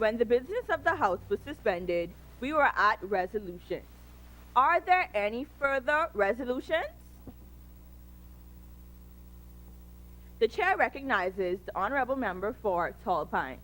When the business of the House was suspended, we were at resolutions. Are there any further resolutions? The chair recognizes the honorable member for Tall Pines.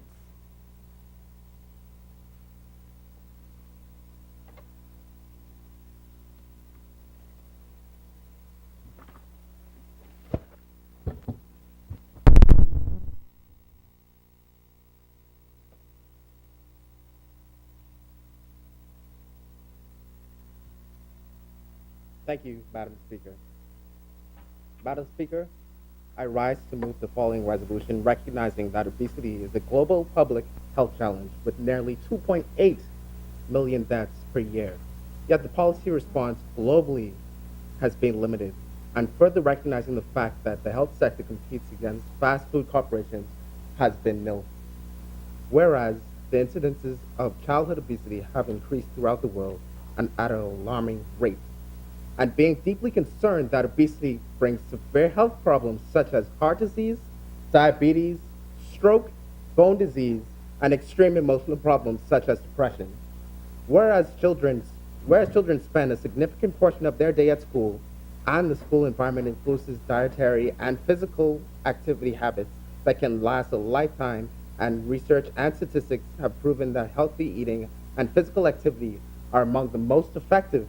Thank you, Madam Speaker. Madam Speaker, I rise to move the following resolution recognizing that obesity is a global public health challenge with nearly 2.8 million deaths per year. Yet the policy response globally has been limited, and further recognizing the fact that the health sector competes against fast food corporations has been nil. Whereas the incidences of childhood obesity have increased throughout the world and at an alarming rate, and being deeply concerned that obesity brings severe health problems such as heart disease, diabetes, stroke, bone disease, and extreme emotional problems such as depression. Whereas children spend a significant portion of their day at school, and the school environment influences dietary and physical activity habits that can last a lifetime, and research and statistics have proven that healthy eating and physical activity are among the most effective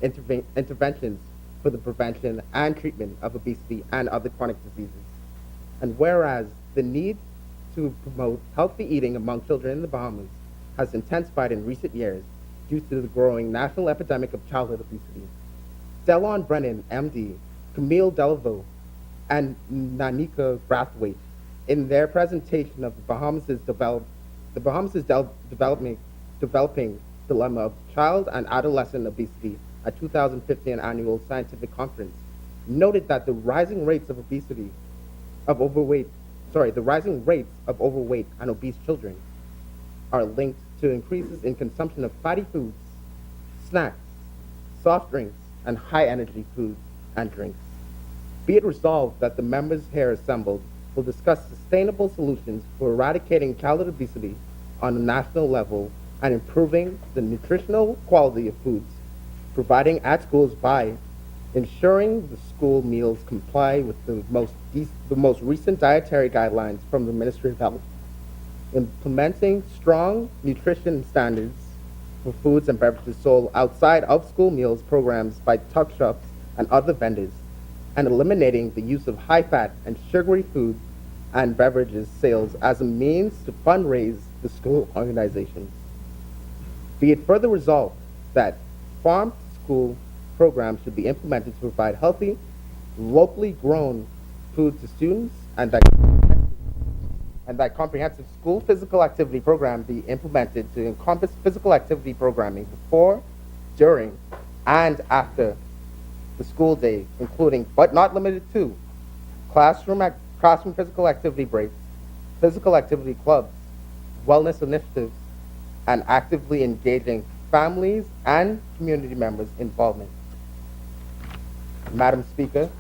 interventions for the prevention and treatment of obesity and other chronic diseases. And whereas the need to promote healthy eating among children in the Bahamas has intensified in recent years due to the growing national epidemic of childhood obesity, Delon Brennan, MD, Camille Delvaux, and Nanika Brathwaite, in their presentation of the developing dilemma of child and adolescent obesity at 2015 annual scientific conference, noted that the rising rates of overweight and obese children are linked to increases in consumption of fatty foods, snacks, soft drinks, and high-energy foods and drinks. Be it resolved that the members here assembled will discuss sustainable solutions for eradicating childhood obesity on a national level and improving the nutritional quality of foods providing at schools by ensuring the school meals comply with the most recent dietary guidelines from the Ministry of Health, implementing strong nutrition standards for foods and beverages sold outside of school meals programs by tuck shops and other vendors, and eliminating the use of high-fat and sugary foods and beverages sales as a means to fundraise the school organizations. Be it further resolved that farm-to-school programs should be implemented to provide healthy, locally grown food to students, and that comprehensive school physical activity program be implemented to encompass physical activity programming before, during, and after the school day, including, but not limited to, classroom physical activity breaks, physical activity clubs, wellness initiatives, and actively engaging families and community members' involvement. Madam Speaker,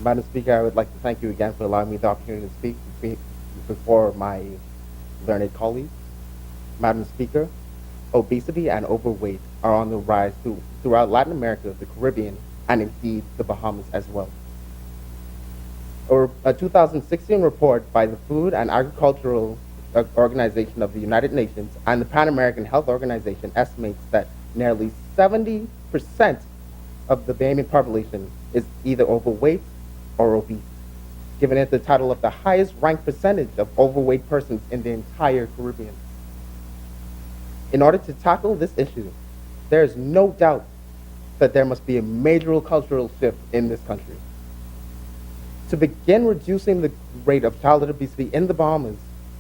I would like to thank you again for allowing me the opportunity to speak before my learned colleagues. Madam Speaker, obesity and overweight are on the rise throughout Latin America, the Caribbean, and indeed the Bahamas as well. A 2016 report by the Food and Agricultural Organization of the United Nations and the Pan American Health Organization estimates that nearly 70% of the Bahamian population is either overweight or obese, giving it the title of the highest ranked percentage of overweight persons in the entire Caribbean. In order to tackle this issue, there is no doubt that there must be a major cultural shift in this country. To begin reducing the rate of childhood obesity in the Bahamas,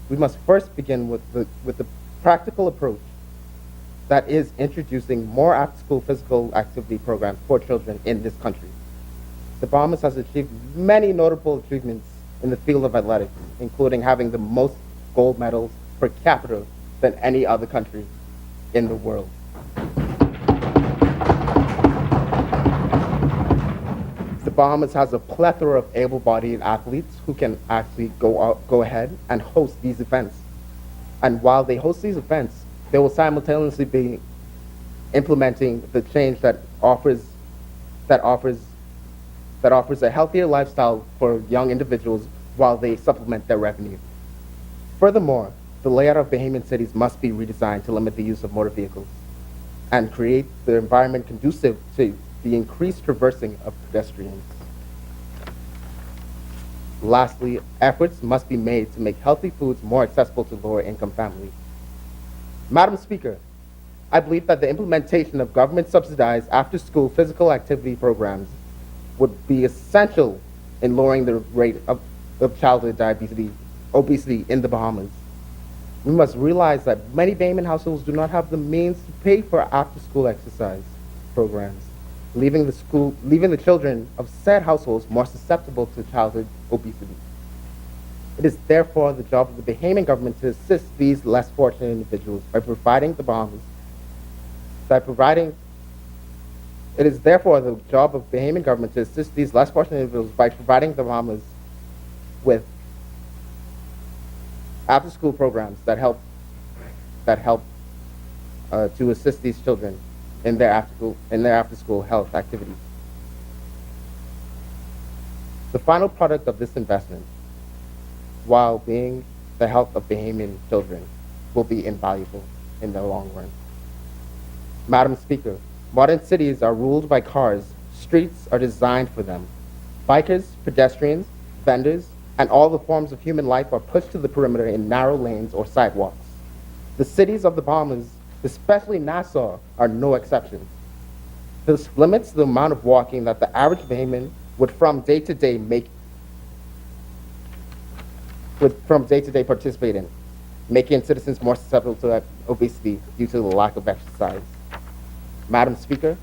we must first begin with the practical approach that is introducing more after-school physical activity programs for children in this country. The Bahamas has achieved many notable achievements in the field of athletics, including having the most gold medals per capita than any other country in the world. the Bahamas has a plethora of able-bodied athletes who can actually go ahead and host these events. And while they host these events, they will simultaneously be implementing the change that offers a healthier lifestyle for young individuals while they supplement their revenue. Furthermore, the layout of Bahamian cities must be redesigned to limit the use of motor vehicles and create the environment conducive to the increased traversing of pedestrians. Lastly, efforts must be made to make healthy foods more accessible to lower-income families. Madam Speaker, I believe that the implementation of government-subsidized after-school physical activity programs would be essential in lowering the rate of childhood obesity in the Bahamas. We must realize that many Bahamian households do not have the means to pay for after-school exercise programs, leaving the children of said households more susceptible to childhood obesity. It is therefore the job of the Bahamian government to assist these less fortunate individuals by providing the Bahamas It is therefore the job of the Bahamian government to assist these less fortunate individuals by providing the Bahamas with after-school programs that help to assist these children in their after-school health activities. The final product of this investment, while being the health of Bahamian children, will be invaluable in the long run. Madam Speaker, modern cities are ruled by cars. Streets are designed for them. Bikers, pedestrians, vendors, and all the forms of human life are pushed to the perimeter in narrow lanes or sidewalks. The cities of the Bahamas, especially Nassau, are no exception. This limits the amount of walking that the average Bahamian would from day to day participate in, making citizens more susceptible to obesity due to the lack of exercise. Madam Speaker,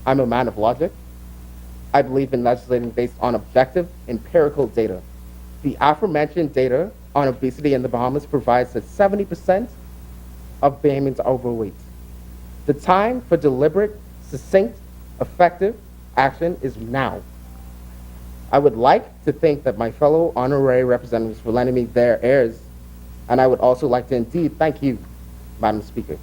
I'm a man of logic. I believe in legislating based on objective, empirical data. The aforementioned data on obesity in the Bahamas provides that 70% of Bahamians are overweight. The time for deliberate, succinct, effective action is now. I would like to thank that my fellow honorary representatives for lending me their ears, and I would also like to indeed thank you, Madam Speaker.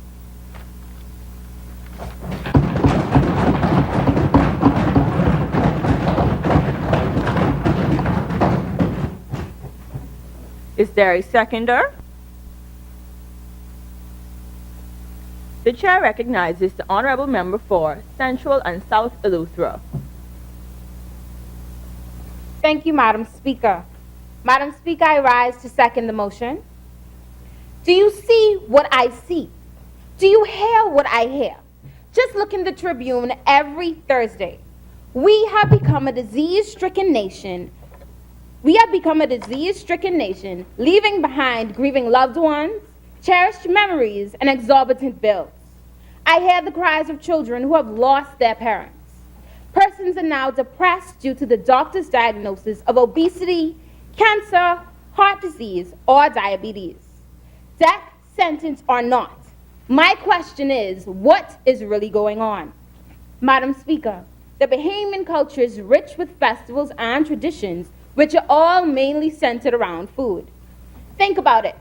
Is there a seconder? The chair recognizes the honorable member for Central and South Eleuthera. Thank you, Madam Speaker. Madam Speaker, I rise to second the motion. Do you see what I see? Do you hear what I hear? Just look in the Tribune every Thursday. We have become a disease-stricken nation, leaving behind grieving loved ones, cherished memories, and exorbitant bills. I hear the cries of children who have lost their parents. Persons are now depressed due to the doctor's diagnosis of obesity, cancer, heart disease, or diabetes. Death sentence or not, my question is, what is really going on? Madam Speaker, the Bahamian culture is rich with festivals and traditions which are all mainly centered around food. Think about it.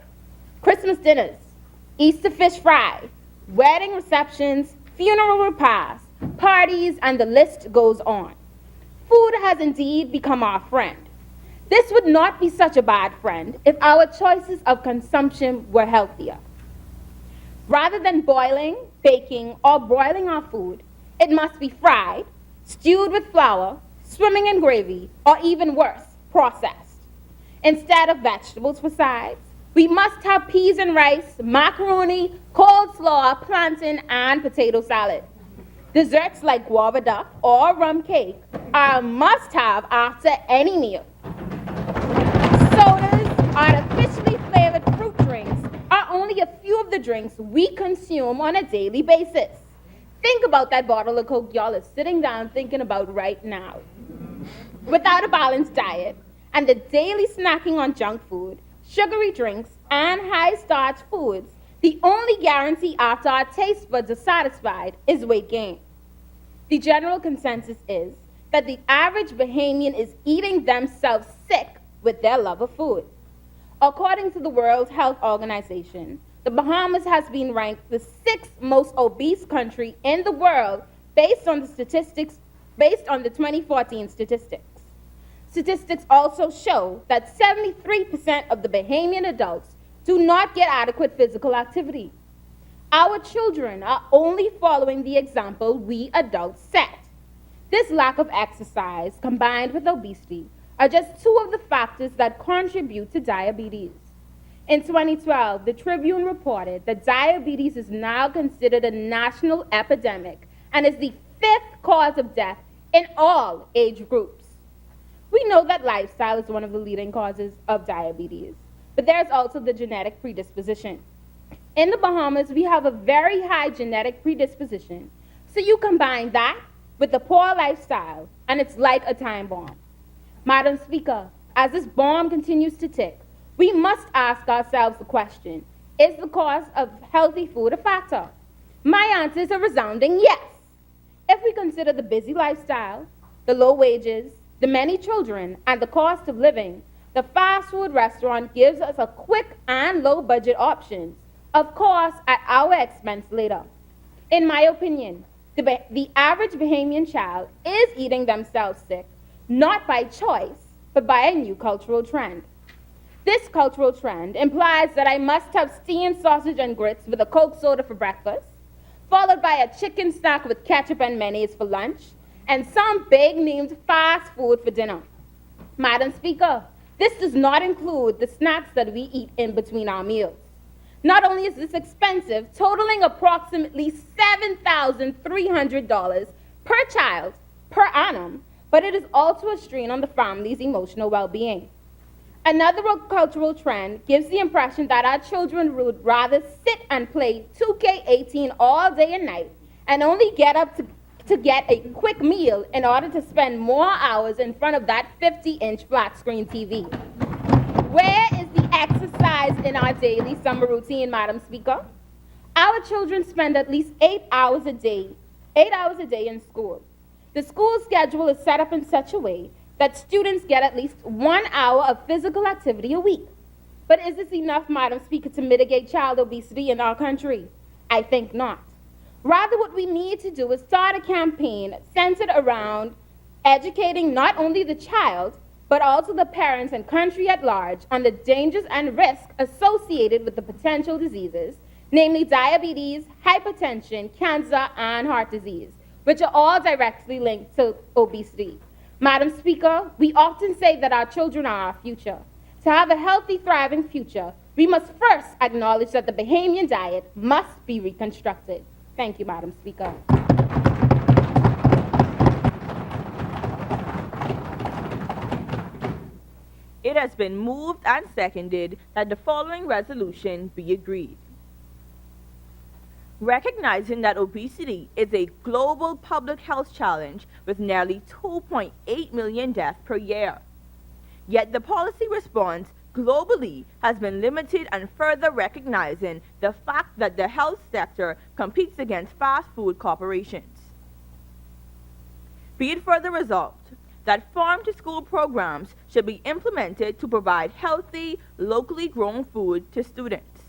Christmas dinners, Easter fish fry, wedding receptions, funeral repasts, parties, and the list goes on. Food has indeed become our friend. This would not be such a bad friend if our choices of consumption were healthier. Rather than boiling, baking, or broiling our food, it must be fried, stewed with flour, swimming in gravy, or even worse, processed. Instead of vegetables for sides, we must have peas and rice, macaroni, coleslaw, plantain, and potato salad. Desserts like guava duck or rum cake are a must-have after any meal. Sodas, artificially flavored fruit drinks are only a few of the drinks we consume on a daily basis. Think about that bottle of Coke y'all are sitting down thinking about right now. Without a balanced diet and the daily snacking on junk food, sugary drinks, and high-starch foods, The only guarantee after our taste buds are satisfied is weight gain. The general consensus is that the average Bahamian is eating themselves sick with their love of food. According to the World Health Organization, the Bahamas has been ranked the sixth most obese country in the world based on the 2014 statistics. Statistics also show that 73% of the Bahamian adults do not get adequate physical activity. Our children are only following the example we adults set. This lack of exercise combined with obesity are just two of the factors that contribute to diabetes. In 2012, the Tribune reported that diabetes is now considered a national epidemic and is the fifth cause of death in all age groups. We know that lifestyle is one of the leading causes of diabetes, but there's also the genetic predisposition. In the Bahamas, we have a very high genetic predisposition, so you combine that with the poor lifestyle, and it's like a time bomb. Madam Speaker, as this bomb continues to tick, we must ask ourselves the question, is the cost of healthy food a factor? My answer is a resounding yes. If we consider the busy lifestyle, the low wages, the many children, and the cost of living, the fast food restaurant gives us a quick and low budget options, of course at our expense later. In my opinion, the average Bahamian child is eating themselves sick, not by choice, but by a new cultural trend. This cultural trend implies that I must have steamed sausage and grits with a Coke soda for breakfast, followed by a chicken snack with ketchup and mayonnaise for lunch, and some big-named fast food for dinner. Madam Speaker, this does not include the snacks that we eat in between our meals. Not only is this expensive, totaling approximately $7,300 per child per annum, but it is also a strain on the family's emotional well-being. Another cultural trend gives the impression that our children would rather sit and play 2K18 all day and night and only get up to get a quick meal in order to spend more hours in front of that 50-inch flat-screen TV. Where is the exercise in our daily summer routine, Madam Speaker? Our children spend at least 8 hours a day in school. The school schedule is set up in such a way that students get at least 1 hour of physical activity a week. But is this enough, Madam Speaker, to mitigate child obesity in our country? I think not. Rather, what we need to do is start a campaign centered around educating not only the child, but also the parents and country at large on the dangers and risks associated with the potential diseases, namely diabetes, hypertension, cancer, and heart disease, which are all directly linked to obesity. Madam Speaker, we often say that our children are our future. To have a healthy, thriving future, we must first acknowledge that the Bahamian diet must be reconstructed. Thank you, Madam Speaker. It has been moved and seconded that the following resolution be agreed. Recognizing that obesity is a global public health challenge with nearly 2.8 million deaths per year. Yet the policy response globally has been limited, and further recognizing the fact that the health sector competes against fast food corporations. Be it further resolved that farm-to-school programs should be implemented to provide healthy, locally grown food to students,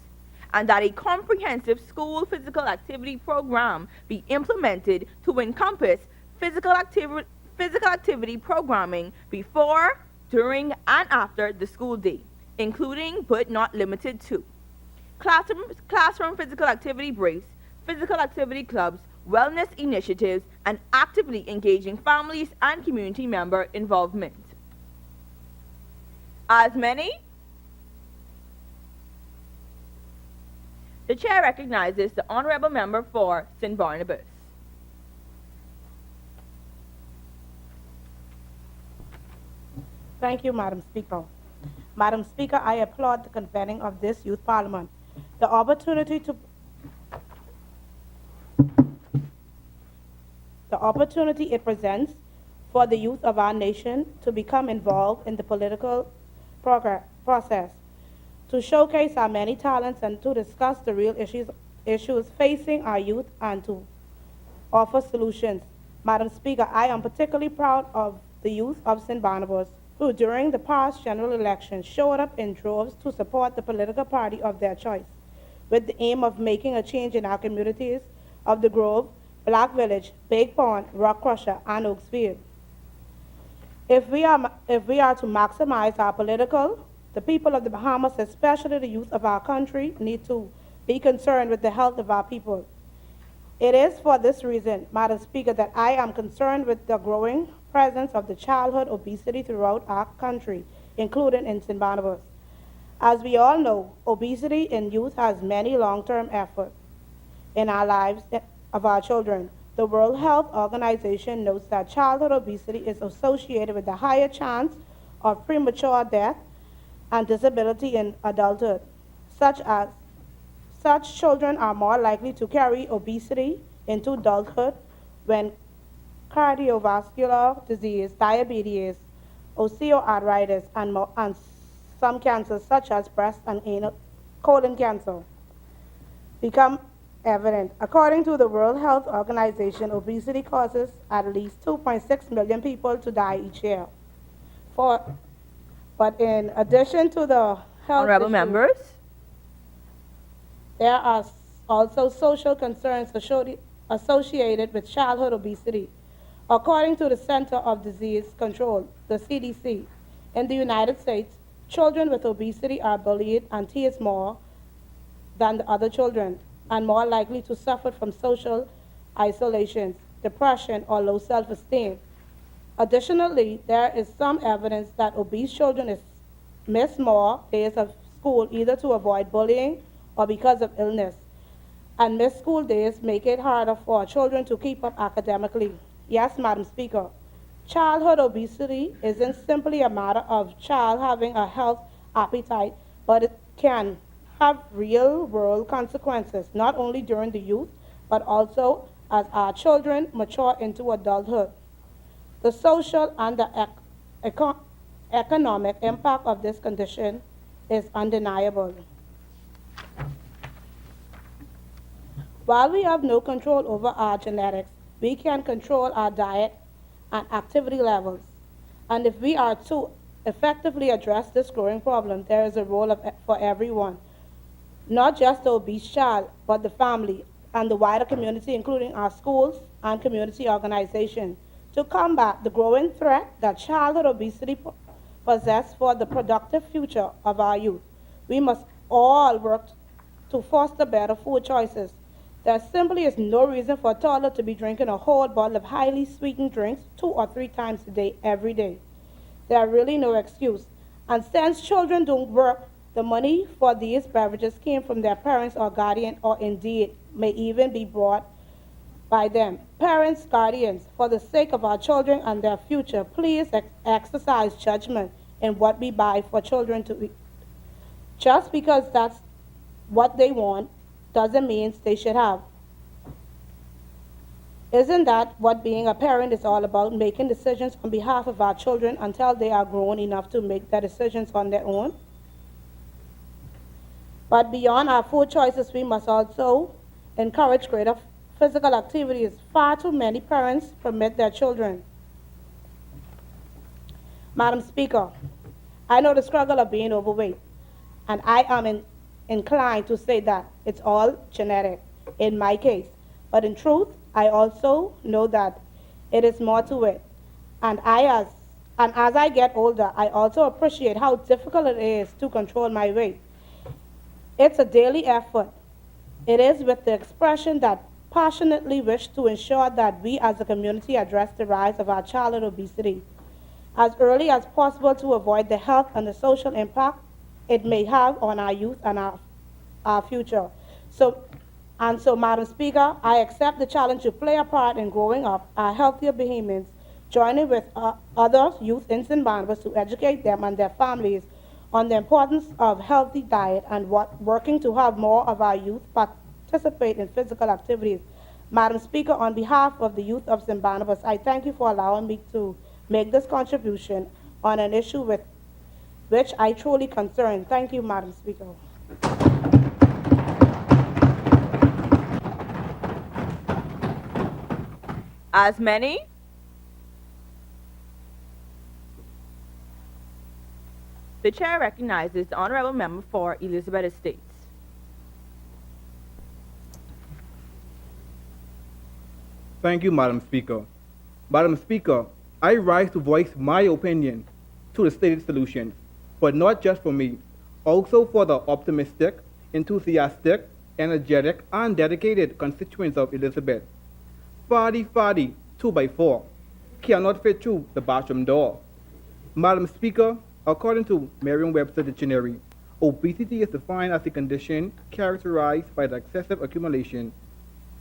and that a comprehensive school physical activity program be implemented to encompass physical activity programming before, during, and after the school day, including but not limited to classroom physical activity breaks, physical activity clubs, wellness initiatives, and actively engaging families and community member involvement. As many, the chair recognizes the honorable member for St. Barnabas. Thank you, Madam Speaker. Madam Speaker, I applaud the convening of this youth parliament. The opportunity it presents for the youth of our nation to become involved in the political process, to showcase our many talents and to discuss the real issues facing our youth and to offer solutions. Madam Speaker, I am particularly proud of the youth of St. Barnabas, who during the past general election showed up in droves to support the political party of their choice, with the aim of making a change in our communities of the Grove, Black Village, Big Pond, Rock Crusher, and Oaksfield. If we are to maximize our the people of the Bahamas, especially the youth of our country, need to be concerned with the health of our people. It is for this reason, Madam Speaker, that I am concerned with the growing presence of the childhood obesity throughout our country, including in St. Barnabas. As we all know, obesity in youth has many long-term effects in our lives of our children. The World Health Organization notes that childhood obesity is associated with a higher chance of premature death and disability in adulthood. Such children are more likely to carry obesity into adulthood when cardiovascular disease, diabetes, osteoarthritis, and some cancers such as breast and colon cancer become evident. According to the World Health Organization, obesity causes at least 2.6 million people to die each year. But in addition to the health Honorable issues, members. there are also social concerns associated with childhood obesity. According to the Center of Disease Control, the CDC, in the United States, children with obesity are bullied and teased more than the other children and more likely to suffer from social isolation, depression, or low self-esteem. Additionally, there is some evidence that obese children miss more days of school either to avoid bullying or because of illness. And missed school days make it harder for children to keep up academically. Yes, Madam Speaker, childhood obesity isn't simply a matter of child having a health appetite, but it can have real-world consequences, not only during the youth, but also as our children mature into adulthood. The social and the economic impact of this condition is undeniable. While we have no control over our genetics, we can control our diet and activity levels. And if we are to effectively address this growing problem, there is a role for everyone, not just the obese child, but the family and the wider community, including our schools and community organizations, to combat the growing threat that childhood obesity poses for the productive future of our youth. We must all work to foster better food choices. There simply is no reason for a toddler to be drinking a whole bottle of highly sweetened drinks 2 or 3 times a day, every day. There are really no excuse. And since children don't work, the money for these beverages came from their parents or guardian, or indeed may even be brought by them. Parents, guardians, for the sake of our children and their future, please exercise judgment in what we buy for children to eat. Just because that's what they want doesn't mean they should have. Isn't that what being a parent is all about, making decisions on behalf of our children until they are grown enough to make their decisions on their own? But beyond our food choices, we must also encourage greater physical activities. Far too many parents permit their children. Madam Speaker, I know the struggle of being overweight, and I am inclined to say that it's all genetic in my case. But in truth, I also know that it is more to it. And as I get older, I also appreciate how difficult it is to control my weight. It's a daily effort. It is with the expression that passionately wish to ensure that we as a community address the rise of our childhood obesity as early as possible to avoid the health and the social impact it may have on our youth and our future. So, Madam Speaker, I accept the challenge to play a part in growing up our healthier Bahamians, joining with other youth in St. Barnabas to educate them and their families on the importance of healthy diet and working to have more of our youth participate in physical activities. Madam Speaker, on behalf of the youth of St. Barnabas, I thank you for allowing me to make this contribution on an issue with which I truly concern. Thank you, Madam Speaker. As many? The chair recognizes the honorable member for Elizabeth Estates. Thank you, Madam Speaker. Madam Speaker, I rise to voice my opinion to the stated solutions, but not just for me, also for the optimistic, enthusiastic, energetic, and dedicated constituents of Elizabeth. Fadi, 2x4, cannot fit through the bathroom door. Madam Speaker, according to Merriam-Webster Dictionary, obesity is defined as a condition characterized by the excessive accumulation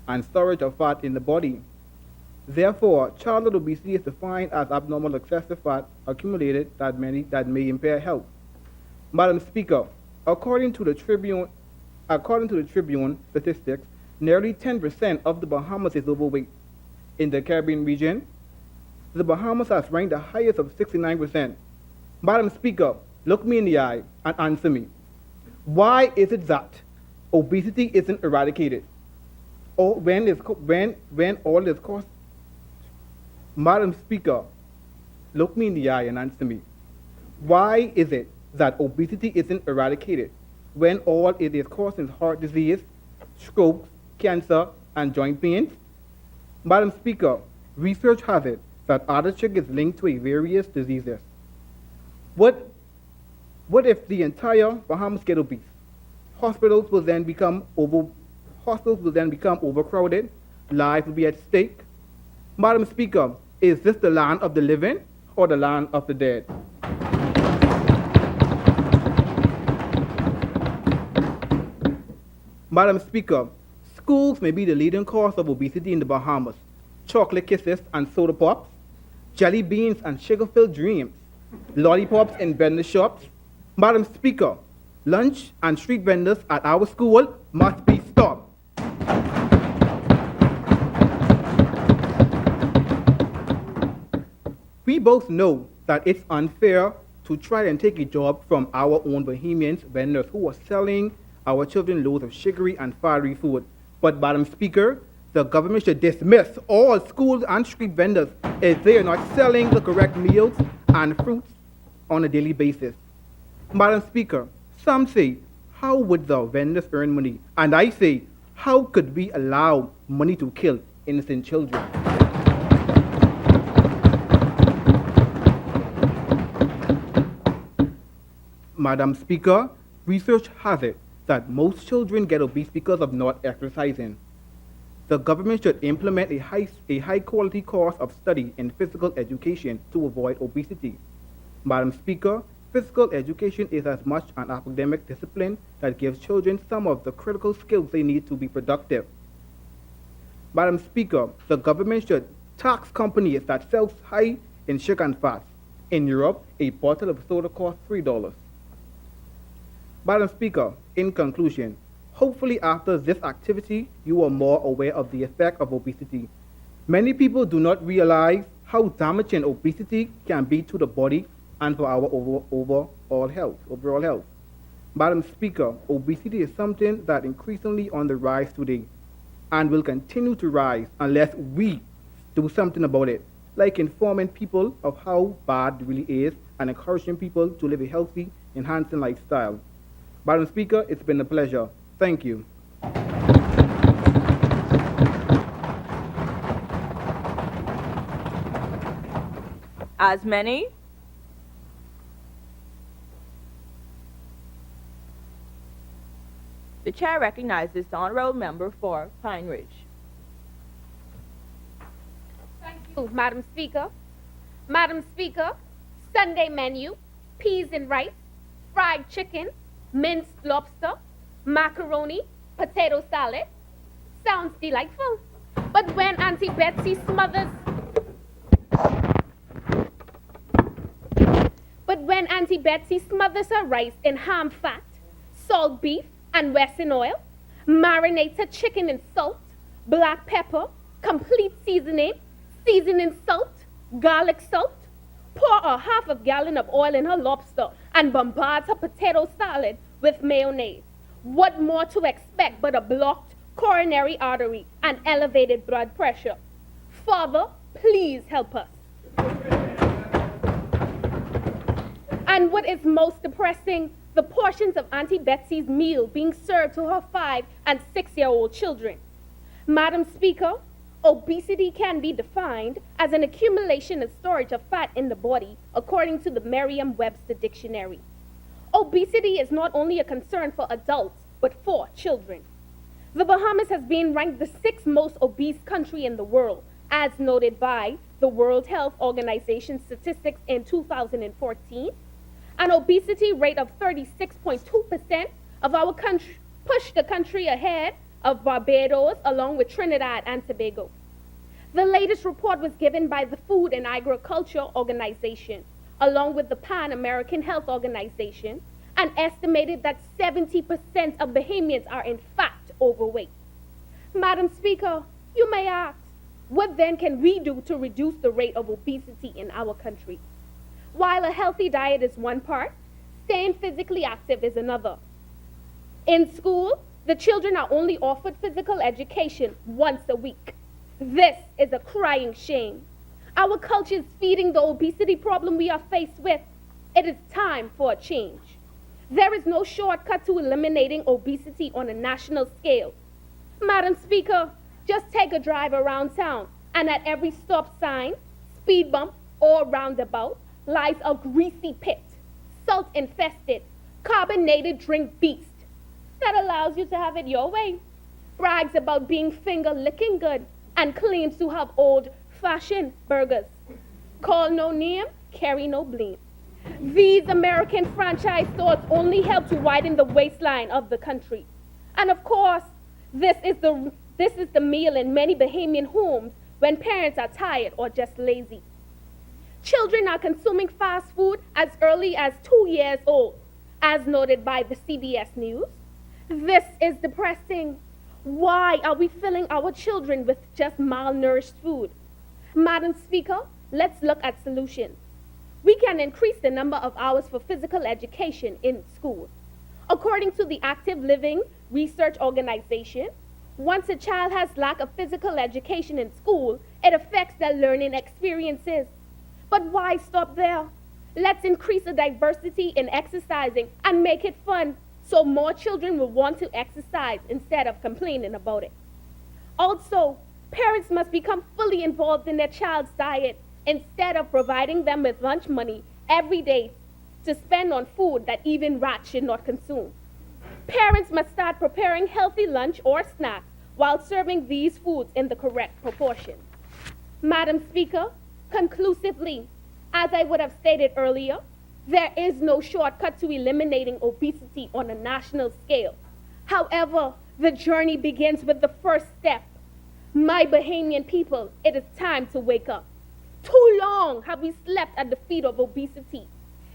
and storage of fat in the body. Therefore, childhood obesity is defined as abnormal excessive fat accumulated that may impair health. Madam Speaker, according to the Tribune statistics, nearly 10% of the Bahamas is overweight. In the Caribbean region, the Bahamas has ranked the highest of 69%. Madam Speaker, look me in the eye and answer me. Why is it that obesity isn't eradicated? Or when all is caused? Madam Speaker, look me in the eye and answer me. Why is it that obesity isn't eradicated when all it is causing is heart disease, strokes, cancer, and joint pains? Madam Speaker, research has it that added sugar is linked to various diseases. What if the entire Bahamas get obese? Hospitals will then become overcrowded, lives will be at stake. Madam Speaker, is this the land of the living or the land of the dead? Madam Speaker, schools may be the leading cause of obesity in the Bahamas. Chocolate kisses and soda pops, jelly beans and sugar-filled dreams, lollipops in vendor shops. Madam Speaker, lunch and street vendors at our school must be stopped. We both know that it's unfair to try and take a job from our own Bahamians vendors who are selling our children loads of sugary and fiery food. But Madam Speaker, the government should dismiss all schools and street vendors if they are not selling the correct meals and fruits on a daily basis. Madam Speaker, some say, how would the vendors earn money? And I say, how could we allow money to kill innocent children? Madam Speaker, research has it that most children get obese because of not exercising. The government should implement a high-quality course of study in physical education to avoid obesity. Madam Speaker, physical education is as much an academic discipline that gives children some of the critical skills they need to be productive. Madam Speaker, the government should tax companies that sell high in sugar and fat. In Europe, a bottle of soda costs $3. Madam Speaker, in conclusion, hopefully after this activity, you are more aware of the effect of obesity. Many people do not realize how damaging obesity can be to the body and for our overall health. Madam Speaker, obesity is something that increasingly on the rise today and will continue to rise unless we do something about it, like informing people of how bad it really is and encouraging people to live a healthy, enhancing lifestyle. Madam Speaker, it's been a pleasure. Thank you. As many? The chair recognizes the honorable member for Pine Ridge. Thank you, Madam Speaker. Madam Speaker, Sunday menu, peas and rice, fried chicken, minced lobster, macaroni, potato salad. Sounds delightful. But when Auntie Betsy smothers her rice in ham fat, salt beef, and Western oil, marinates her chicken in salt, black pepper, complete seasoning salt, garlic salt, Pour a half a gallon of oil in her lobster and bombards her potato salad with mayonnaise. What more to expect but a blocked coronary artery and elevated blood pressure? Father, please help us. And what is most depressing, the portions of Auntie Betsy's meal being served to her 5- and 6-year-old children. Madam Speaker, obesity can be defined as an accumulation and storage of fat in the body, according to the Merriam-Webster Dictionary. Obesity is not only a concern for adults, but for children. The Bahamas has been ranked the 6th most obese country in the world, as noted by the World Health Organization statistics in 2014. An obesity rate of 36.2% of our country pushed the country ahead of Barbados, along with Trinidad and Tobago. The latest report was given by the Food and Agriculture Organization, along with the Pan American Health Organization, and estimated that 70% of Bahamians are in fact overweight. Madam Speaker, you may ask, what then can we do to reduce the rate of obesity in our country? While a healthy diet is one part, staying physically active is another. In school, the children are only offered physical education once a week. This is a crying shame. Our culture is feeding the obesity problem we are faced with. It is time for a change. There is no shortcut to eliminating obesity on a national scale. Madam Speaker, just take a drive around town, and at every stop sign, speed bump, or roundabout lies a greasy pit, salt-infested, carbonated drink beast that allows you to have it your way, brags about being finger-licking good, and claims to have old-fashioned burgers. Call no name, carry no blame. These American franchise stores only help to widen the waistline of the country. And of course, this is the meal in many Bahamian homes when parents are tired or just lazy. Children are consuming fast food as early as 2 years old, as noted by the CBS News. This is depressing. Why are we filling our children with just malnourished food? Madam Speaker, let's look at solutions. We can increase the number of hours for physical education in school. According to the Active Living Research Organization, once a child has lack of physical education in school, it affects their learning experiences. But why stop there? Let's increase the diversity in exercising and make it fun so more children will want to exercise instead of complaining about it. Also, parents must become fully involved in their child's diet instead of providing them with lunch money every day to spend on food that even rats should not consume. Parents must start preparing healthy lunch or snacks while serving these foods in the correct proportion. Madam Speaker, conclusively, as I would have stated earlier, there is no shortcut to eliminating obesity on a national scale. However, the journey begins with the first step. My Bahamian people, it is time to wake up. Too long have we slept at the feet of obesity.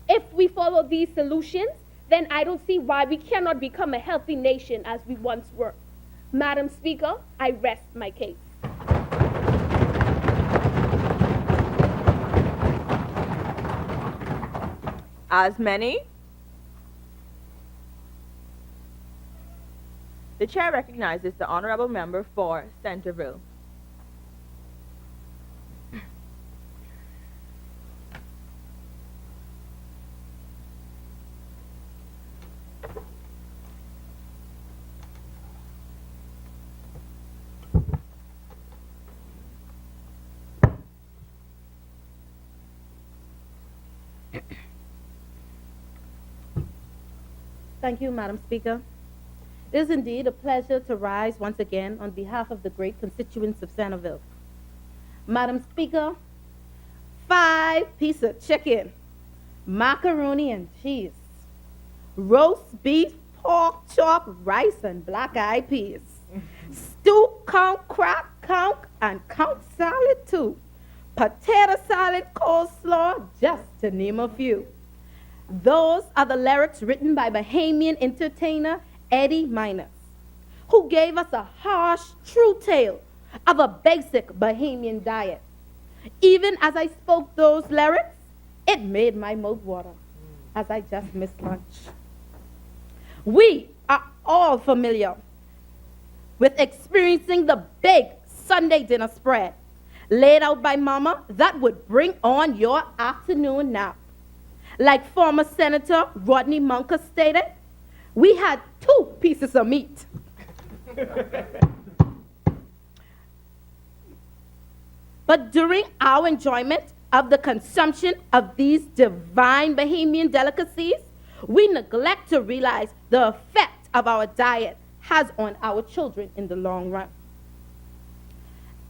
If we follow these solutions, then I don't see why we cannot become a healthy nation as we once were. Madam Speaker, I rest my case. As many, the chair recognizes the honorable member for Centerville. Thank you, Madam Speaker. It is indeed a pleasure to rise once again on behalf of the great constituents of Centerville. Madam Speaker, 5 pieces of chicken, macaroni and cheese, roast beef, pork chop, rice, and black-eyed peas, stew, conch, crab, conch, and conch salad too, potato salad, coleslaw, just to name a few. Those are the lyrics written by Bahamian entertainer Eddie Minus, who gave us a harsh, true tale of a basic Bahamian diet. Even as I spoke those lyrics, It made my mouth water as I just missed lunch. We are all familiar with experiencing the big Sunday dinner spread laid out by mama that would bring on your afternoon nap. Like former Senator Rodney Munker stated, we had 2 pieces of meat. But during our enjoyment of the consumption of these divine Bahamian delicacies, we neglect to realize the effect of our diet has on our children in the long run.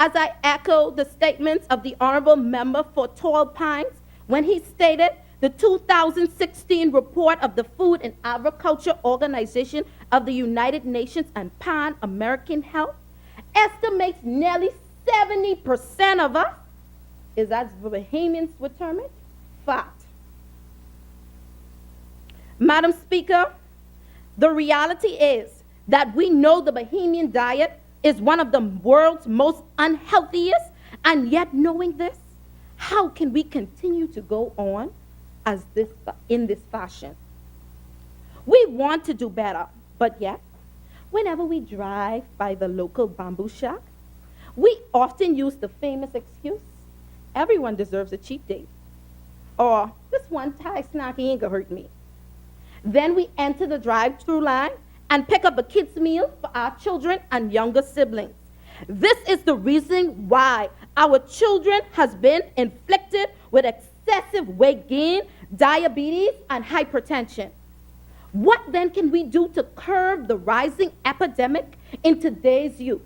As I echo the statements of the Honorable Member for Tall Pines when he stated the 2016 report of the Food and Agriculture Organization of the United Nations and Pan American Health estimates nearly 70% of us is, as Bahamians would term it, fat. Madam Speaker, the reality is that we know the Bahamian diet is one of the world's most unhealthiest, and yet knowing this, how can we continue to go on in this fashion? We want to do better, but yet, whenever we drive by the local bamboo shack, we often use the famous excuse, everyone deserves a cheat date, or this one Thai snack ain't gonna hurt me. Then we enter the drive-through line and pick up a kid's meal for our children and younger siblings. This is the reason why our children has been inflicted with excessive weight gain, diabetes, and hypertension. What then can we do to curb the rising epidemic in today's youth?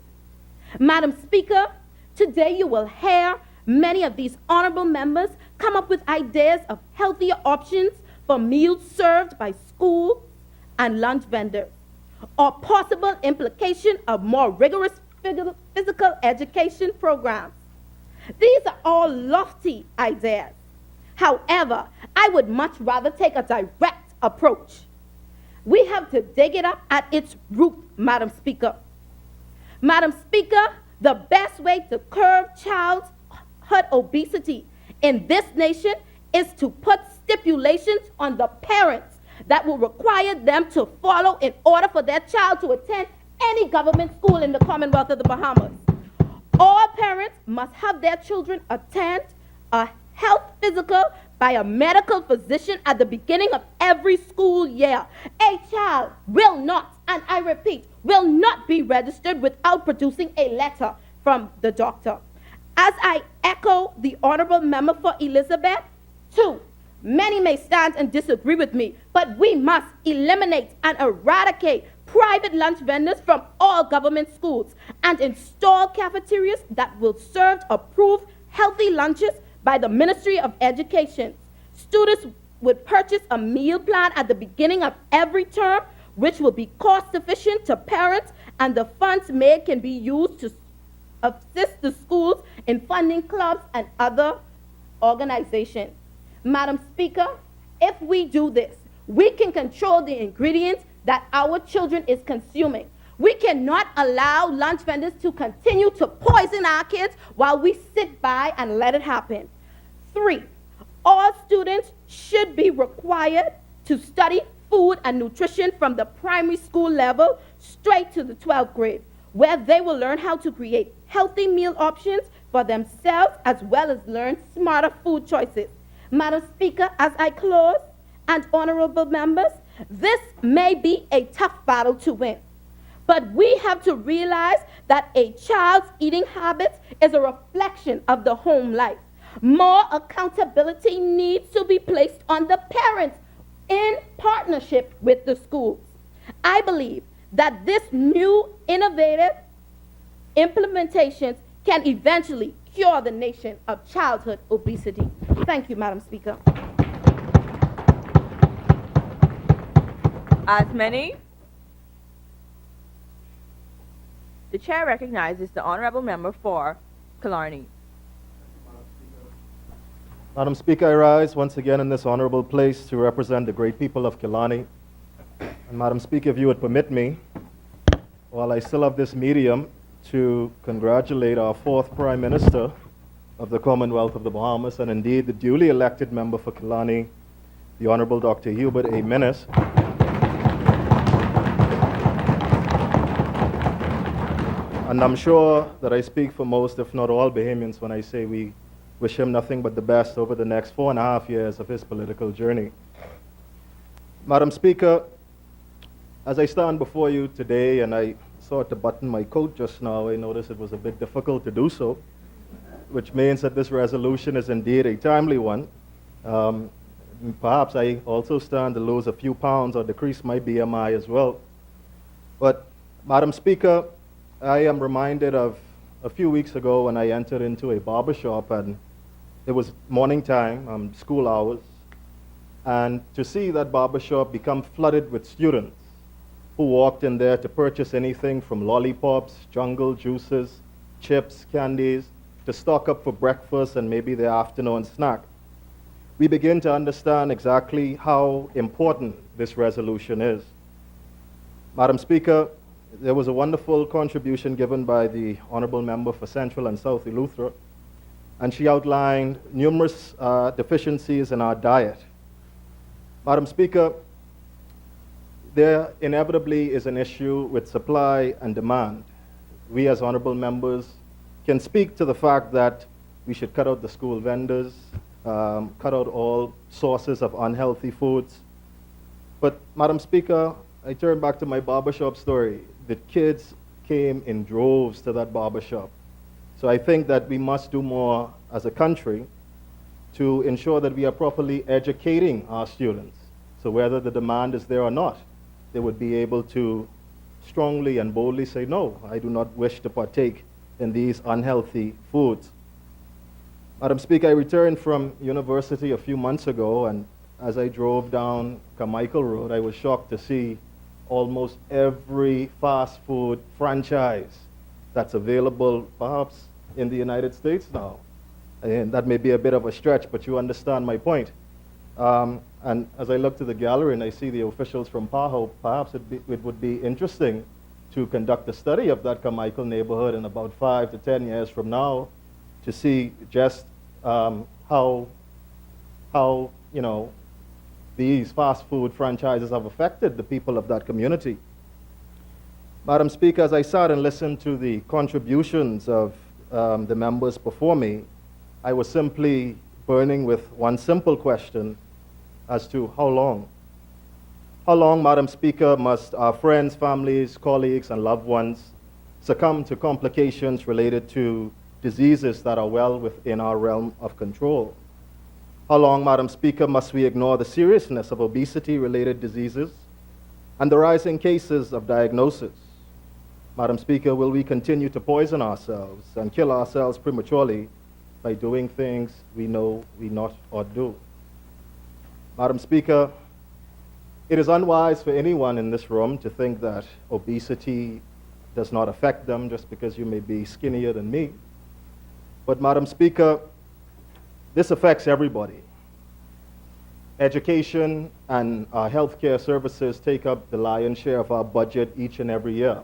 Madam Speaker, today you will hear many of these honorable members come up with ideas of healthier options for meals served by schools and lunch vendors, or possible implication of more rigorous physical education programs. These are all lofty ideas. However, I would much rather take a direct approach. We have to dig it up at its root, Madam Speaker. Madam Speaker, the best way to curb childhood obesity in this nation is to put stipulations on the parents that will require them to follow in order for their child to attend any government school in the Commonwealth of the Bahamas. All parents must have their children attend a health physical by a medical physician at the beginning of every school year. A child will not, and I repeat, will not be registered without producing a letter from the doctor. As I echo the Honorable Member for Elizabeth, too, many may stand and disagree with me, but we must eliminate and eradicate private lunch vendors from all government schools and install cafeterias that will serve approved healthy lunches by the Ministry of Education. Students would purchase a meal plan at the beginning of every term, which will be cost efficient to parents, and the funds made can be used to assist the schools in funding clubs and other organizations. Madam Speaker, if we do this, we can control the ingredients that our children is consuming. We cannot allow lunch vendors to continue to poison our kids while we sit by and let it happen. 3, all students should be required to study food and nutrition from the primary school level straight to the 12th grade, where they will learn how to create healthy meal options for themselves as well as learn smarter food choices. Madam Speaker, as I close, and honorable members, this may be a tough battle to win. But we have to realize that a child's eating habits is a reflection of the home life. More accountability needs to be placed on the parents in partnership with the schools. I believe that this new innovative implementations can eventually cure the nation of childhood obesity. Thank you, Madam Speaker. As many, the chair recognizes the honorable member for Killarney. Madam Speaker, I rise once again in this honorable place to represent the great people of Killarney. And Madam Speaker, if you would permit me, while I still have this medium, to congratulate our 4th Prime Minister of the Commonwealth of the Bahamas, and indeed the duly elected member for Killarney, the Honorable Dr. Hubert A. Minnis. And I'm sure that I speak for most, if not all, Bahamians when I say we wish him nothing but the best over the next 4.5 years of his political journey. Madam Speaker, as I stand before you today, and I sought to button my coat just now, I noticed it was a bit difficult to do so, which means that this resolution is indeed a timely one. Perhaps I also stand to lose a few pounds or decrease my BMI as well. But, Madam Speaker, I am reminded of a few weeks ago when I entered into a barber shop, and it was morning time, school hours, and to see that barber shop become flooded with students who walked in there to purchase anything from lollipops, jungle juices, chips, candies, to stock up for breakfast and maybe their afternoon snack, we begin to understand exactly how important this resolution is. Madam Speaker, there was a wonderful contribution given by the Honorable Member for Central and South Eleuthera, and she outlined numerous deficiencies in our diet. Madam Speaker, there inevitably is an issue with supply and demand. We as honorable members can speak to the fact that we should cut out the school vendors, cut out all sources of unhealthy foods. But, Madam Speaker, I turn back to my barbershop story. The kids came in droves to that barbershop. So I think that we must do more as a country to ensure that we are properly educating our students. So whether the demand is there or not, they would be able to strongly and boldly say, no, I do not wish to partake in these unhealthy foods. Madam Speaker, I returned from university a few months ago, and as I drove down Carmichael Road, I was shocked to see almost every fast food franchise that's available perhaps in the United States now. And that may be a bit of a stretch, but you understand my point. And as I look to the gallery and I see the officials from PAHO, perhaps it would be interesting to conduct a study of that Carmichael neighborhood in about 5 to 10 years from now to see just how these fast food franchises have affected the people of that community. Madam Speaker, as I sat and listened to the contributions of the members before me, I was simply burning with one simple question as to how long? How long, Madam Speaker, must our friends, families, colleagues, and loved ones succumb to complications related to diseases that are well within our realm of control? How long, Madam Speaker, must we ignore the seriousness of obesity-related diseases and the rising cases of diagnosis? Madam Speaker, will we continue to poison ourselves and kill ourselves prematurely by doing things we know we not ought do? Madam Speaker, it is unwise for anyone in this room to think that obesity does not affect them just because you may be skinnier than me. But Madam Speaker, this affects everybody. Education and our healthcare services take up the lion's share of our budget each and every year.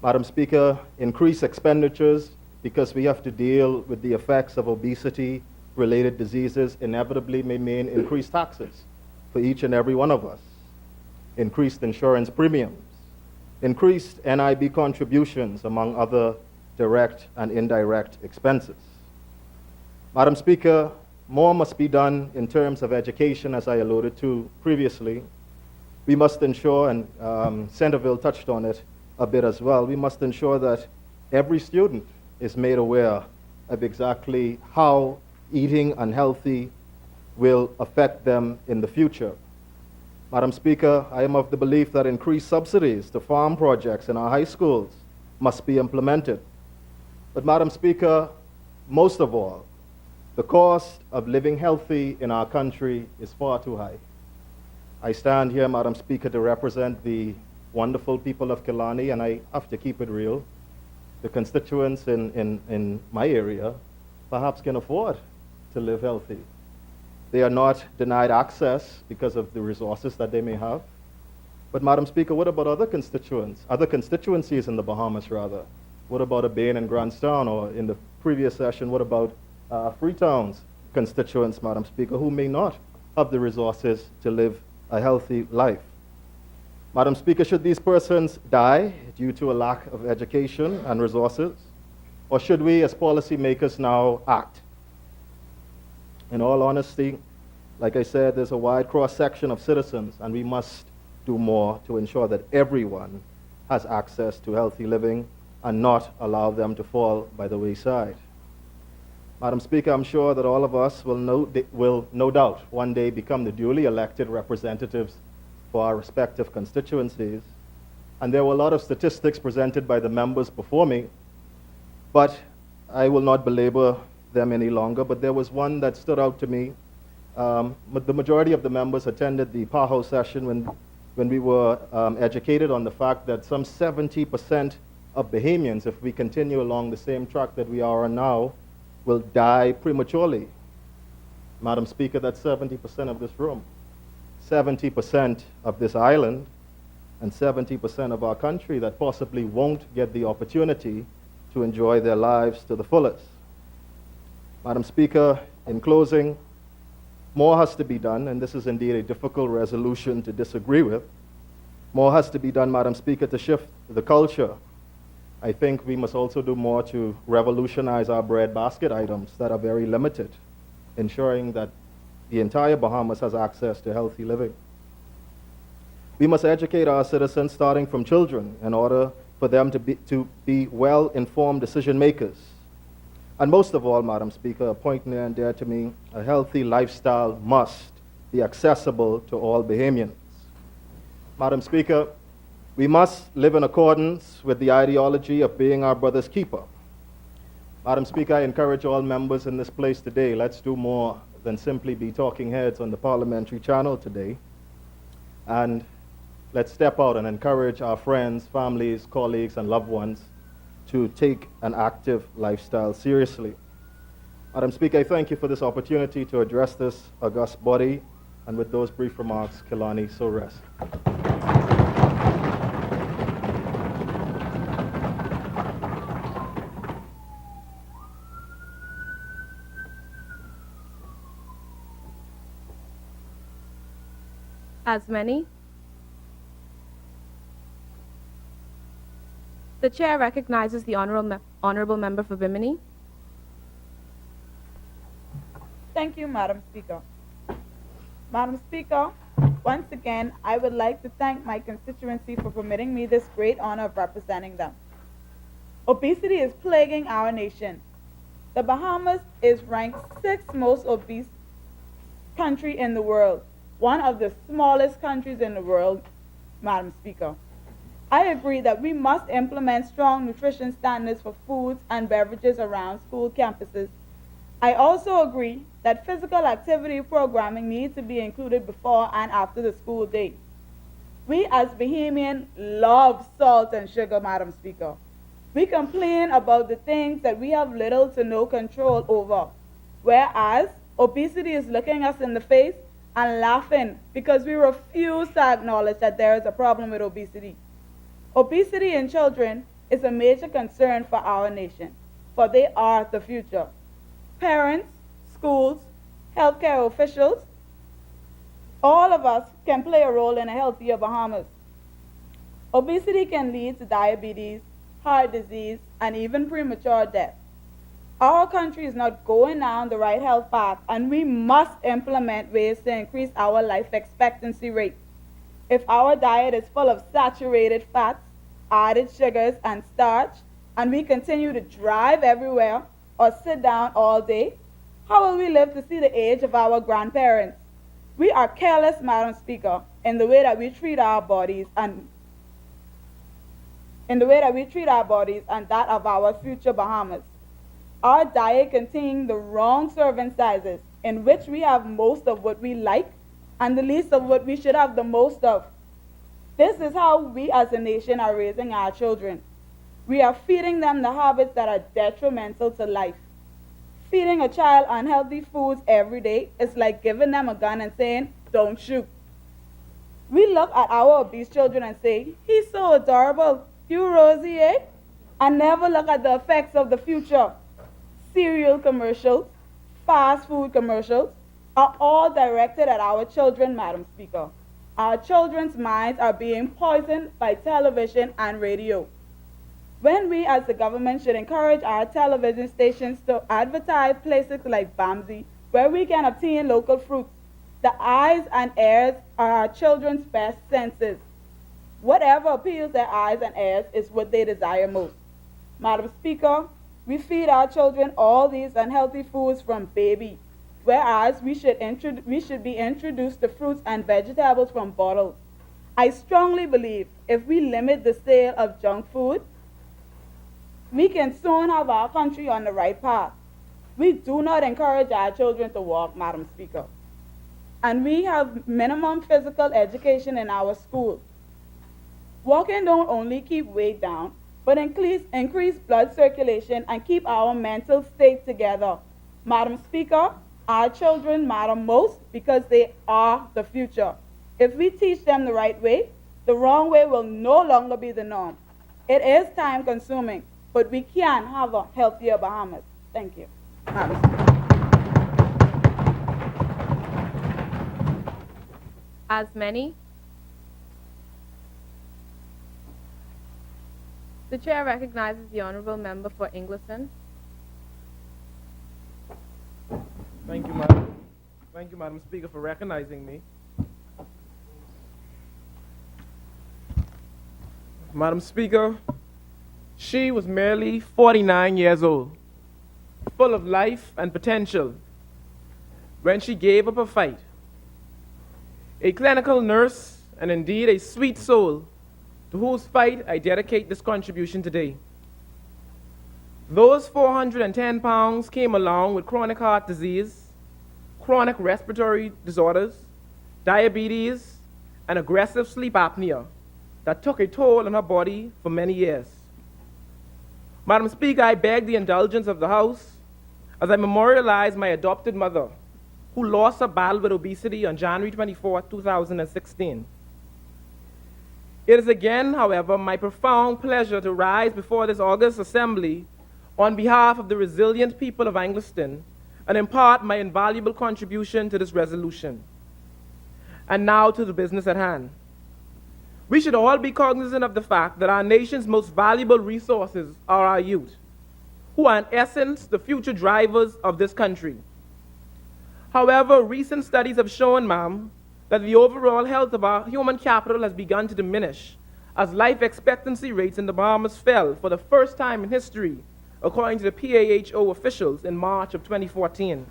Madam Speaker, increased expenditures because we have to deal with the effects of obesity-related diseases inevitably may mean increased taxes for each and every one of us, increased insurance premiums, increased NIB contributions, among other direct and indirect expenses. Madam Speaker, more must be done in terms of education, as I alluded to previously. We must ensure, and Centerville touched on it a bit as well, we must ensure that every student is made aware of exactly how eating unhealthy will affect them in the future. Madam Speaker, I am of the belief that increased subsidies to farm projects in our high schools must be implemented. But Madam Speaker, most of all, the cost of living healthy in our country is far too high. I stand here, Madam Speaker, to represent the wonderful people of Killarney, and I have to keep it real. The constituents in my area perhaps can afford to live healthy. They are not denied access because of the resources that they may have. But Madam Speaker, what about other constituents, other constituencies in the Bahamas rather? What about a Bain and Grandstown or in the previous session, what about Freetown's constituents, Madam Speaker, who may not have the resources to live a healthy life? Madam Speaker, should these persons die due to a lack of education and resources? Or should we, as policymakers, now act? In all honesty, like I said, there's a wide cross-section of citizens, and we must do more to ensure that everyone has access to healthy living and not allow them to fall by the wayside. Madam Speaker, I'm sure that all of us will no doubt one day become the duly elected representatives for our respective constituencies. And there were a lot of statistics presented by the members before me, but I will not belabor them any longer. But there was one that stood out to me. The majority of the members attended the PAHO session when we were educated on the fact that some 70% of Bahamians, if we continue along the same track that we are on now, will die prematurely. Madam Speaker, that's 70% of this room, 70% of this island, and 70% of our country that possibly won't get the opportunity to enjoy their lives to the fullest. Madam Speaker, in closing, more has to be done, and this is indeed a difficult resolution to disagree with. More has to be done, Madam Speaker, to shift the culture. I think we must also do more to revolutionize our breadbasket items that are very limited, ensuring that the entire Bahamas has access to healthy living. We must educate our citizens starting from children in order for them to be well-informed decision makers. And most of all, Madam Speaker, a point near and dear to me, a healthy lifestyle must be accessible to all Bahamians. Madam Speaker, we must live in accordance with the ideology of being our brother's keeper. Madam Speaker, I encourage all members in this place today, let's do more than simply be talking heads on the Parliamentary channel today. And let's step out and encourage our friends, families, colleagues, and loved ones to take an active lifestyle seriously. Madam Speaker, I thank you for this opportunity to address this august body. And with those brief remarks, Kilani, so rest. As many. The chair recognizes the honorable member for Bimini. Thank you, Madam Speaker. Madam Speaker, once again, I would like to thank my constituency for permitting me this great honor of representing them. Obesity is plaguing our nation. The Bahamas is ranked 6th most obese country in the world, one of the smallest countries in the world, Madam Speaker. I agree that we must implement strong nutrition standards for foods and beverages around school campuses. I also agree that physical activity programming needs to be included before and after the school day. We as Bahamians love salt and sugar, Madam Speaker. We complain about the things that we have little to no control over, whereas obesity is looking us in the face and laughing because we refuse to acknowledge that there is a problem with obesity. Obesity in children is a major concern for our nation, for they are the future. Parents, schools, healthcare officials, all of us can play a role in a healthier Bahamas. Obesity can lead to diabetes, heart disease, and even premature death. Our country is not going down the right health path, and we must implement ways to increase our life expectancy rate. If our diet is full of saturated fats, added sugars, and starch, and we continue to drive everywhere or sit down all day, how will we live to see the age of our grandparents? We are careless, Madam Speaker, in the way that we treat our bodies and that of our future Bahamas. Our diet contains the wrong serving sizes, in which we have most of what we like and the least of what we should have the most of. This is how we as a nation are raising our children. We are feeding them the habits that are detrimental to life. Feeding a child unhealthy foods every day is like giving them a gun and saying, "Don't shoot." We look at our obese children and say, "He's so adorable, you Rosie, eh?" And never look at the effects of the future. cereal commercials, fast food commercials, are all directed at our children, Madam Speaker. Our children's minds are being poisoned by television and radio. When we as the government should encourage our television stations to advertise places like Bamsey, where we can obtain local fruits. The eyes and ears are our children's best senses. Whatever appeals their eyes and ears is what they desire most. Madam Speaker, we feed our children all these unhealthy foods from baby, whereas we should be introduced to fruits and vegetables from bottles. I strongly believe if we limit the sale of junk food, we can soon have our country on the right path. We do not encourage our children to walk, Madam Speaker. And we have minimum physical education in our schools. Walking don't only keep weight down, but increase blood circulation and keep our mental state together. Madam Speaker, our children matter most because they are the future. If we teach them the right way, the wrong way will no longer be the norm. It is time consuming, but we can have a healthier Bahamas. Thank you. Madam Speaker. As many. The chair recognizes the honorable member for Ingleson. Thank you, Madam. Thank you, Madam Speaker, for recognizing me. Madam Speaker, she was merely 49 years old, full of life and potential, when she gave up a fight. A clinical nurse, and indeed a sweet soul, to whose fight I dedicate this contribution today. Those 410 pounds came along with chronic heart disease, chronic respiratory disorders, diabetes, and aggressive sleep apnea that took a toll on her body for many years. Madam Speaker, I beg the indulgence of the House as I memorialize my adopted mother, who lost her battle with obesity on January 24, 2016. It is again, however, my profound pleasure to rise before this august assembly on behalf of the resilient people of Angleton and impart my invaluable contribution to this resolution. And now to the business at hand. We should all be cognizant of the fact that our nation's most valuable resources are our youth, who are in essence the future drivers of this country. However, recent studies have shown, ma'am, that the overall health of our human capital has begun to diminish as life expectancy rates in the Bahamas fell for the first time in history, according to the PAHO officials in March of 2014.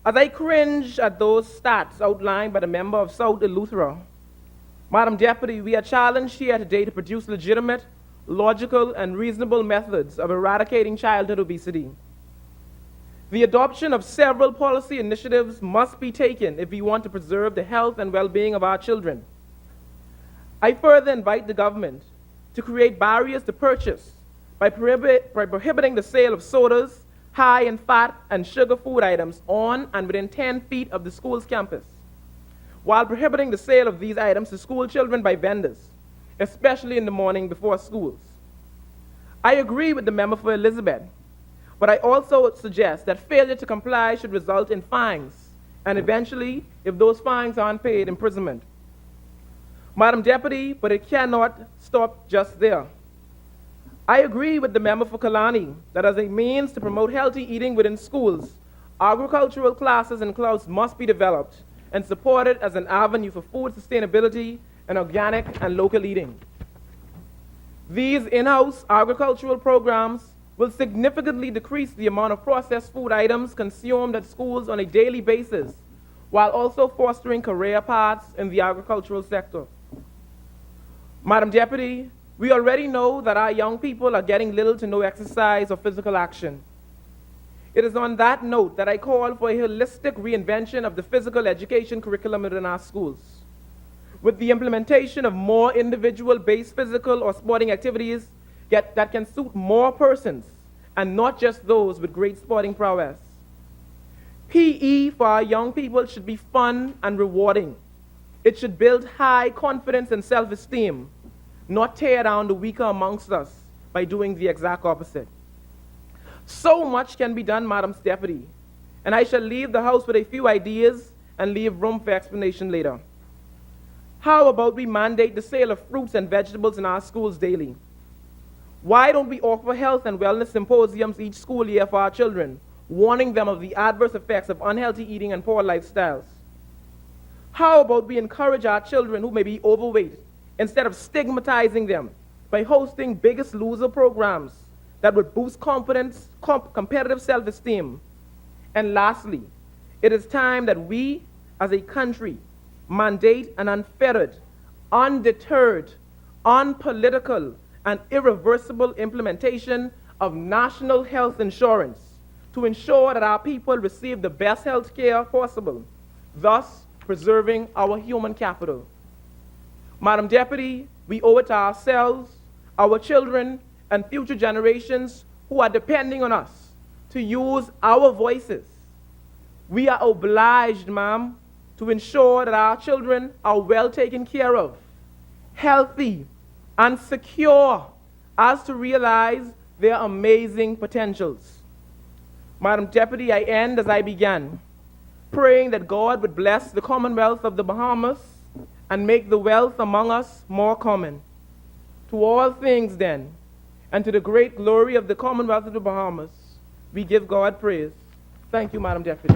As I cringe at those stats outlined by the member of South Eleuthera, Madam Deputy, we are challenged here today to produce legitimate, logical, and reasonable methods of eradicating childhood obesity. The adoption of several policy initiatives must be taken if we want to preserve the health and well-being of our children. I further invite the government to create barriers to purchase by prohibiting the sale of sodas, high in fat and sugar food items on and within 10 feet of the school's campus, while prohibiting the sale of these items to school children by vendors, especially in the morning before schools. I agree with the member for Elizabeth, but I also suggest that failure to comply should result in fines, and eventually, if those fines aren't paid, imprisonment. Madam Deputy, but it cannot stop just there. I agree with the member for Kalani that as a means to promote healthy eating within schools, agricultural classes and clubs must be developed and supported as an avenue for food sustainability and organic and local eating. These in-house agricultural programs will significantly decrease the amount of processed food items consumed at schools on a daily basis, while also fostering career paths in the agricultural sector. Madam Deputy, we already know that our young people are getting little to no exercise or physical action. It is on that note that I call for a holistic reinvention of the physical education curriculum within our schools, with the implementation of more individual-based physical or sporting activities that can suit more persons and not just those with great sporting prowess. PE for our young people should be fun and rewarding. It should build high confidence and self-esteem, not tear down the weaker amongst us by doing the exact opposite. So much can be done, Madam Deputy, and I shall leave the House with a few ideas and leave room for explanation later. How about we mandate the sale of fruits and vegetables in our schools daily? Why don't we offer health and wellness symposiums each school year for our children, warning them of the adverse effects of unhealthy eating and poor lifestyles? How about we encourage our children who may be overweight instead of stigmatizing them by hosting Biggest Loser programs that would boost confidence, competitive self-esteem? And lastly, it is time that we, as a country, mandate an unfettered, undeterred, unpolitical, and irreversible implementation of national health insurance to ensure that our people receive the best health care possible, thus preserving our human capital. Madam Deputy, we owe it to ourselves, our children, and future generations who are depending on us to use our voices. We are obliged, ma'am, to ensure that our children are well taken care of, healthy, and secure as to realize their amazing potentials. Madam Deputy, I end as I began, praying that God would bless the Commonwealth of the Bahamas and make the wealth among us more common. To all things, then, and to the great glory of the Commonwealth of the Bahamas, we give God praise. Thank you, Madam Deputy.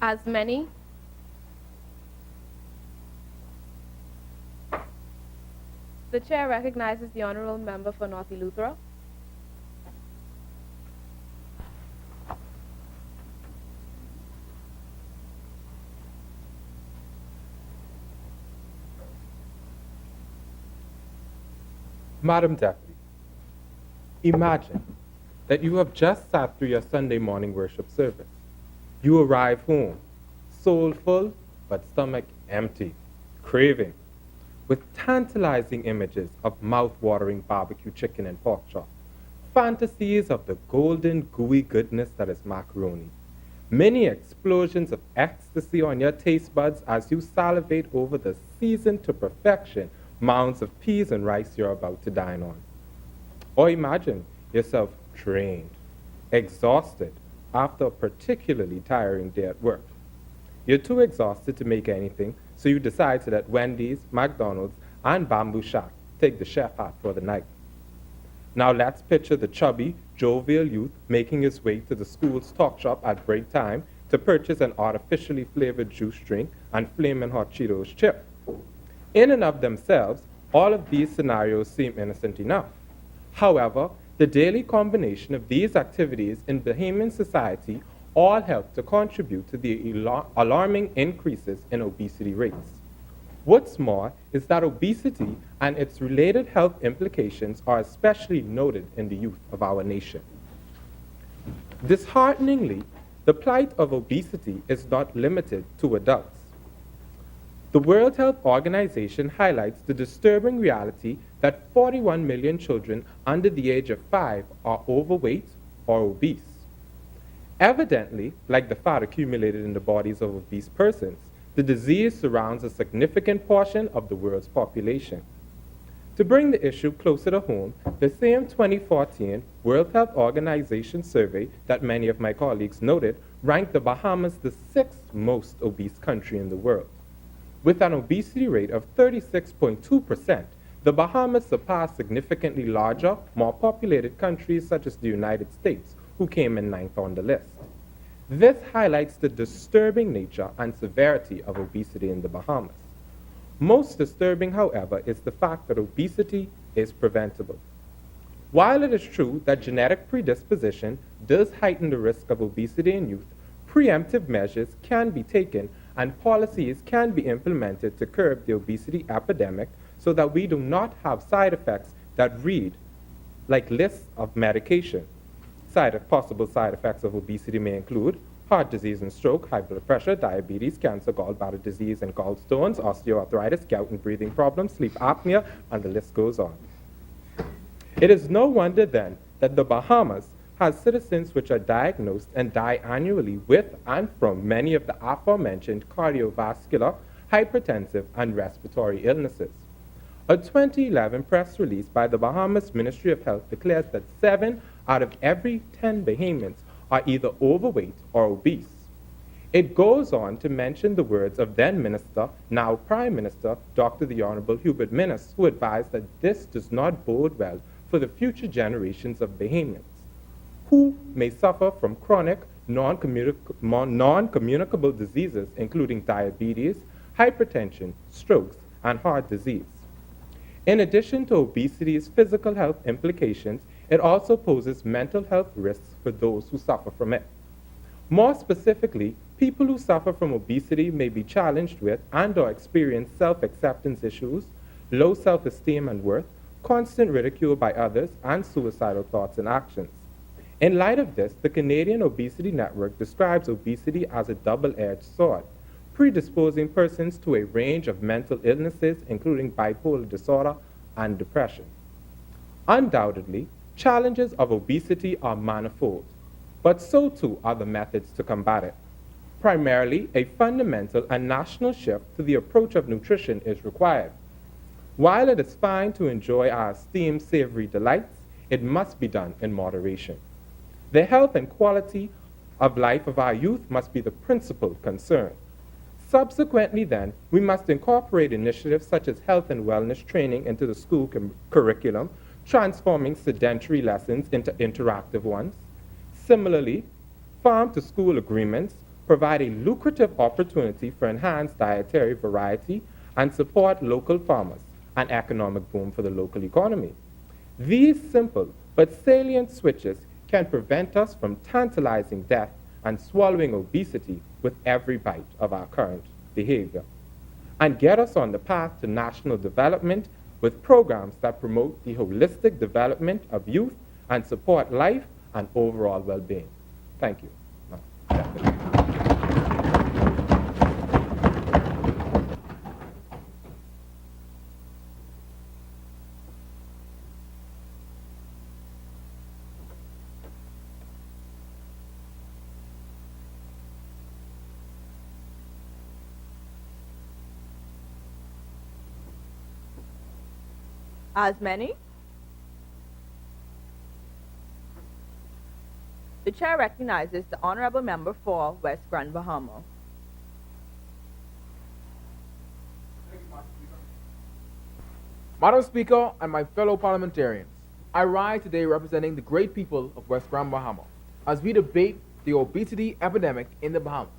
As many the chair recognizes the honorable member for North Eleuthera. Madam Deputy, imagine that you have just sat through your Sunday morning worship service. You arrive home, soul full, but stomach empty, craving, with tantalizing images of mouth-watering barbecue chicken and pork chop, fantasies of the golden, gooey goodness that is macaroni, many explosions of ecstasy on your taste buds as you salivate over the seasoned to perfection mounds of peas and rice you're about to dine on. Or imagine yourself drained, exhausted after a particularly tiring day at work. You're too exhausted to make anything, so you decide to let Wendy's, McDonald's, and Bamboo Shack take the chef hat for the night. Now let's picture the chubby, jovial youth making his way to the school's talk shop at break time to purchase an artificially flavored juice drink and flaming hot Cheetos chip. In and of themselves, all of these scenarios seem innocent enough. However, the daily combination of these activities in Bahamian society all help to contribute to the alarming increases in obesity rates. What's more is that obesity and its related health implications are especially noted in the youth of our nation. Dishearteningly, the plight of obesity is not limited to adults. The World Health Organization highlights the disturbing reality that 41 million children under the age of 5 are overweight or obese. Evidently, like the fat accumulated in the bodies of obese persons, the disease surrounds a significant portion of the world's population. To bring the issue closer to home, the same 2014 World Health Organization survey that many of my colleagues noted ranked the Bahamas the 6th most obese country in the world. With an obesity rate of 36.2%, the Bahamas surpassed significantly larger, more populated countries such as the United States, who came in 9th on the list. This highlights the disturbing nature and severity of obesity in the Bahamas. Most disturbing, however, is the fact that obesity is preventable. While it is true that genetic predisposition does heighten the risk of obesity in youth, preemptive measures can be taken and policies can be implemented to curb the obesity epidemic so that we do not have side effects that read like lists of medication. Possible side effects of obesity may include heart disease and stroke, high blood pressure, diabetes, cancer, gallbladder disease and gallstones, osteoarthritis, gout and breathing problems, sleep apnea, and the list goes on. It is no wonder then that the Bahamas has citizens which are diagnosed and die annually with and from many of the aforementioned cardiovascular, hypertensive, and respiratory illnesses. A 2011 press release by the Bahamas Ministry of Health declares that 7 out of every 10 Bahamians are either overweight or obese. It goes on to mention the words of then Minister, now Prime Minister, Dr. the Honorable Hubert Minnis, who advised that this does not bode well for the future generations of Bahamians, who may suffer from chronic, non-communicable diseases, including diabetes, hypertension, strokes, and heart disease. In addition to obesity's physical health implications, it also poses mental health risks for those who suffer from it. More specifically, people who suffer from obesity may be challenged with and/or experience self-acceptance issues, low self-esteem and worth, constant ridicule by others, and suicidal thoughts and actions. In light of this, the Canadian Obesity Network describes obesity as a double-edged sword, predisposing persons to a range of mental illnesses, including bipolar disorder and depression. Undoubtedly, challenges of obesity are manifold, but so too are the methods to combat it. Primarily, a fundamental and national shift to the approach of nutrition is required. While it is fine to enjoy our esteemed savory delights, it must be done in moderation. The health and quality of life of our youth must be the principal concern. Subsequently, then, we must incorporate initiatives such as health and wellness training into the school curriculum, transforming sedentary lessons into interactive ones. Similarly, farm-to-school agreements provide a lucrative opportunity for enhanced dietary variety and support local farmers, an economic boom for the local economy. These simple but salient switches can prevent us from tantalizing death and swallowing obesity with every bite of our current behavior, and get us on the path to national development with programs that promote the holistic development of youth and support life and overall well-being. Thank you. As many? The chair recognizes the honorable member for West Grand Bahama. Madam Speaker and my fellow parliamentarians, I rise today representing the great people of West Grand Bahama as we debate the obesity epidemic in the Bahamas.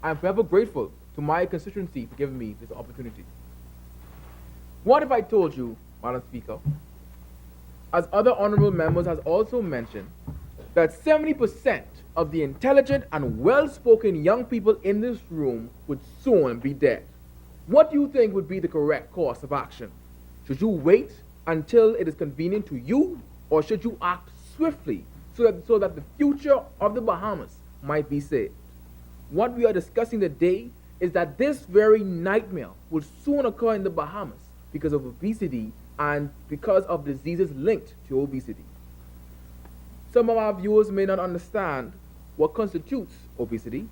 I am forever grateful to my constituency for giving me this opportunity. What if I told you, Madam Speaker, as other honorable members has also mentioned, that 70% of the intelligent and well-spoken young people in this room would soon be dead? What do you think would be the correct course of action? Should you wait until it is convenient to you, or should you act swiftly so that the future of the Bahamas might be saved? What we are discussing today is that this very nightmare will soon occur in the Bahamas because of obesity and because of diseases linked to obesity. Some of our viewers may not understand what constitutes obesity.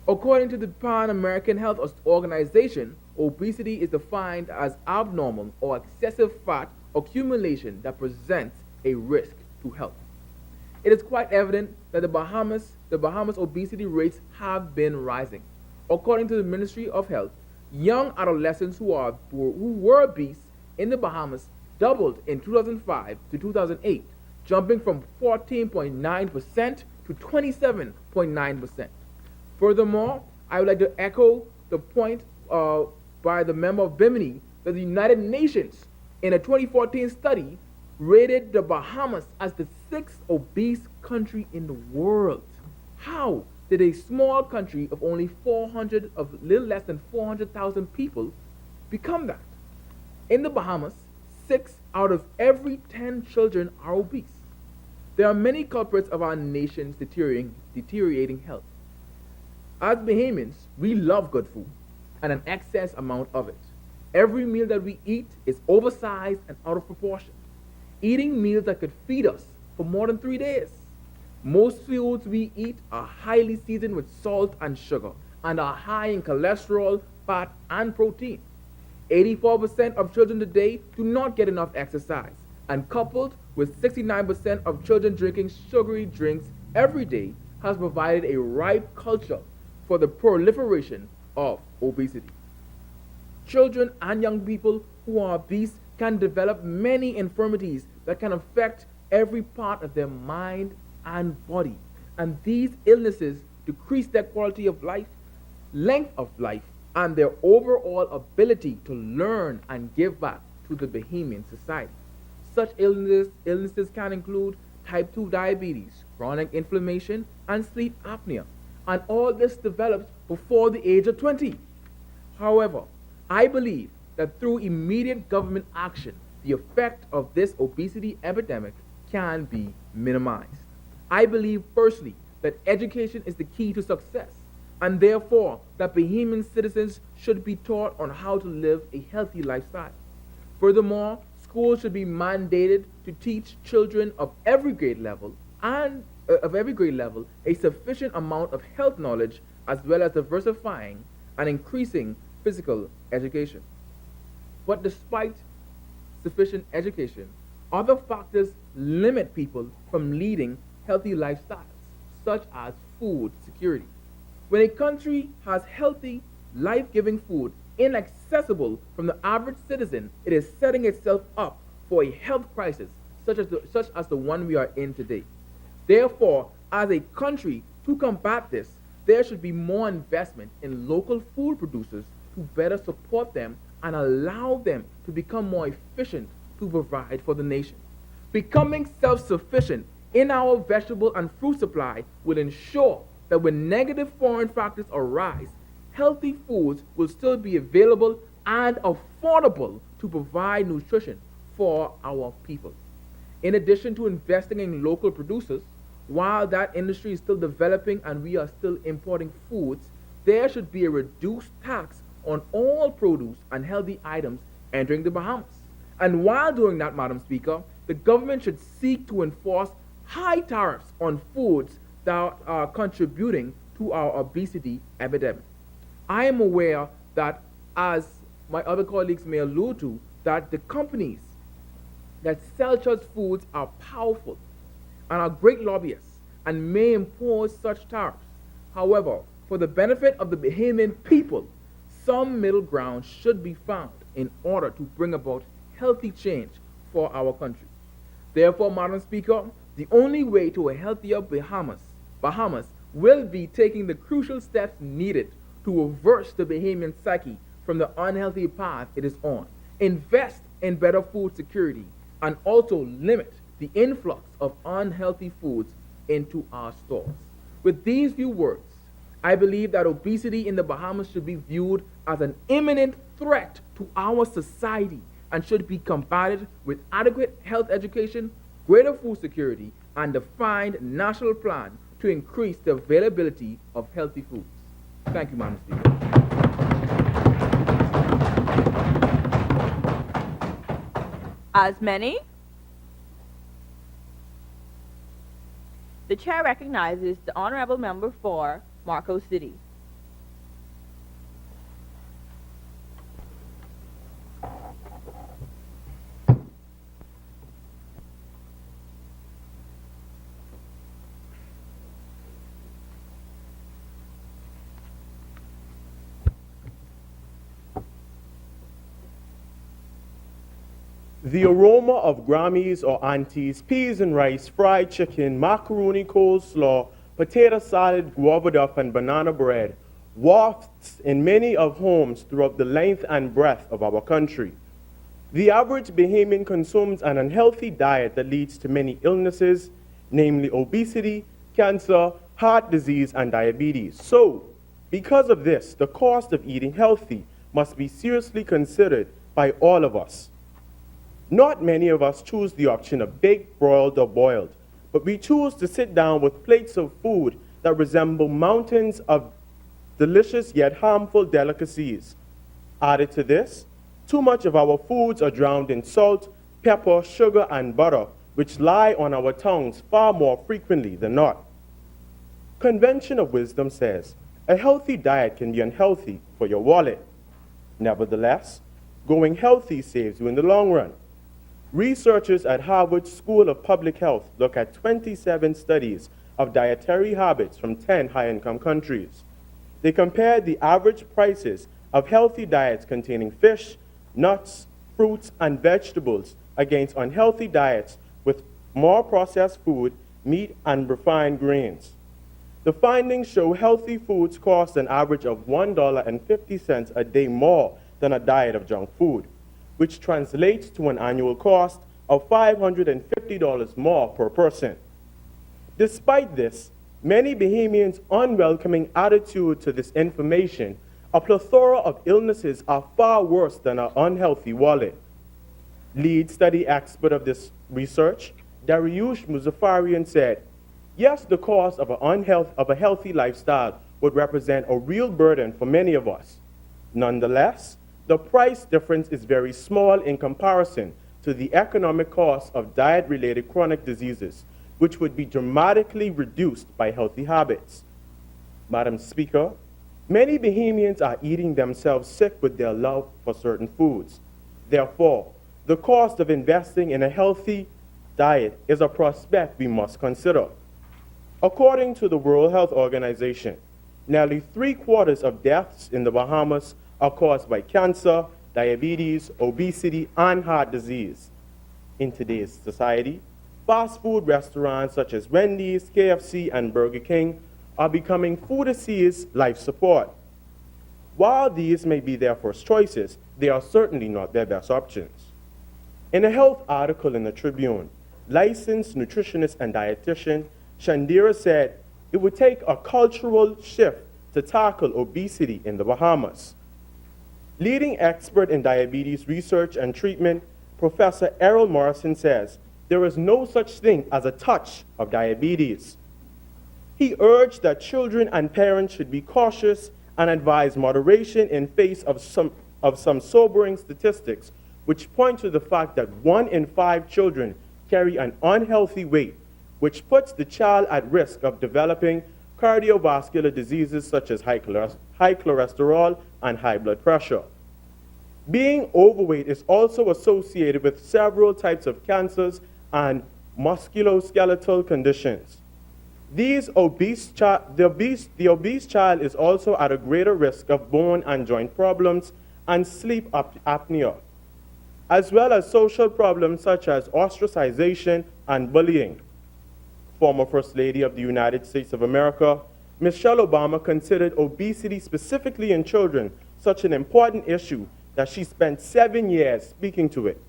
According to the Pan-American Health Organization, obesity is defined as abnormal or excessive fat accumulation that presents a risk to health. It is quite evident that the Bahamas obesity rates have been rising. According to the Ministry of Health, young adolescents who were obese in the Bahamas doubled in 2005 to 2008, jumping from 14.9% to 27.9%. Furthermore, I would like to echo the point by the member of Bimini that the United Nations, in a 2014 study, rated the Bahamas as the 6th obese country in the world. How did a small country of only little less than 400,000 people become that? In the Bahamas, 6 out of every 10 children are obese. There are many culprits of our nation's deteriorating health. As Bahamians, we love good food and an excess amount of it. Every meal that we eat is oversized and out of proportion, eating meals that could feed us for more than 3 days. Most foods we eat are highly seasoned with salt and sugar and are high in cholesterol, fat, and protein. 84% of children today do not get enough exercise, and coupled with 69% of children drinking sugary drinks every day has provided a ripe culture for the proliferation of obesity. Children and young people who are obese can develop many infirmities that can affect every part of their mind and body. And these illnesses decrease their quality of life, length of life, and their overall ability to learn and give back to the Bahamian society. Such illnesses can include type 2 diabetes, chronic inflammation, and sleep apnea. And all this develops before the age of 20. However, I believe that through immediate government action, the effect of this obesity epidemic can be minimized. I believe firstly that education is the key to success, and therefore that Bahamian citizens should be taught on how to live a healthy lifestyle. Furthermore, schools should be mandated to teach children of every grade level a sufficient amount of health knowledge, as well as diversifying and increasing physical education. But despite sufficient education, other factors limit people from leading healthy lifestyles, such as food security. When a country has healthy, life-giving food inaccessible from the average citizen, it is setting itself up for a health crisis such as the one we are in today. Therefore, as a country, to combat this, there should be more investment in local food producers to better support them and allow them to become more efficient to provide for the nation. Becoming self-sufficient in our vegetable and fruit supply will ensure that when negative foreign factors arise, healthy foods will still be available and affordable to provide nutrition for our people. In addition to investing in local producers, while that industry is still developing and we are still importing foods, there should be a reduced tax on all produce and healthy items entering the Bahamas. And while doing that, Madam Speaker, the government should seek to enforce high tariffs on foods that are contributing to our obesity epidemic. I am aware that, as my other colleagues may allude to, that the companies that sell such foods are powerful and are great lobbyists and may impose such tariffs. However, for the benefit of the Bahamian people, some middle ground should be found in order to bring about healthy change for our country. Therefore, Madam Speaker, the only way to a healthier Bahamas will be taking the crucial steps needed to reverse the Bahamian psyche from the unhealthy path it is on, invest in better food security, and also limit the influx of unhealthy foods into our stores. With these few words, I believe that obesity in the Bahamas should be viewed as an imminent threat to our society and should be combated with adequate health education, greater food security, and a defined national plan to increase the availability of healthy foods. Thank you, Madam Speaker. As many? The chair recognizes the honorable member for Marco City. The aroma of Grammys or aunties, peas and rice, fried chicken, macaroni, coleslaw, potato salad, guava duff, and banana bread wafts in many of homes throughout the length and breadth of our country. The average Bahamian consumes an unhealthy diet that leads to many illnesses, namely obesity, cancer, heart disease, and diabetes. So, because of this, the cost of eating healthy must be seriously considered by all of us. Not many of us choose the option of baked, broiled, or boiled, but we choose to sit down with plates of food that resemble mountains of delicious yet harmful delicacies. Added to this, too much of our foods are drowned in salt, pepper, sugar, and butter, which lie on our tongues far more frequently than not. Convention of wisdom says, a healthy diet can be unhealthy for your wallet. Nevertheless, going healthy saves you in the long run. Researchers at Harvard School of Public Health look at 27 studies of dietary habits from 10 high-income countries. They compared the average prices of healthy diets containing fish, nuts, fruits, and vegetables against unhealthy diets with more processed food, meat, and refined grains. The findings show healthy foods cost an average of $1.50 a day more than a diet of junk food, which translates to an annual cost of $550 more per person. Despite this, many Bahamians' unwelcoming attitude to this information, a plethora of illnesses are far worse than an unhealthy wallet. Lead study expert of this research, Dariush Muzaffarian, said, yes, the cost of a healthy lifestyle would represent a real burden for many of us. Nonetheless, the price difference is very small in comparison to the economic cost of diet-related chronic diseases, which would be dramatically reduced by healthy habits. Madam Speaker, many Bahamians are eating themselves sick with their love for certain foods. Therefore, the cost of investing in a healthy diet is a prospect we must consider. According to the World Health Organization, nearly 3/4 of deaths in the Bahamas are caused by cancer, diabetes, obesity, and heart disease. In today's society, fast food restaurants such as Wendy's, KFC, and Burger King are becoming foodies' life support. While these may be their first choices, they are certainly not their best options. In a health article in the Tribune, licensed nutritionist and dietitian Shandira said it would take a cultural shift to tackle obesity in the Bahamas. Leading expert in diabetes research and treatment, Professor Errol Morrison says there is no such thing as a touch of diabetes. He urged that children and parents should be cautious and advise moderation in face of some sobering statistics, which point to the fact that 1 in 5 children carry an unhealthy weight, which puts the child at risk of developing cardiovascular diseases such as high cholesterol and high blood pressure. Being overweight is also associated with several types of cancers and musculoskeletal conditions. The obese child is also at a greater risk of bone and joint problems and sleep apnea, as well as social problems such as ostracization and bullying. Former First Lady of the United States of America, Michelle Obama considered obesity specifically in children such an important issue that she spent 7 years speaking to it.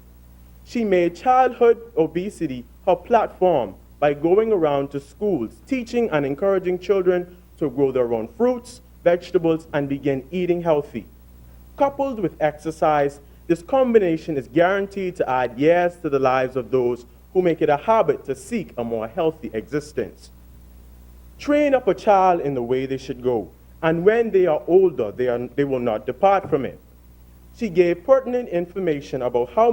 She made childhood obesity her platform by going around to schools, teaching and encouraging children to grow their own fruits, vegetables, and begin eating healthy. Coupled with exercise, this combination is guaranteed to add years to the lives of those who make it a habit to seek a more healthy existence. Train up a child in the way they should go, and when they are older, they will not depart from it. She gave pertinent information about how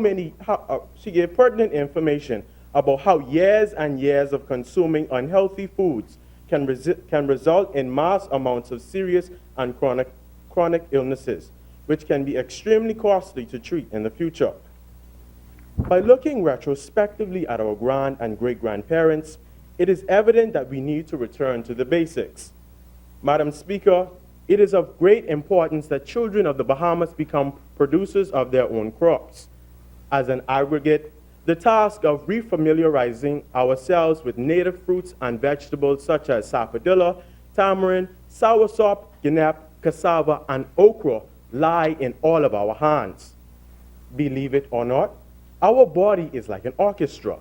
years and years of consuming unhealthy foods can result in mass amounts of serious and chronic illnesses, which can be extremely costly to treat in the future. By looking retrospectively at our grand and great-grandparents, it is evident that we need to return to the basics. Madam Speaker, it is of great importance that children of the Bahamas become producers of their own crops. As an aggregate, the task of refamiliarizing ourselves with native fruits and vegetables such as sapodilla, tamarind, soursop, guinep, cassava, and okra lie in all of our hands. Believe it or not, our body is like an orchestra.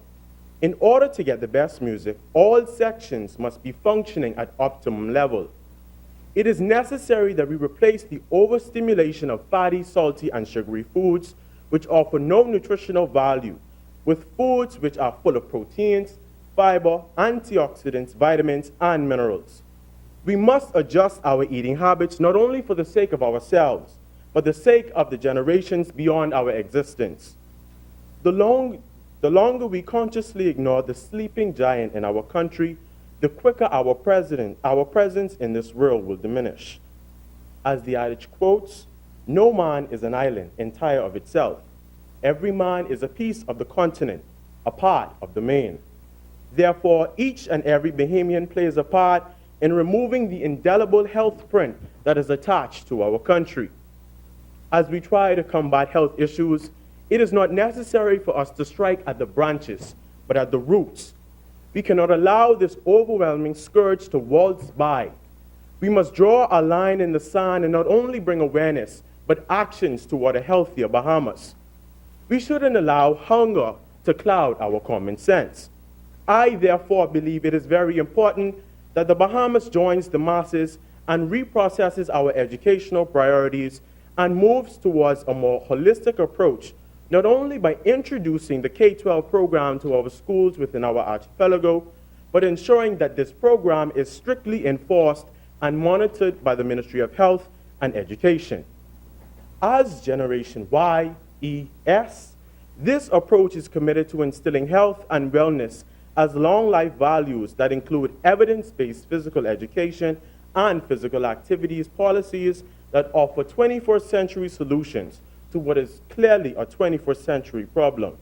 In order to get the best music, all sections must be functioning at optimum level. It is necessary that we replace the overstimulation of fatty, salty, and sugary foods, which offer no nutritional value, with foods which are full of proteins, fiber, antioxidants, vitamins, and minerals. We must adjust our eating habits not only for the sake of ourselves, but the sake of the generations beyond our existence. The longer we consciously ignore the sleeping giant in our country, the quicker our presence in this world will diminish. As the adage quotes, No man is an island entire of itself. Every man is a piece of the continent, a part of the main. Therefore, each and every Bahamian plays a part in removing the indelible health print that is attached to our country. As we try to combat health issues, it is not necessary for us to strike at the branches, but at the roots. We cannot allow this overwhelming scourge to waltz by. We must draw a line in the sand and not only bring awareness, but actions toward a healthier Bahamas. We shouldn't allow hunger to cloud our common sense. I therefore believe it is very important that the Bahamas joins the masses and reprocesses our educational priorities and moves towards a more holistic approach, not only by introducing the K-12 program to our schools within our archipelago, but ensuring that this program is strictly enforced and monitored by the Ministry of Health and Education. As Generation YES, this approach is committed to instilling health and wellness as long life values that include evidence-based physical education and physical activities policies that offer 21st century solutions to what is clearly a 21st century problem.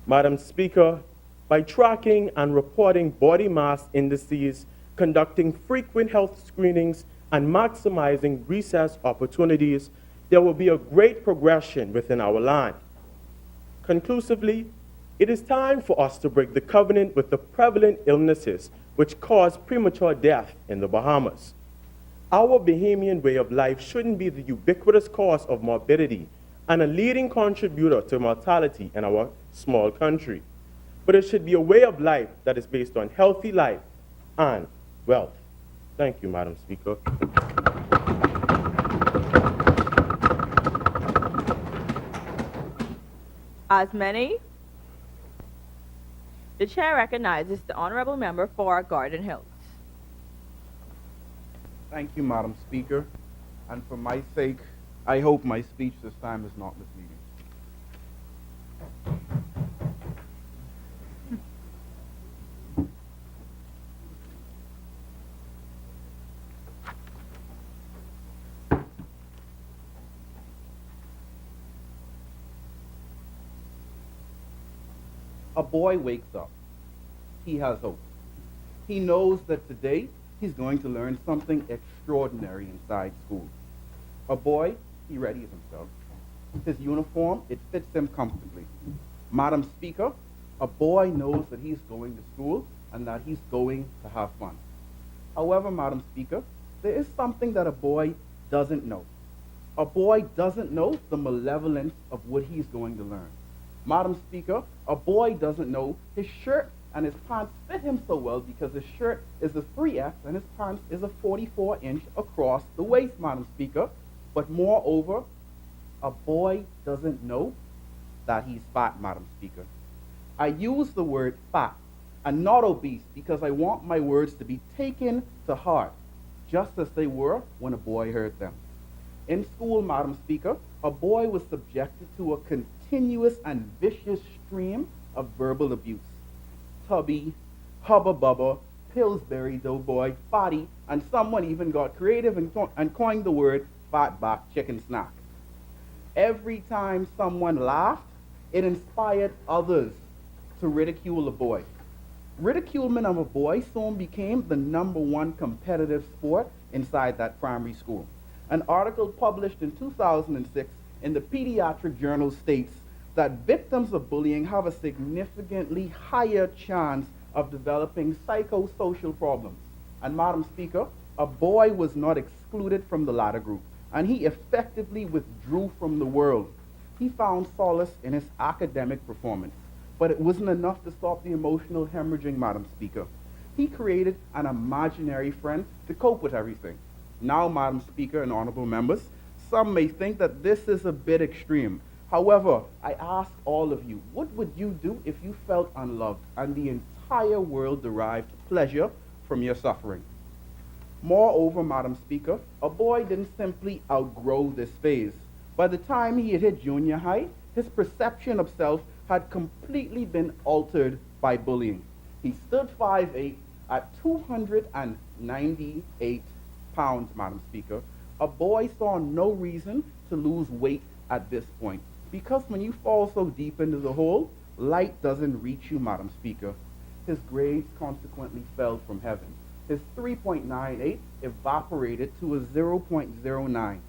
Madam Speaker, by tracking and reporting body mass indices, conducting frequent health screenings, and maximizing recess opportunities, there will be a great progression within our land. Conclusively, it is time for us to break the covenant with the prevalent illnesses which cause premature death in the Bahamas. Our Bahamian way of life shouldn't be the ubiquitous cause of morbidity and a leading contributor to mortality in our small country, but it should be a way of life that is based on healthy life and wealth. Thank you, Madam Speaker. As many, the chair recognizes the honorable member for Garden Hills. Thank you, Madam Speaker. And for my sake, I hope my speech this time is not misleading. A boy wakes up. He has hope. He knows that today he's going to learn something extraordinary inside school. A boy, he readies himself. His uniform, it fits him comfortably. Madam Speaker, a boy knows that he's going to school and that he's going to have fun. However, Madam Speaker, there is something that a boy doesn't know. A boy doesn't know the malevolence of what he's going to learn. Madam Speaker, a boy doesn't know his shirt and his pants fit him so well because his shirt is a 3X and his pants is a 44-inch across the waist, Madam Speaker. But moreover, a boy doesn't know that he's fat, Madam Speaker. I use the word fat and not obese because I want my words to be taken to heart, just as they were when a boy heard them. In school, Madam Speaker, a boy was subjected to a continuous and vicious stream of verbal abuse. Tubby, hubba bubba, Pillsbury doughboy, fatty, and someone even got creative and coined the word fatback chicken snack. Every time someone laughed, it inspired others to ridicule a boy. Ridiculement of a boy soon became the #1 competitive sport inside that primary school. An article published in 2006 in the Pediatric Journal states that victims of bullying have a significantly higher chance of developing psychosocial problems. And Madam Speaker, a boy was not excluded from the latter group, and he effectively withdrew from the world. He found solace in his academic performance, but it wasn't enough to stop the emotional hemorrhaging, Madam Speaker. He created an imaginary friend to cope with everything. Now, Madam Speaker and honorable members, some may think that this is a bit extreme. However, I ask all of you, what would you do if you felt unloved and the entire world derived pleasure from your suffering? Moreover, Madam Speaker, a boy didn't simply outgrow this phase. By the time he had hit junior high, his perception of self had completely been altered by bullying. He stood 5'8" at 298 pounds, Madam Speaker, A boy saw no reason to lose weight at this point, because when you fall so deep into the hole, light doesn't reach you, Madam Speaker. His grades consequently fell from heaven. His 3.98 evaporated to a 0.09.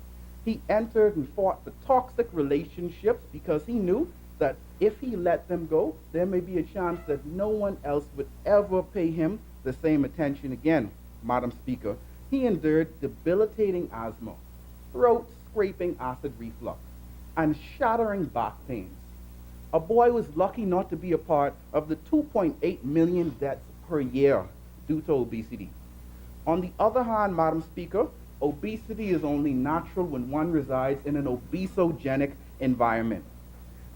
He entered and fought for toxic relationships because he knew that if he let them go, there may be a chance that no one else would ever pay him the same attention again, Madam Speaker. He endured debilitating asthma, throat-scraping acid reflux, and shattering back pains. A boy was lucky not to be a part of the 2.8 million deaths per year due to obesity. On the other hand, Madam Speaker, obesity is only natural when one resides in an obesogenic environment.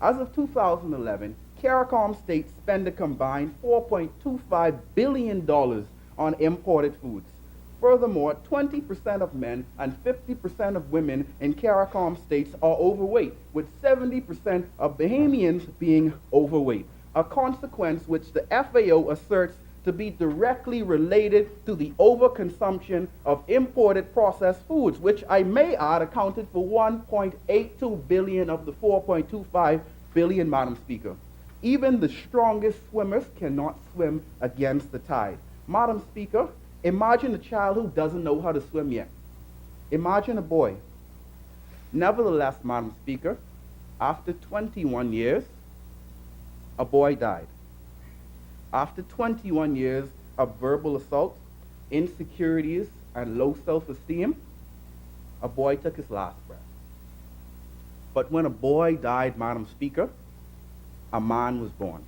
As of 2011, CARICOM states spend a combined $4.25 billion on imported foods. Furthermore, 20% of men and 50% of women in CARICOM states are overweight, with 70% of Bahamians being overweight, a consequence which the FAO asserts to be directly related to the overconsumption of imported processed foods, which I may add accounted for 1.82 billion of the 4.25 billion, Madam Speaker. Even the strongest swimmers cannot swim against the tide. Madam Speaker, imagine a child who doesn't know how to swim yet. Imagine a boy. Nevertheless, Madam Speaker, after 21 years, a boy died. After 21 years of verbal assault, insecurities, and low self-esteem, a boy took his last breath. But when a boy died, Madam Speaker, a man was born.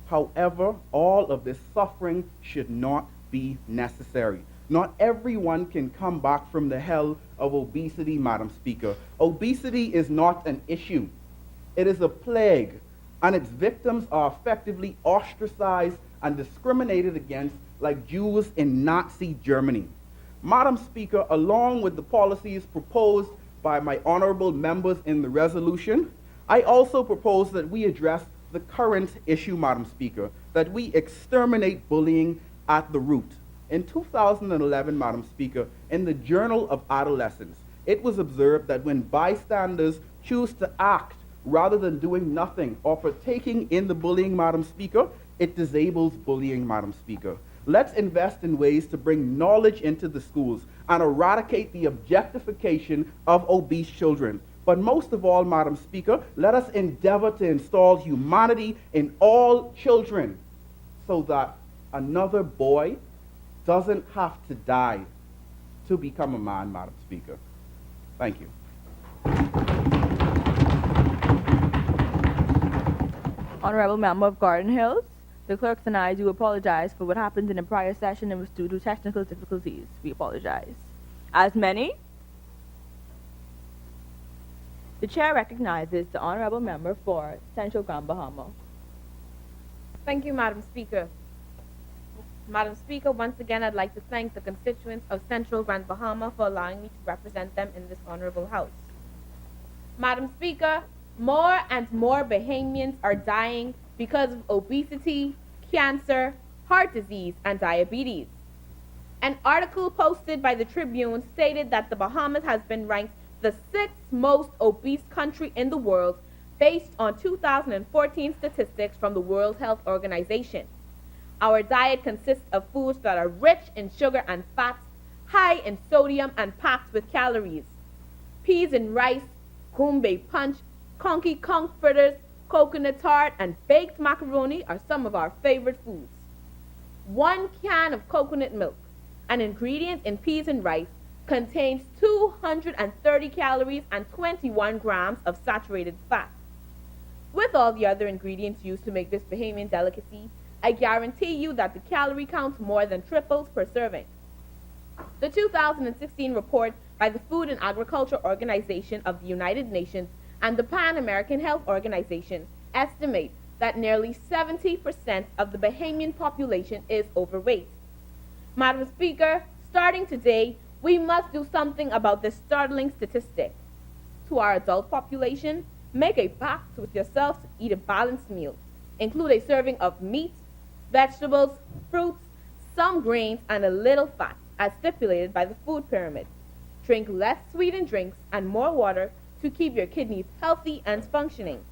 However, all of this suffering should not be necessary. Not everyone can come back from the hell of obesity, Madam Speaker. Obesity is not an issue. It is a plague, and its victims are effectively ostracized and discriminated against like Jews in Nazi Germany. Madam Speaker, along with the policies proposed by my honorable members in the resolution, I also propose that we address the current issue, Madam Speaker, that we exterminate bullying at the root. In 2011, Madam Speaker, in the Journal of Adolescence, it was observed that when bystanders choose to act rather than doing nothing or partaking in the bullying, Madam Speaker, it disables bullying, Madam Speaker. Let's invest in ways to bring knowledge into the schools and eradicate the objectification of obese children. But most of all, Madam Speaker, let us endeavor to install humanity in all children so that another boy doesn't have to die to become a man, Madam Speaker. Thank you. Honorable Member of Garden Hills, the clerks and I do apologize for what happened in a prior session and was due to technical difficulties. We apologize. As many, the chair recognizes the Honorable Member for Central Grand Bahama. Thank you, Madam Speaker. Madam Speaker, once again, I'd like to thank the constituents of Central Grand Bahama for allowing me to represent them in this honorable house. Madam Speaker, more and more Bahamians are dying because of obesity, cancer, heart disease, and diabetes. An article posted by the Tribune stated that the Bahamas has been ranked the 6th most obese country in the world based on 2014 statistics from the World Health Organization. Our diet consists of foods that are rich in sugar and fats, high in sodium, and packed with calories. Peas and rice, gumbe punch, conky conch fritters, coconut tart, and baked macaroni are some of our favorite foods. 1 can of coconut milk, an ingredient in peas and rice, contains 230 calories and 21 grams of saturated fat. With all the other ingredients used to make this Bahamian delicacy, I guarantee you that the calorie count more than triples per serving. The 2016 report by the Food and Agriculture Organization of the United Nations and the Pan-American Health Organization estimate that nearly 70% of the Bahamian population is overweight. Madam Speaker, starting today, we must do something about this startling statistic. To our adult population, make a pact with yourself to eat a balanced meal. Include a serving of meat, vegetables, fruits, some grains, and a little fat, as stipulated by the food pyramid. Drink less sweetened drinks and more water to keep your kidneys healthy and functioning.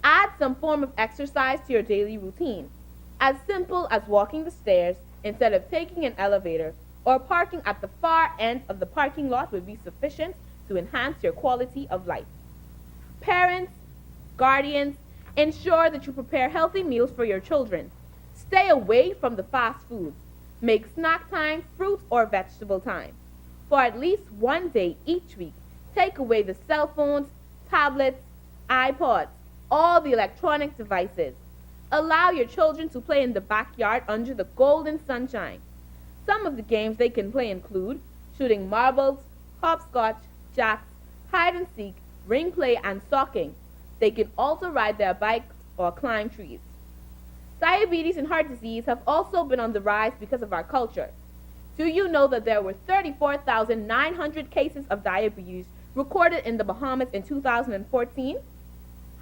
Add some form of exercise to your daily routine, as simple as walking the stairs instead of taking an elevator, or parking at the far end of the parking lot will be sufficient to enhance your quality of life. Parents, guardians, ensure that you prepare healthy meals for your children. Stay away from the fast foods. Make snack time fruit or vegetable time. For at least one day each week, take away the cell phones, tablets, iPods, all the electronic devices. Allow your children to play in the backyard under the golden sunshine. Some of the games they can play include shooting marbles, hopscotch, jacks, hide and seek, ring play, and socking. They can also ride their bikes or climb trees. Diabetes and heart disease have also been on the rise because of our culture. Do you know that there were 34,900 cases of diabetes recorded in the Bahamas in 2014?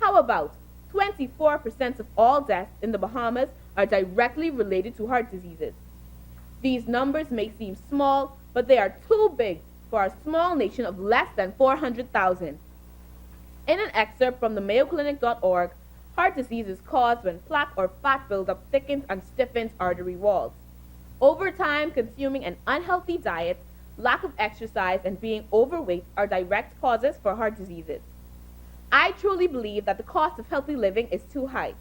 How about 24% of all deaths in the Bahamas are directly related to heart diseases? These numbers may seem small, but they are too big for our small nation of less than 400,000. In an excerpt from the mayoclinic.org, heart disease is caused when plaque or fat buildup thickens and stiffens artery walls. Over time, consuming an unhealthy diet, lack of exercise, and being overweight are direct causes for heart diseases. I truly believe that the cost of healthy living is too high.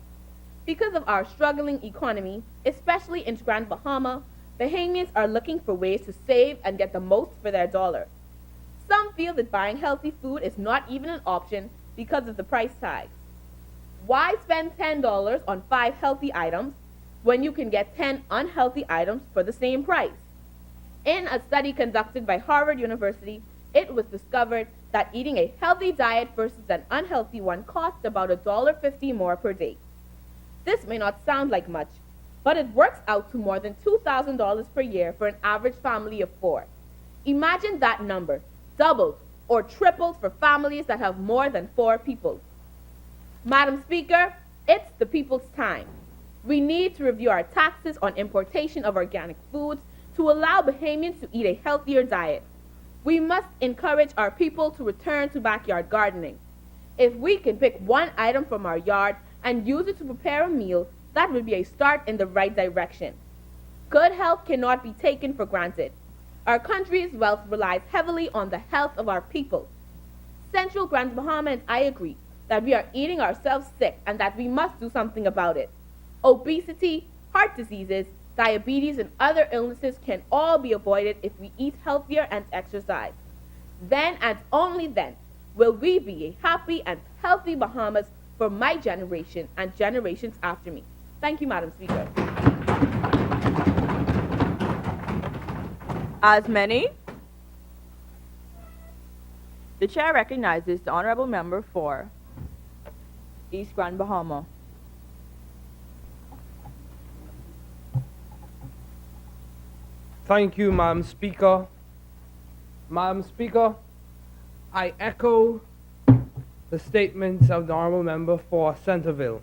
Because of our struggling economy, especially in Grand Bahama, Bahamians are looking for ways to save and get the most for their dollar. Some feel that buying healthy food is not even an option because of the price tags. Why spend $10 on 5 healthy items when you can get 10 unhealthy items for the same price? In a study conducted by Harvard University, it was discovered that eating a healthy diet versus an unhealthy one costs about $1.50 more per day. This may not sound like much, but it works out to more than $2,000 per year for an average family of 4. Imagine that number, doubled or tripled for families that have more than 4 people. Madam Speaker, it's the people's time. We need to review our taxes on importation of organic foods to allow Bahamians to eat a healthier diet. We must encourage our people to return to backyard gardening. If we can pick one item from our yard and use it to prepare a meal, that would be a start in the right direction. Good health cannot be taken for granted. Our country's wealth relies heavily on the health of our people. Central Grand Bahama and I agree that we are eating ourselves sick and that we must do something about it. Obesity, heart diseases, diabetes, and other illnesses can all be avoided if we eat healthier and exercise. Then and only then will we be a happy and healthy Bahamas for my generation and generations after me. Thank you, Madam Speaker. As many, the chair recognizes the honorable member for East Grand Bahama. Thank you, Madam Speaker. Madam Speaker, I echo the statements of the honorable member for Centerville.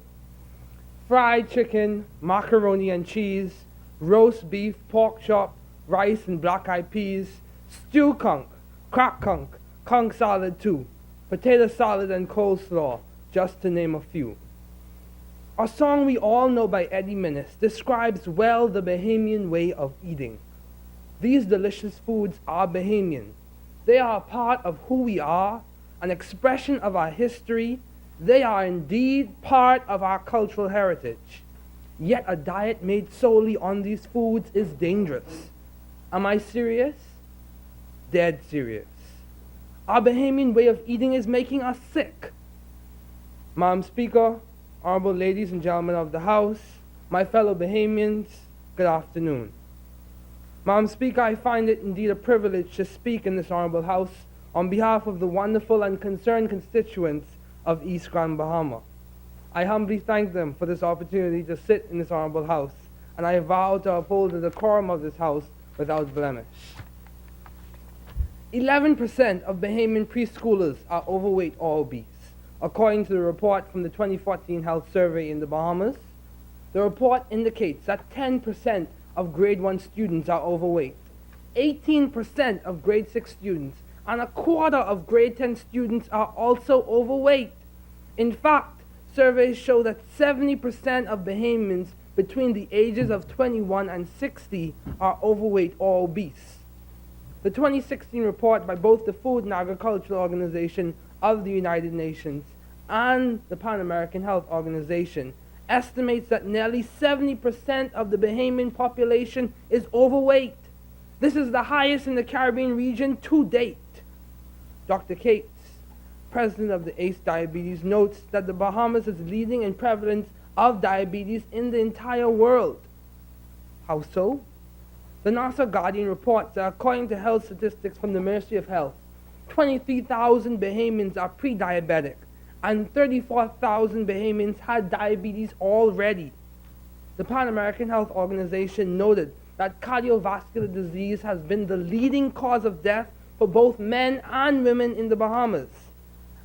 Fried chicken, macaroni and cheese, roast beef, pork chop, rice and black-eyed peas, stew conch, crack conch salad too, potato salad and coleslaw, just to name a few. A song we all know by Eddie Minnis describes well the Bahamian way of eating. These delicious foods are Bahamian. They are a part of who we are, an expression of our history. They are indeed part of our cultural heritage. Yet a diet made solely on these foods is dangerous. Am I serious? Dead serious. Our Bahamian way of eating is making us sick. Madam Speaker, honorable ladies and gentlemen of the House, my fellow Bahamians, good afternoon. Madam Speaker, I find it indeed a privilege to speak in this honorable House on behalf of the wonderful and concerned constituents of East Grand Bahama. I humbly thank them for this opportunity to sit in this honorable House, and I vow to uphold the decorum of this House without blemish. 11% of Bahamian preschoolers are overweight or obese, according to the report from the 2014 Health Survey in the Bahamas. The report indicates that 10% of grade 1 students are overweight, 18% of grade 6 students, and a quarter of grade 10 students are also overweight. In fact, surveys show that 70% of Bahamians between the ages of 21 and 60 are overweight or obese. The 2016 report by both the Food and Agricultural Organization of the United Nations and the Pan American Health Organization estimates that nearly 70% of the Bahamian population is overweight. This is the highest in the Caribbean region to date. Dr. Cates, president of the ACE Diabetes, notes that the Bahamas is leading in prevalence of diabetes in the entire world. How so? The NASA Guardian reports that according to health statistics from the Ministry of Health, 23,000 Bahamians are pre-diabetic and 34,000 Bahamians had diabetes already. The Pan American Health Organization noted that cardiovascular disease has been the leading cause of death for both men and women in the Bahamas.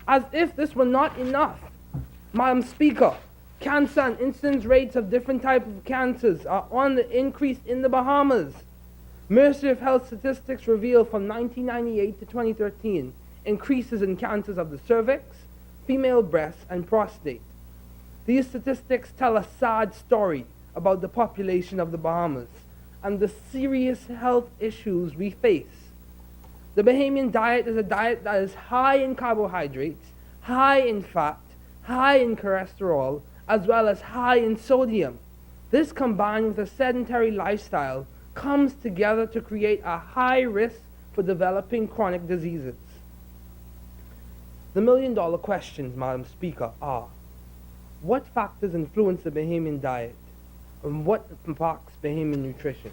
As if this were not enough, Madam Speaker, cancer and incidence rates of different types of cancers are on the increase in the Bahamas. Ministry of Health statistics reveal from 1998 to 2013 increases in cancers of the cervix, female breast, and prostate. These statistics tell a sad story about the population of the Bahamas and the serious health issues we face. The Bahamian diet is a diet that is high in carbohydrates, high in fat, high in cholesterol, as well as high in sodium. This combined with a sedentary lifestyle comes together to create a high risk for developing chronic diseases. The million-dollar questions, Madam Speaker, are: what factors influence the Bahamian diet, and what impacts Bahamian nutrition?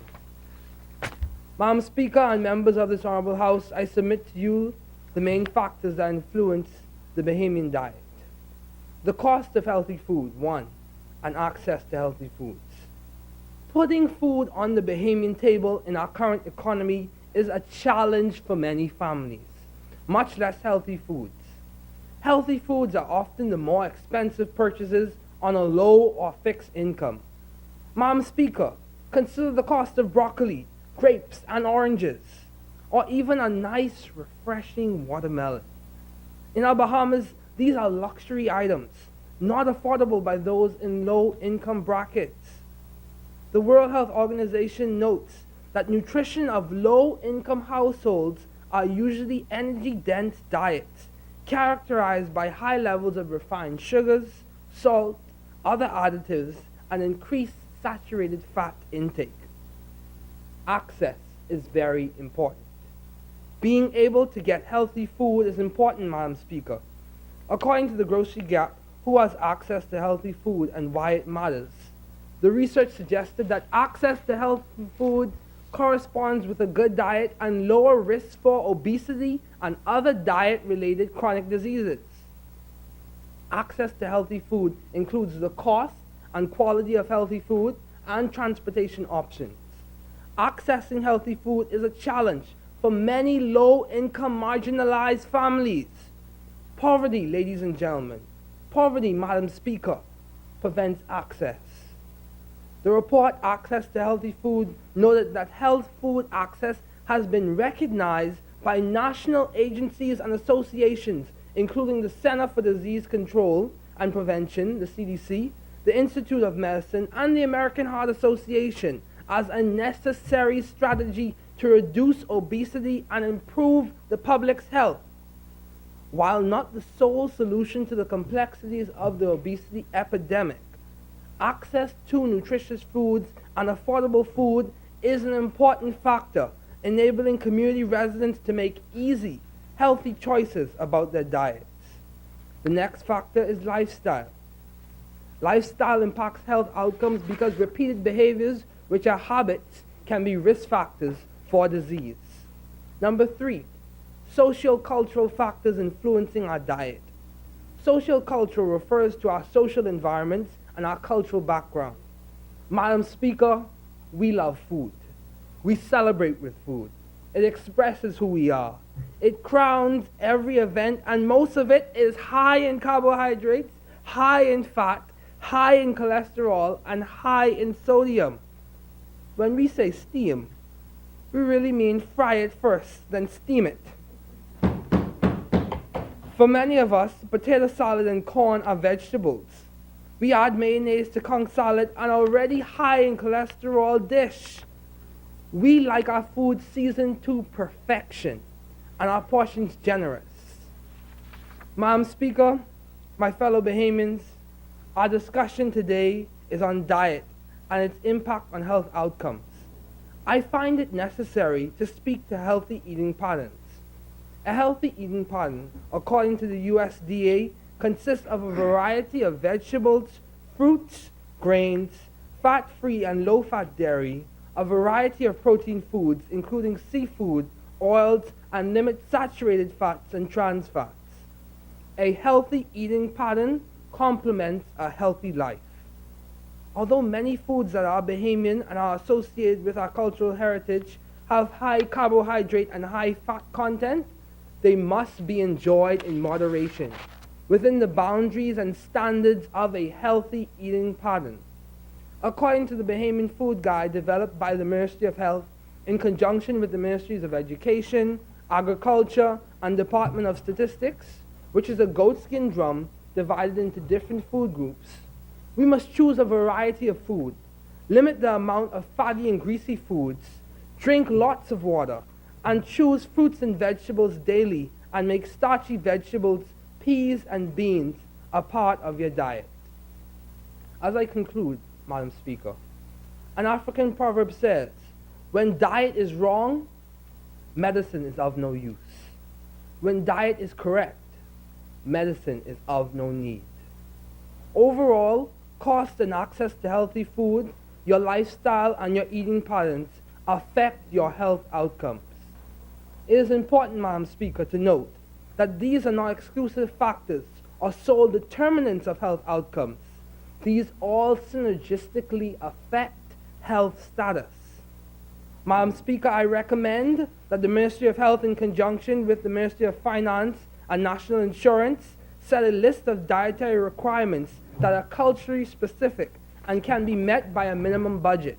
Madam Speaker and members of this Honorable House, I submit to you the main factors that influence the Bahamian diet. The cost of healthy food, one, and access to healthy foods. Putting food on the Bahamian table in our current economy is a challenge for many families, much less healthy foods. Healthy foods are often the more expensive purchases on a low or fixed income. Madam Speaker, consider the cost of broccoli, grapes, and oranges, or even a nice, refreshing watermelon. In our Bahamas, these are luxury items, not affordable by those in low-income brackets. The World Health Organization notes that nutrition of low-income households are usually energy-dense diets, characterized by high levels of refined sugars, salt, other additives, and increased saturated fat intake. Access is very important. Being able to get healthy food is important, Madam Speaker. According to the Grocery Gap, who has access to healthy food and why it matters, the research suggested that access to healthy food corresponds with a good diet and lower risks for obesity and other diet-related chronic diseases. Access to healthy food includes the cost and quality of healthy food and transportation options. Accessing healthy food is a challenge for many low-income marginalized families. Poverty, ladies and gentlemen, poverty, Madam Speaker, prevents access. The report, Access to Healthy Food, noted that health food access has been recognized by national agencies and associations, including the Center for Disease Control and Prevention, the CDC, the Institute of Medicine, and the American Heart Association, as a necessary strategy to reduce obesity and improve the public's health. While not the sole solution to the complexities of the obesity epidemic, access to nutritious foods and affordable food is an important factor, enabling community residents to make easy, healthy choices about their diets. The next factor is lifestyle. Lifestyle impacts health outcomes because repeated behaviors, which are habits, can be risk factors for disease. Number 3, socio-cultural factors influencing our diet. Socio-cultural refers to our social environments and our cultural background. Madam Speaker, we love food. We celebrate with food. It expresses who we are. It crowns every event, and most of it is high in carbohydrates, high in fat, high in cholesterol, and high in sodium. When we say steam, we really mean fry it first, then steam it. For many of us, potato salad and corn are vegetables. We add mayonnaise to conch salad, an already high in cholesterol dish. We like our food seasoned to perfection and our portions generous. Madam Speaker, my fellow Bahamians, our discussion today is on diet and its impact on health outcomes. I find it necessary to speak to healthy eating patterns. A healthy eating pattern, according to the USDA, consists of a variety of vegetables, fruits, grains, fat-free and low-fat dairy, a variety of protein foods, including seafood, oils, and limit saturated fats and trans fats. A healthy eating pattern complements a healthy life. Although many foods that are Bahamian and are associated with our cultural heritage have high carbohydrate and high fat content, they must be enjoyed in moderation, within the boundaries and standards of a healthy eating pattern. According to the Bahamian Food Guide developed by the Ministry of Health in conjunction with the Ministries of Education, Agriculture, and Department of Statistics, which is a goatskin drum divided into different food groups, we must choose a variety of food, limit the amount of fatty and greasy foods, drink lots of water, and choose fruits and vegetables daily, and make starchy vegetables, peas, and beans a part of your diet. As I conclude, Madam Speaker, an African proverb says, when diet is wrong, medicine is of no use. When diet is correct, medicine is of no need. Overall, cost and access to healthy food, your lifestyle, and your eating patterns affect your health outcomes. It is important, Madam Speaker, to note that these are not exclusive factors or sole determinants of health outcomes. These all synergistically affect health status. Madam Speaker, I recommend that the Ministry of Health, in conjunction with the Ministry of Finance and National Insurance, set a list of dietary requirements that are culturally specific and can be met by a minimum budget.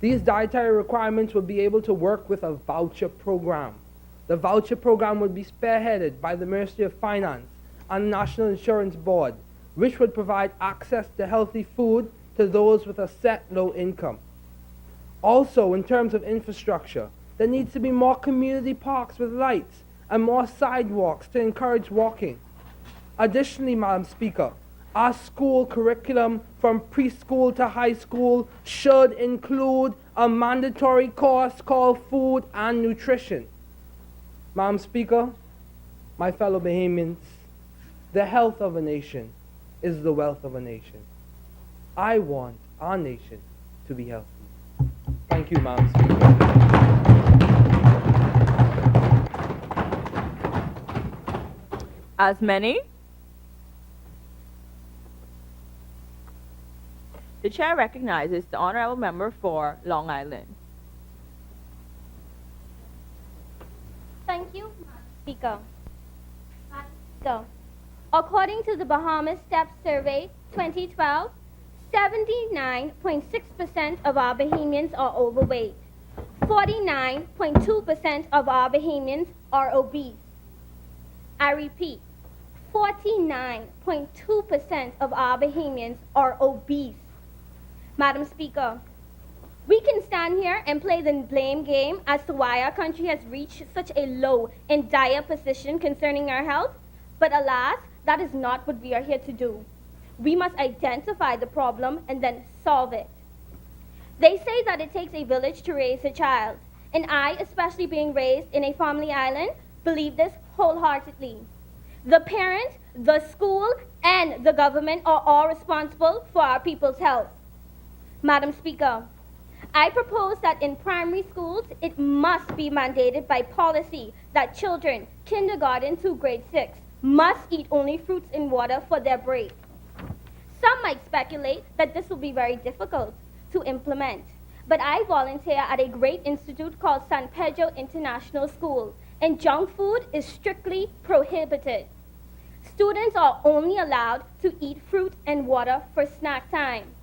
These dietary requirements will be able to work with a voucher program. The voucher program would be spearheaded by the Ministry of Finance and the National Insurance Board, which would provide access to healthy food to those with a set low income. Also, in terms of infrastructure, there needs to be more community parks with lights and more sidewalks to encourage walking. Additionally, Madam Speaker, our school curriculum from preschool to high school should include a mandatory course called Food and Nutrition. Madam Speaker, my fellow Bahamians, the health of a nation is the wealth of a nation. I want our nation to be healthy. Thank you, Madam Speaker. As many? The chair recognizes the honorable member for Long Island. Thank you, Madam Speaker. Madam Speaker, according to the Bahamas STEP Survey 2012, 79.6% of our Bahamians are overweight. 49.2% of our Bahamians are obese. I repeat, 49.2% of our Bahamians are obese. Madam Speaker, we can stand here and play the blame game as to why our country has reached such a low and dire position concerning our health, but alas, that is not what we are here to do. We must identify the problem and then solve it. They say that it takes a village to raise a child, and I, especially being raised in a family island, believe this wholeheartedly. The parent, the school, and the government are all responsible for our people's health. Madam Speaker, I propose that in primary schools, it must be mandated by policy that children, kindergarten to grade 6, must eat only fruits and water for their break. Some might speculate that this will be very difficult to implement, but I volunteer at a great institute called San Pedro International School, and junk food is strictly prohibited. Students are only allowed to eat fruit and water for snack time.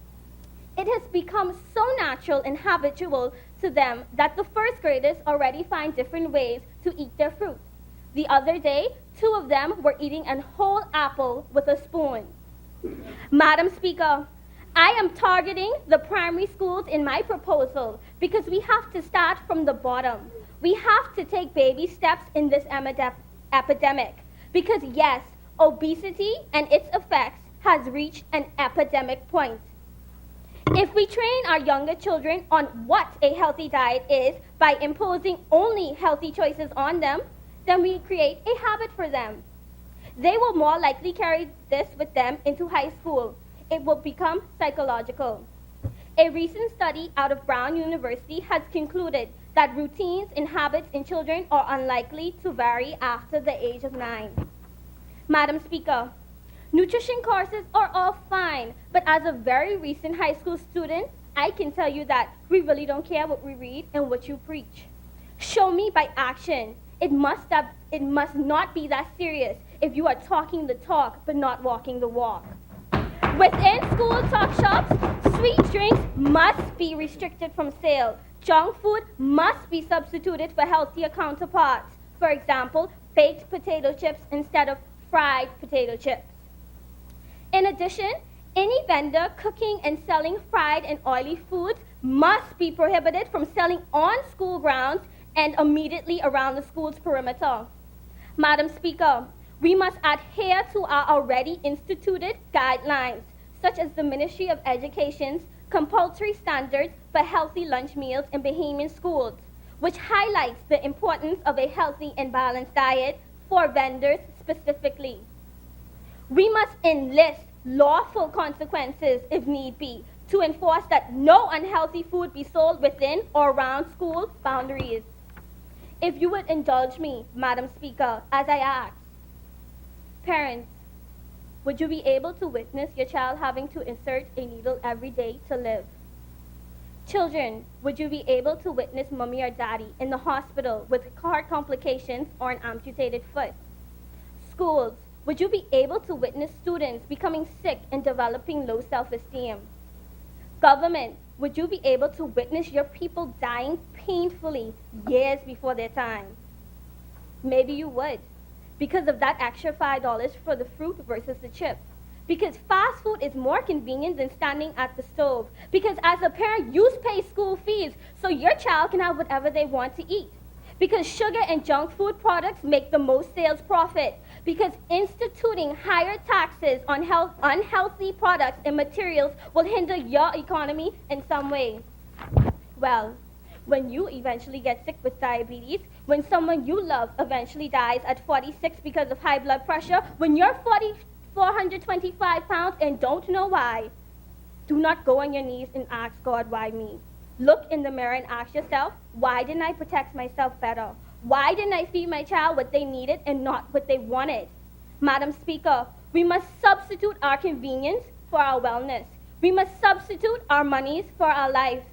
It has become so natural and habitual to them that the first graders already find different ways to eat their fruit. The other day, 2 of them were eating a whole apple with a spoon. Madam Speaker, I am targeting the primary schools in my proposal because we have to start from the bottom. We have to take baby steps in this epidemic because yes, obesity and its effects has reached an epidemic point. If we train our younger children on what a healthy diet is by imposing only healthy choices on them, then we create a habit for them. They will more likely carry this with them into high school. It will become psychological. A recent study out of Brown University has concluded that routines and habits in children are unlikely to vary after the age of 9. Madam Speaker, nutrition courses are all fine, but as a very recent high school student, I can tell you that we really don't care what we read and what you preach. Show me by action. It must not be that serious if you are talking the talk but not walking the walk. Within school talk shops, sweet drinks must be restricted from sale. Junk food must be substituted for healthier counterparts. For example, baked potato chips instead of fried potato chips. In addition, any vendor cooking and selling fried and oily foods must be prohibited from selling on school grounds and immediately around the school's perimeter. Madam Speaker, we must adhere to our already instituted guidelines, such as the Ministry of Education's compulsory standards for healthy lunch meals in Bahamian schools, which highlights the importance of a healthy and balanced diet for vendors specifically. We must enlist lawful consequences if need be to enforce that no unhealthy food be sold within or around school boundaries. If you would indulge me, Madam Speaker, as I ask, parents, would you be able to witness your child having to insert a needle every day to live? Children, would you be able to witness mommy or daddy in the hospital with heart complications or an amputated foot? Schools, would you be able to witness students becoming sick and developing low self-esteem? Government, would you be able to witness your people dying painfully years before their time? Maybe you would, because of that extra $5 for the fruit versus the chip. Because fast food is more convenient than standing at the stove. Because as a parent, you pay school fees so your child can have whatever they want to eat. Because sugar and junk food products make the most sales profit. Because instituting higher taxes on unhealthy products and materials will hinder your economy in some way. Well, when you eventually get sick with diabetes, when someone you love eventually dies at 46 because of high blood pressure, when you're 425 pounds and don't know why, do not go on your knees and ask God, why me? Look in the mirror and ask yourself, why didn't I protect myself better? Why didn't I feed my child what they needed and not what they wanted? Madam Speaker, we must substitute our convenience for our wellness. We must substitute our monies for our life.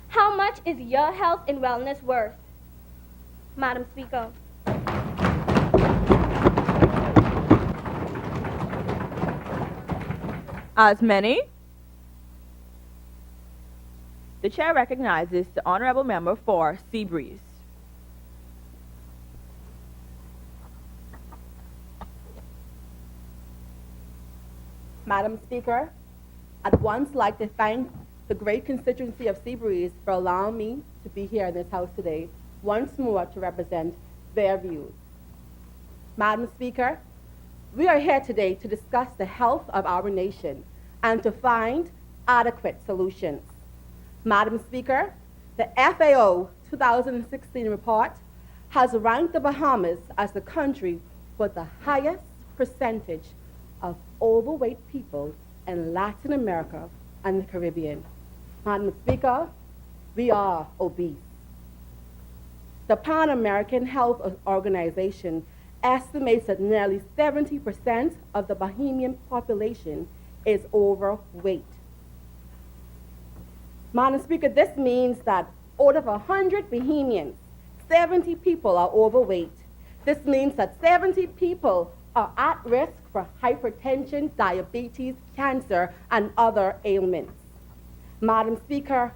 How much is your health and wellness worth? Madam Speaker. As many, the chair recognizes the honorable member for Seabreeze. Madam Speaker, I'd once like to thank the great constituency of Seabreeze for allowing me to be here in this house today, once more to represent their views. Madam Speaker, we are here today to discuss the health of our nation and to find adequate solutions. Madam Speaker, the FAO 2016 report has ranked the Bahamas as the country with the highest percentage of overweight people in Latin America and the Caribbean. Madam Speaker, we are obese. The Pan American Health Organization estimates that nearly 70% of the Bahamian population is overweight. Madam Speaker, this means that out of 100 Bahamians, 70 people are overweight. This means that 70 people are at risk for hypertension, diabetes, cancer, and other ailments. Madam Speaker,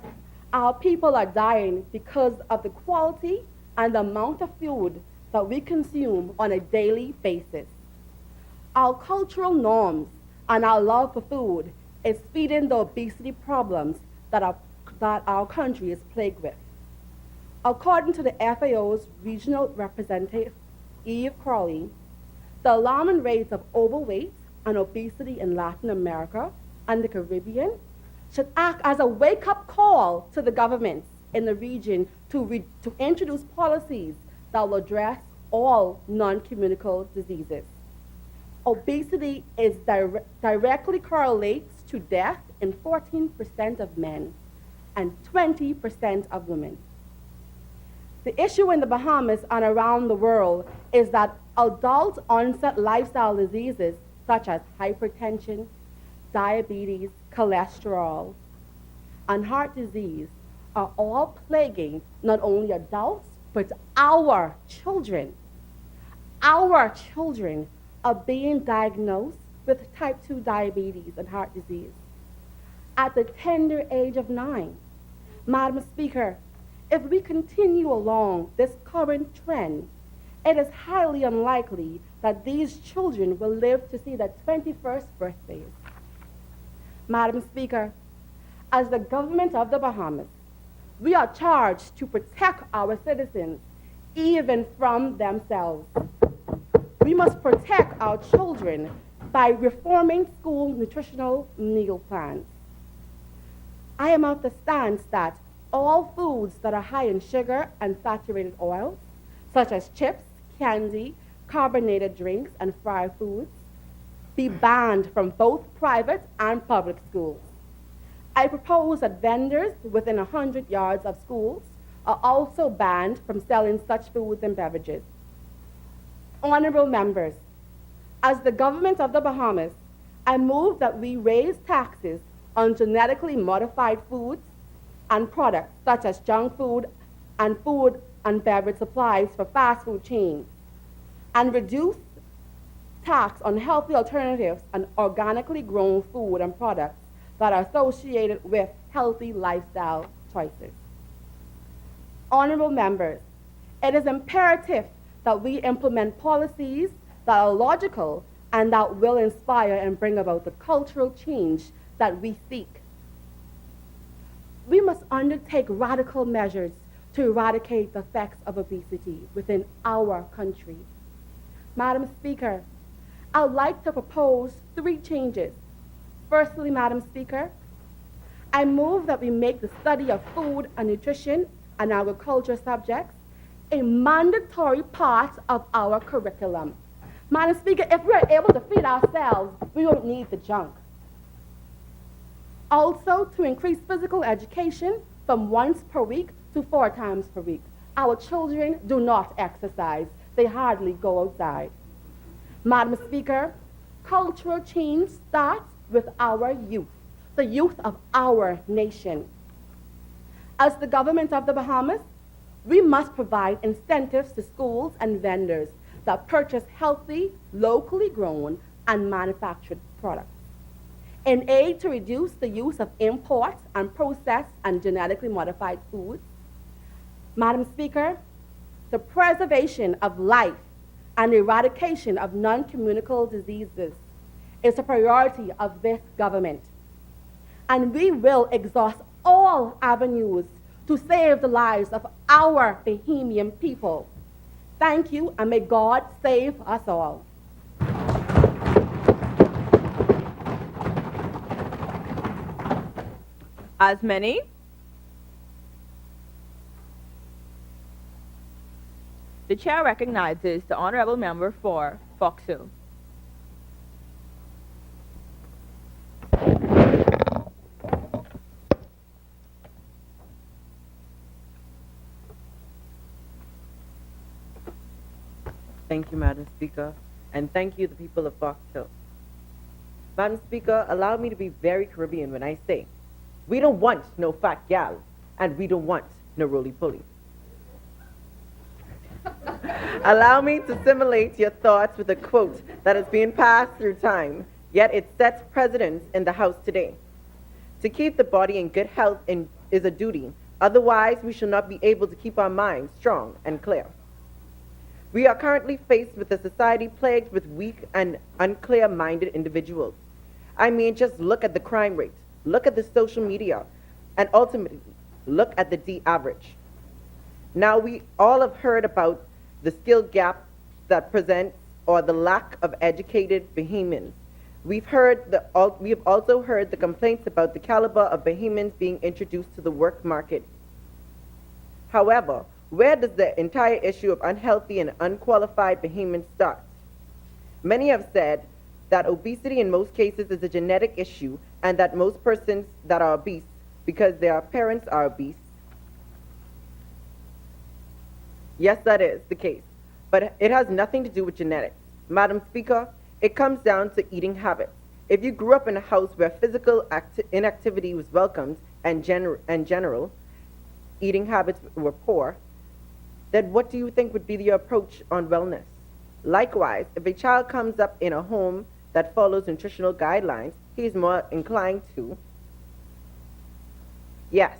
our people are dying because of the quality and the amount of food that we consume on a daily basis. Our cultural norms and our love for food is feeding the obesity problems that our country is plagued with. According to the FAO's regional representative, Eve Crowley, the alarming rates of overweight and obesity in Latin America and the Caribbean should act as a wake-up call to the governments in the region to introduce policies that will address all non-communicable diseases. Obesity is directly correlates to death in 14% of men and 20% of women. The issue in the Bahamas and around the world is that adult onset lifestyle diseases such as hypertension, diabetes, cholesterol, and heart disease are all plaguing not only adults, but our children. Our children are being diagnosed with type 2 diabetes and heart disease at the tender age of 9. Madam Speaker, if we continue along this current trend, it is highly unlikely that these children will live to see their 21st birthdays. Madam Speaker, as the government of the Bahamas, we are charged to protect our citizens even from themselves. We must protect our children by reforming school nutritional meal plans. I am of the stance that all foods that are high in sugar and saturated oils, such as chips, candy, carbonated drinks, and fried foods, be banned from both private and public schools. I propose that vendors within 100 yards of schools are also banned from selling such foods and beverages. Honorable members, as the government of the Bahamas, I move that we raise taxes on genetically modified foods and products such as junk food and beverage supplies for fast food chains, and reduce tax on healthy alternatives and organically grown food and products that are associated with healthy lifestyle choices. Honorable members, it is imperative that we implement policies that are logical and that will inspire and bring about the cultural change that we seek. We must undertake radical measures to eradicate the effects of obesity within our country. Madam Speaker, I would like to propose 3 changes. Firstly, Madam Speaker, I move that we make the study of food and nutrition and agriculture subjects a mandatory part of our curriculum. Madam Speaker, if we're able to feed ourselves, we won't need the junk. Also, to increase physical education from once per week to 4 times per week. Our children do not exercise. They hardly go outside. Madam Speaker, cultural change starts with our youth, the youth of our nation. As the government of the Bahamas, we must provide incentives to schools and vendors that purchase healthy, locally grown, and manufactured products. In aid to reduce the use of import and processed and genetically modified foods, Madam Speaker, the preservation of life and the eradication of non-communicable diseases is a priority of this government. And we will exhaust all avenues to save the lives of our Bahamian people. Thank you, and may God save us all. As many? The chair recognizes the honorable member for Fox Hill. Thank you, Madam Speaker, and thank you, the people of Fox Hill. Madam Speaker, allow me to be very Caribbean when I say, we don't want no fat gal, and we don't want no roly-poly. Allow me to simulate your thoughts with a quote that is being passed through time, yet it sets precedence in the House today. To keep the body in good health is a duty, otherwise we shall not be able to keep our minds strong and clear. We are currently faced with a society plagued with weak and unclear-minded individuals. I mean, just look at the crime rate, look at the social media, and ultimately, look at the D average. Now, we all have heard about the skill gap that presents or the lack of educated Bahamians. We have also heard the complaints about the caliber of Bahamians being introduced to the work market. However, where does the entire issue of unhealthy and unqualified Bahamians start? Many have said that obesity in most cases is a genetic issue and that most persons that are obese because their parents are obese. Yes, that is the case, but it has nothing to do with genetics. Madam Speaker, it comes down to eating habits. If you grew up in a house where physical inactivity was welcomed and general eating habits were poor, then what do you think would be the approach on wellness? Likewise, if a child comes up in a home that follows nutritional guidelines, he is more inclined to. Yes,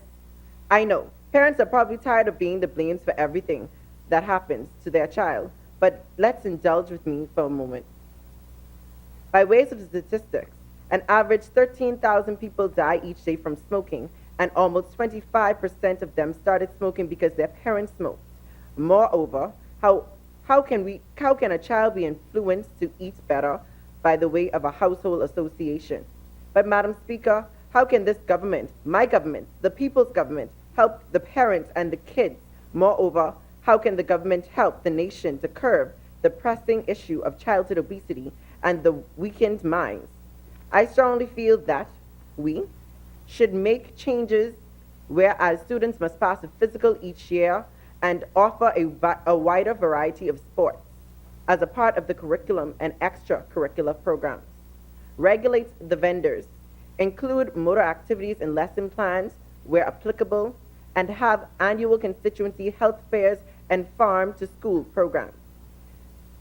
I know. Parents are probably tired of being the blames for everything that happens to their child, but let's indulge with me for a moment. By ways of statistics, an average 13,000 people die each day from smoking, and almost 25% of them started smoking because their parents smoked. Moreover, how can a child be influenced to eat better by the way of a household association? But Madam Speaker, how can this government, my government, the people's government, help the parents and the kids? Moreover, how can the government help the nation to curb the pressing issue of childhood obesity and the weakened minds? I strongly feel that we should make changes whereas students must pass a physical each year and offer a wider variety of sports as a part of the curriculum and extracurricular programs. Regulate the vendors, include motor activities in lesson plans where applicable, and have annual constituency health fairs and farm-to-school programs.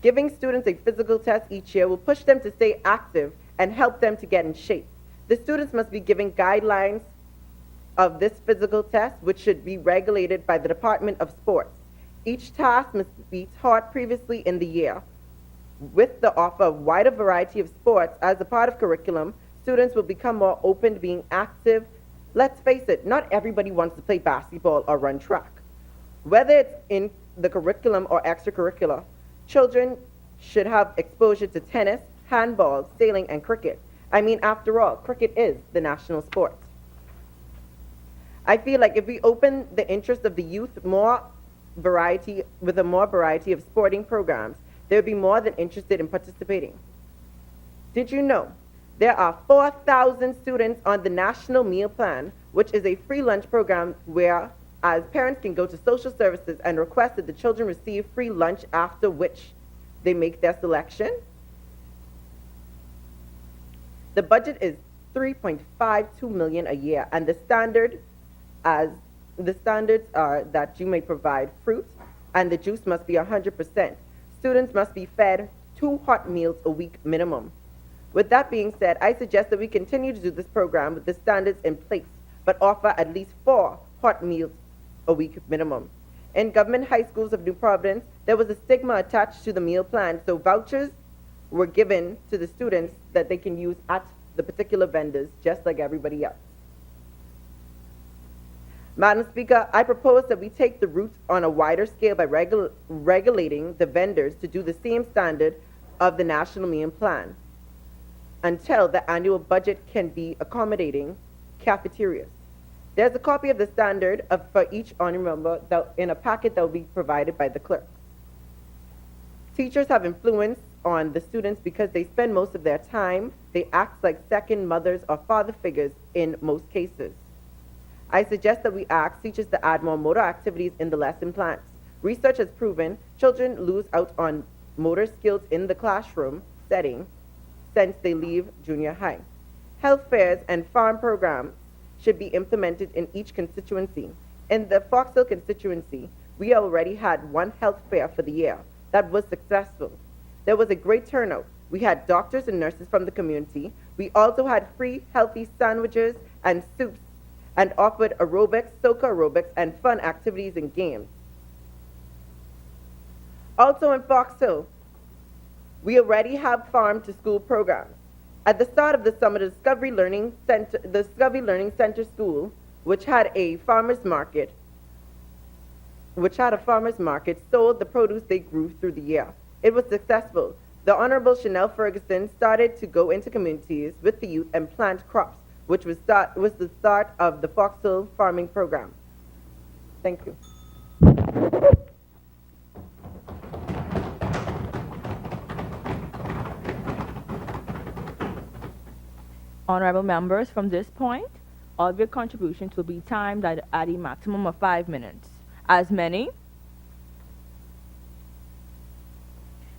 Giving students a physical test each year will push them to stay active and help them to get in shape. The students must be given guidelines of this physical test, which should be regulated by the Department of Sports. Each task must be taught previously in the year. With the offer of wider variety of sports as a part of curriculum, students will become more open to being active. Let's face it, not everybody wants to play basketball or run track. Whether it's in the curriculum or extracurricular, children should have exposure to tennis, handball, sailing, and cricket. I mean, after all, cricket is the national sport. I feel like if we open the interest of the youth with a more variety of sporting programs, they would be more than interested in participating. Did you know there are 4,000 students on the National Meal Plan, which is a free lunch program where as parents can go to social services and request that the children receive free lunch, after which they make their selection? The budget is $3.52 million a year, and the standards are that you may provide fruit and the juice must be 100%. Students must be fed 2 hot meals a week minimum. With that being said, I suggest that we continue to do this program with the standards in place, but offer at least 4 hot meals a week minimum. In government high schools of New Providence, there was a stigma attached to the meal plan, so vouchers were given to the students that they can use at the particular vendors, just like everybody else. Madam Speaker, I propose that we take the route on a wider scale by regulating the vendors to do the same standard of the National Meal Plan until the annual budget can be accommodating cafeterias. There's a copy of the standard for each honorary member in a packet that will be provided by the clerk. Teachers have influence on the students because they spend most of their time. They act like second mothers or father figures in most cases. I suggest that we ask teachers to add more motor activities in the lesson plans. Research has proven children lose out on motor skills in the classroom setting since they leave junior high. Health fairs and farm programs should be implemented in each constituency. In the Fox Hill constituency, we already had 1 health fair for the year. That was successful. There was a great turnout. We had doctors and nurses from the community. We also had free healthy sandwiches and soups and offered aerobics, soca aerobics, and fun activities and games. Also in Fox Hill, we already have farm-to-school programs. At the start of the summer, the Discovery Learning Center School, which had a farmer's market, sold the produce they grew through the year. It was successful. The Honorable Chanel Ferguson started to go into communities with the youth and plant crops, which was the start of the Fox Hill farming program. Thank you. Honorable members, from this point, all of your contributions will be timed at a maximum of 5 minutes. As many,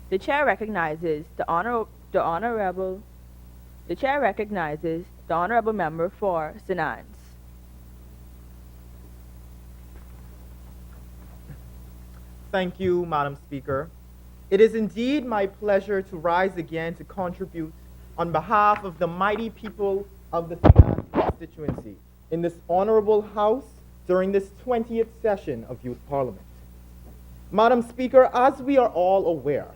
the chair recognizes the honorable member for St. Anne's. Thank you, Madam Speaker. It is indeed my pleasure to rise again to contribute on behalf of the mighty people of the St. Anne's constituency in this honorable House during this 20th session of Youth Parliament. Madam Speaker, as we are all aware,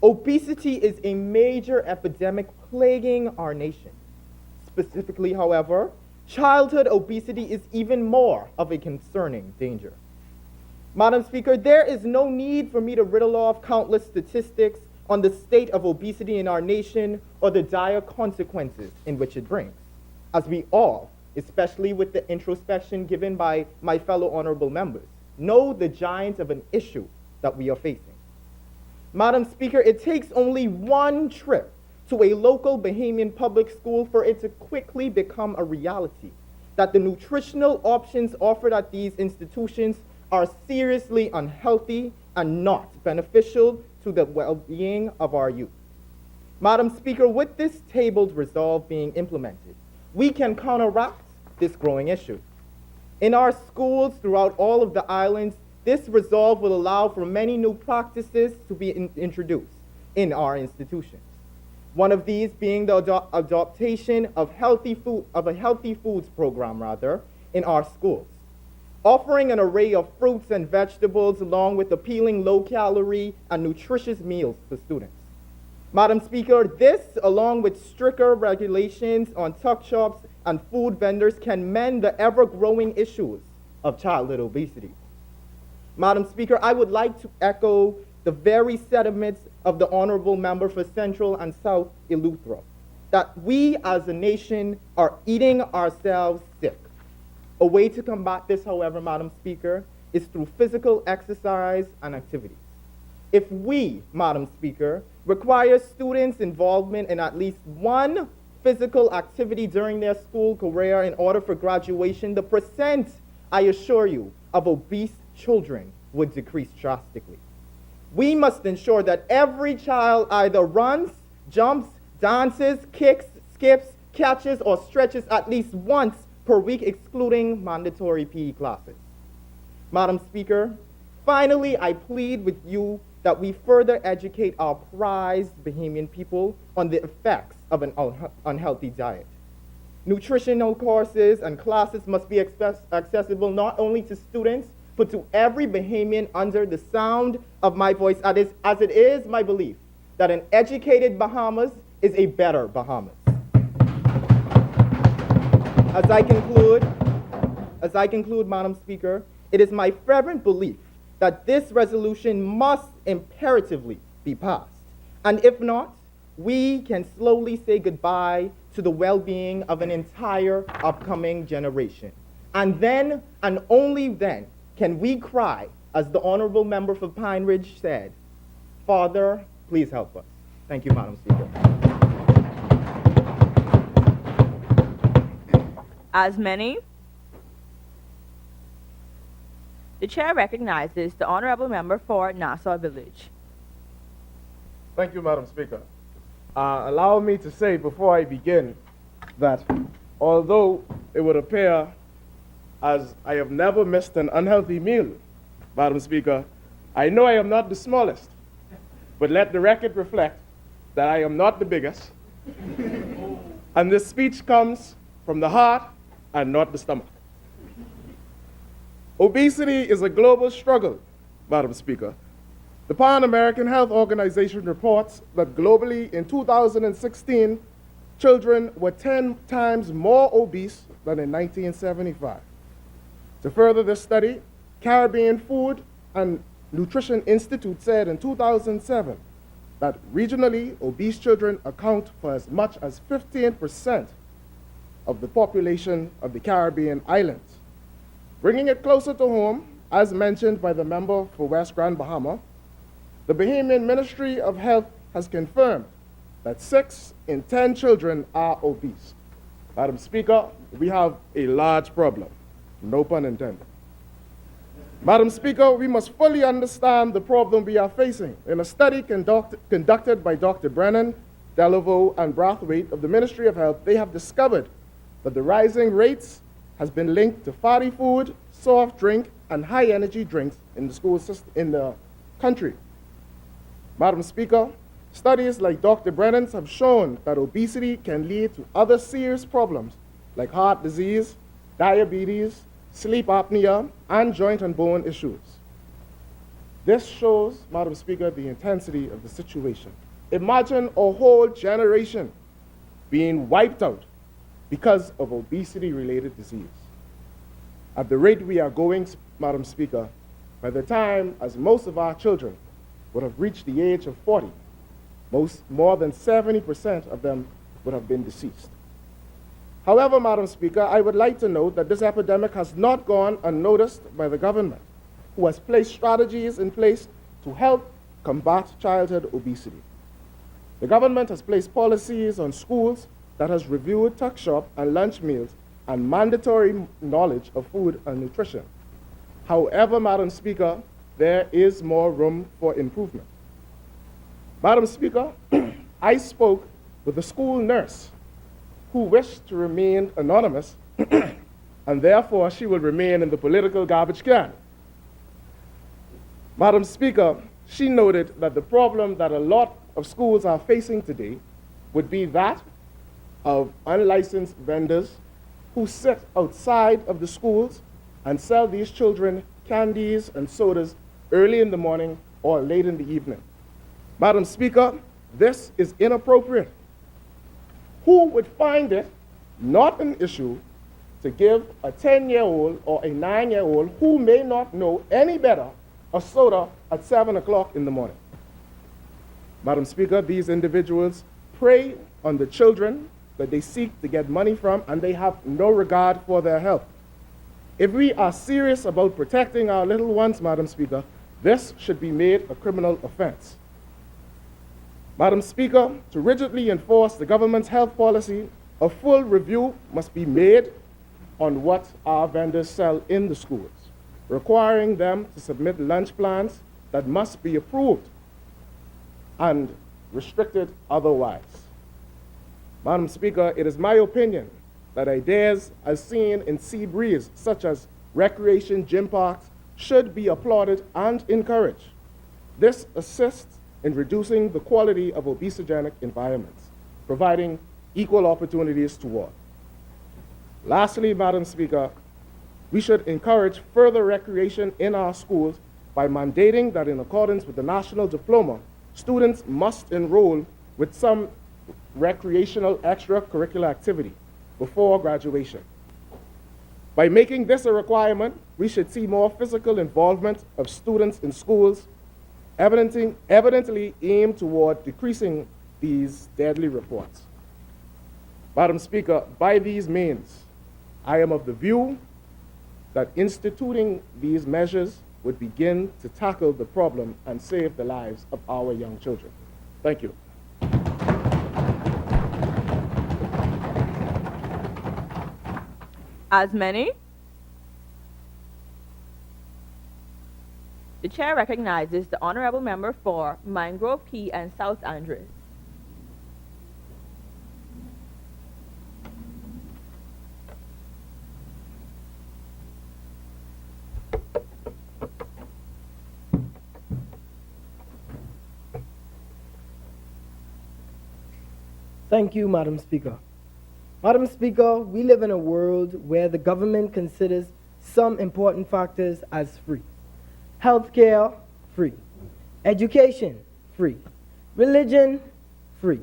obesity is a major epidemic plaguing our nation. Specifically, however, childhood obesity is even more of a concerning danger. Madam Speaker, there is no need for me to riddle off countless statistics on the state of obesity in our nation or the dire consequences in which it brings, as we all, especially with the introspection given by my fellow honorable members, know the giant of an issue that we are facing. Madam Speaker, it takes only one trip to a local Bahamian public school for it to quickly become a reality that the nutritional options offered at these institutions are seriously unhealthy and not beneficial to the well-being of our youth. Madam Speaker, with this tabled resolve being implemented, we can counteract this growing issue. In our schools throughout all of the islands, this resolve will allow for many new practices to be introduced in our institutions. One of these being the adoption of a healthy foods program in our schools, offering an array of fruits and vegetables along with appealing low-calorie and nutritious meals to students. Madam Speaker, this, along with stricter regulations on tuck shops and food vendors, can mend the ever-growing issues of childhood obesity. Madam Speaker, I would like to echo the very sentiments of the Honorable Member for Central and South Eleuthera, that we as a nation are eating ourselves sick. A way to combat this, however, Madam Speaker, is through physical exercise and activities. If we, Madam Speaker, require students' involvement in at least one physical activity during their school career in order for graduation, the percent, I assure you, of obese children would decrease drastically. We must ensure that every child either runs, jumps, dances, kicks, skips, catches, or stretches at least once per week, excluding mandatory PE classes. Madam Speaker, finally, I plead with you that we further educate our prized Bahamian people on the effects of an unhealthy diet. Nutritional courses and classes must be accessible not only to students, but to every Bahamian under the sound of my voice, as it is my belief that an educated Bahamas is a better Bahamas. As I conclude, Madam Speaker, it is my fervent belief that this resolution must imperatively be passed. And if not, we can slowly say goodbye to the well-being of an entire upcoming generation. And then, and only then, can we cry, as the Honorable Member for Pine Ridge said, Father, please help us. Thank you, Madam Speaker. As many, the chair recognizes the honorable member for Nassau Village. Thank you, Madam Speaker. Allow me to say before I begin that although it would appear as I have never missed an unhealthy meal, Madam Speaker, I know I am not the smallest, but let the record reflect that I am not the biggest. And this speech comes from the heart and not the stomach. Obesity is a global struggle, Madam Speaker, The Pan American Health Organization reports that globally in 2016, children were 10 times more obese than in 1975. To further this study, Caribbean Food and Nutrition Institute said in 2007 that regionally obese children account for as much as 15% of the population of the Caribbean islands. Bringing it closer to home, as mentioned by the member for West Grand Bahama, the Bahamian Ministry of Health has confirmed that 6 in 10 children are obese. Madam Speaker, we have a large problem, no pun intended. Madam Speaker, we must fully understand the problem we are facing. In a study conducted by Dr. Brennan, Delaveau, and Brathwaite of the Ministry of Health, they have discovered that the rising rates has been linked to fatty food, soft drink, and high-energy drinks in the school system in the country. Madam Speaker, studies like Dr. Brennan's have shown that obesity can lead to other serious problems like heart disease, diabetes, sleep apnea, and joint and bone issues. This shows, Madam Speaker, the intensity of the situation. Imagine a whole generation being wiped out because of obesity-related disease. At the rate we are going, Madam Speaker, by the time as most of our children would have reached the age of 40, more than 70% of them would have been deceased. However, Madam Speaker, I would like to note that this epidemic has not gone unnoticed by the government, who has placed strategies in place to help combat childhood obesity. The government has placed policies on schools that has reviewed tuck shop and lunch meals and mandatory knowledge of food and nutrition. However, Madam Speaker, there is more room for improvement. Madam Speaker, I spoke with a school nurse who wished to remain anonymous, and therefore she will remain in the political garbage can. Madam Speaker, she noted that the problem that a lot of schools are facing today would be that of unlicensed vendors who sit outside of the schools and sell these children candies and sodas early in the morning or late in the evening. Madam Speaker, this is inappropriate. Who would find it not an issue to give a 10-year-old or a 9-year-old who may not know any better a soda at 7 o'clock in the morning? Madam Speaker, these individuals prey on the children that they seek to get money from, and they have no regard for their health. If we are serious about protecting our little ones, Madam Speaker, this should be made a criminal offense. Madam Speaker, to rigidly enforce the government's health policy, a full review must be made on what our vendors sell in the schools, requiring them to submit lunch plans that must be approved and restricted otherwise. Madam Speaker, it is my opinion that ideas as seen in Sea Breeze, such as recreation gym parks, should be applauded and encouraged. This assists in reducing the quality of obesogenic environments, providing equal opportunities to all. Lastly, Madam Speaker, we should encourage further recreation in our schools by mandating that in accordance with the national diploma, students must enroll with some recreational extracurricular activity before graduation. By making this a requirement, we should see more physical involvement of students in schools, evidently aimed toward decreasing these deadly reports. Madam Speaker, by these means, I am of the view that instituting these measures would begin to tackle the problem and save the lives of our young children. Thank you. As many? The chair recognizes the honorable member for Mangrove Key and South Andres. Thank you, Madam Speaker. Madam Speaker, we live in a world where the government considers some important factors as free. Healthcare, free. Education, free. Religion, free.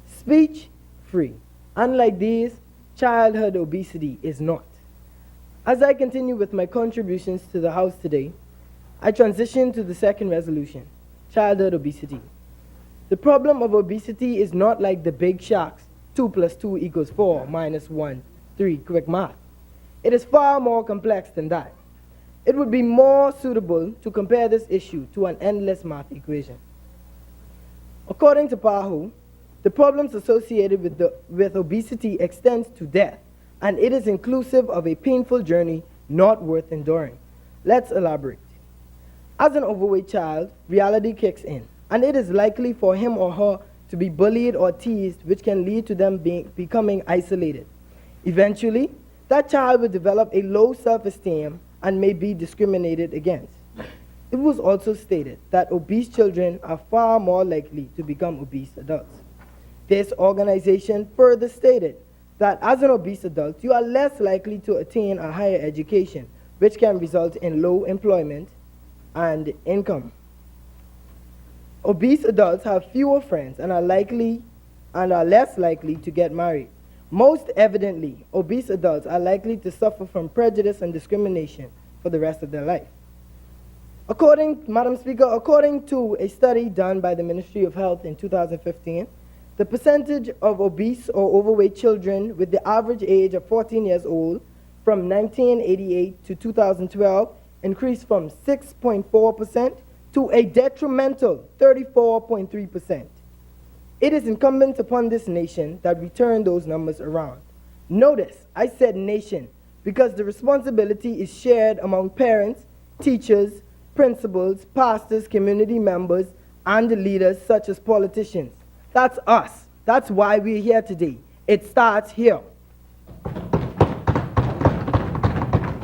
Speech, free. Unlike these, childhood obesity is not. As I continue with my contributions to the House today, I transition to the second resolution, childhood obesity. The problem of obesity is not like the big shacks, 2 plus 2 equals 4 minus 1, 3, quick math. It is far more complex than that. It would be more suitable to compare this issue to an endless math equation. According to PAHO, the problems associated with obesity extends to death, and it is inclusive of a painful journey not worth enduring. Let's elaborate. As an overweight child, reality kicks in, and it is likely for him or her to be bullied or teased, which can lead to them becoming isolated. Eventually, that child will develop a low self-esteem and may be discriminated against. It was also stated that obese children are far more likely to become obese adults. This organization further stated that as an obese adult, you are less likely to attain a higher education, which can result in low employment and income. Obese adults have fewer friends and are less likely to get married. Most evidently, obese adults are likely to suffer from prejudice and discrimination for the rest of their life. Madam Speaker, according to a study done by the Ministry of Health in 2015, the percentage of obese or overweight children with the average age of 14 years old from 1988 to 2012 increased from 6.4% to a detrimental 34.3%. It is incumbent upon this nation that we turn those numbers around. Notice, I said nation, because the responsibility is shared among parents, teachers, principals, pastors, community members, and the leaders such as politicians. That's us. That's why we're here today. It starts here.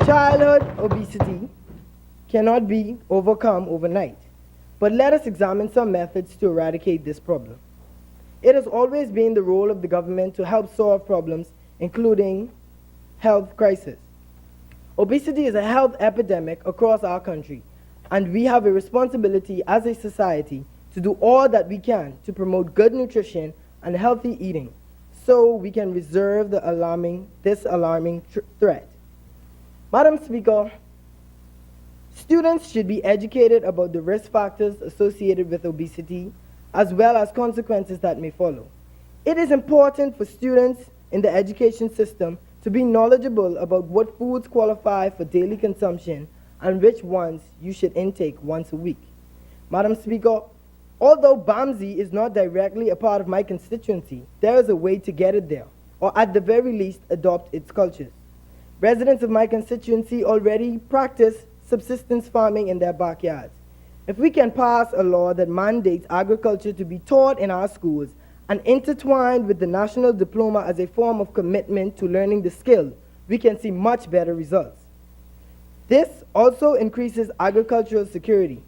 Childhood obesity cannot be overcome overnight, but let us examine some methods to eradicate this problem. It has always been the role of the government to help solve problems, including health crisis. Obesity is a health epidemic across our country, and we have a responsibility as a society to do all that we can to promote good nutrition and healthy eating so we can reserve this alarming threat. Madam Speaker, students should be educated about the risk factors associated with obesity as well as consequences that may follow. It is important for students in the education system to be knowledgeable about what foods qualify for daily consumption and which ones you should intake once a week. Madam Speaker, although BAMSI is not directly a part of my constituency, there is a way to get it there, or at the very least adopt its cultures. Residents of my constituency already practice subsistence farming in their backyards. If we can pass a law that mandates agriculture to be taught in our schools and intertwined with the national diploma as a form of commitment to learning the skill, we can see much better results. This also increases agricultural security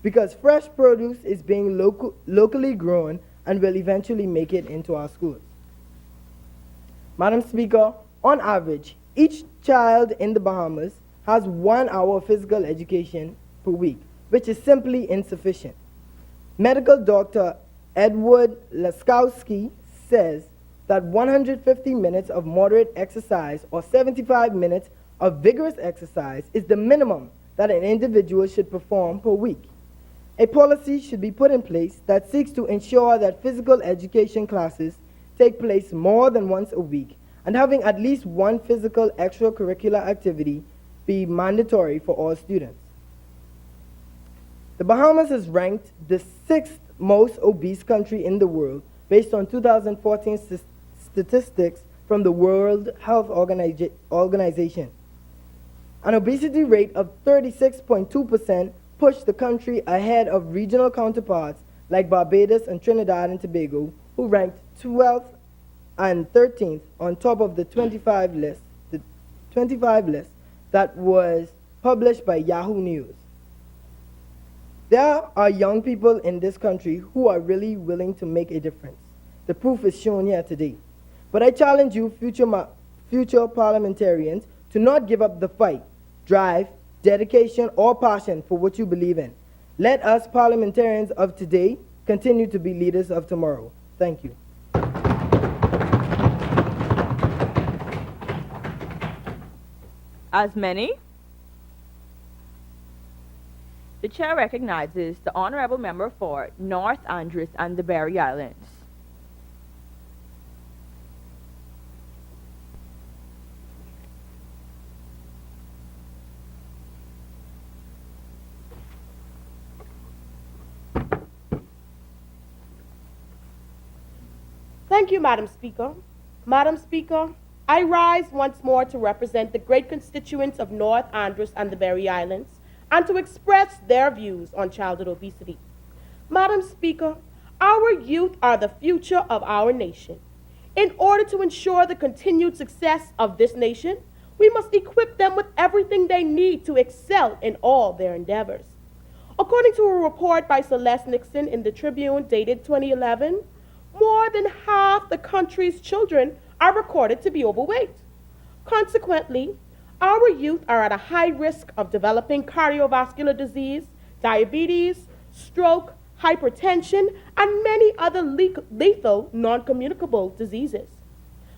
because fresh produce is being locally grown and will eventually make it into our schools. Madam Speaker, on average, each child in the Bahamas has 1 hour of physical education per week, which is simply insufficient. Medical doctor Edward Laskowski says that 150 minutes of moderate exercise or 75 minutes of vigorous exercise is the minimum that an individual should perform per week. A policy should be put in place that seeks to ensure that physical education classes take place more than once a week and having at least one physical extracurricular activity be mandatory for all students. The Bahamas is ranked the 6th most obese country in the world based on 2014 statistics from the World Health Organization. An obesity rate of 36.2% pushed the country ahead of regional counterparts like Barbados and Trinidad and Tobago, who ranked 12th and 13th on top of the 25 list that was published by Yahoo News. There are young people in this country who are really willing to make a difference. The proof is shown here today. But I challenge you, future parliamentarians, to not give up the fight, drive, dedication, or passion for what you believe in. Let us parliamentarians of today continue to be leaders of tomorrow. Thank you. As many, the chair recognizes the honorable member for North Andros and the Berry Islands. Thank you, Madam Speaker. Madam Speaker, I rise once more to represent the great constituents of North Andros and the Berry Islands and to express their views on childhood obesity. Madam Speaker, our youth are the future of our nation. In order to ensure the continued success of this nation, we must equip them with everything they need to excel in all their endeavors. According to a report by Celeste Nixon in the Tribune dated 2011, more than half the country's children are recorded to be overweight. Consequently, our youth are at a high risk of developing cardiovascular disease, diabetes, stroke, hypertension, and many other lethal non-communicable diseases.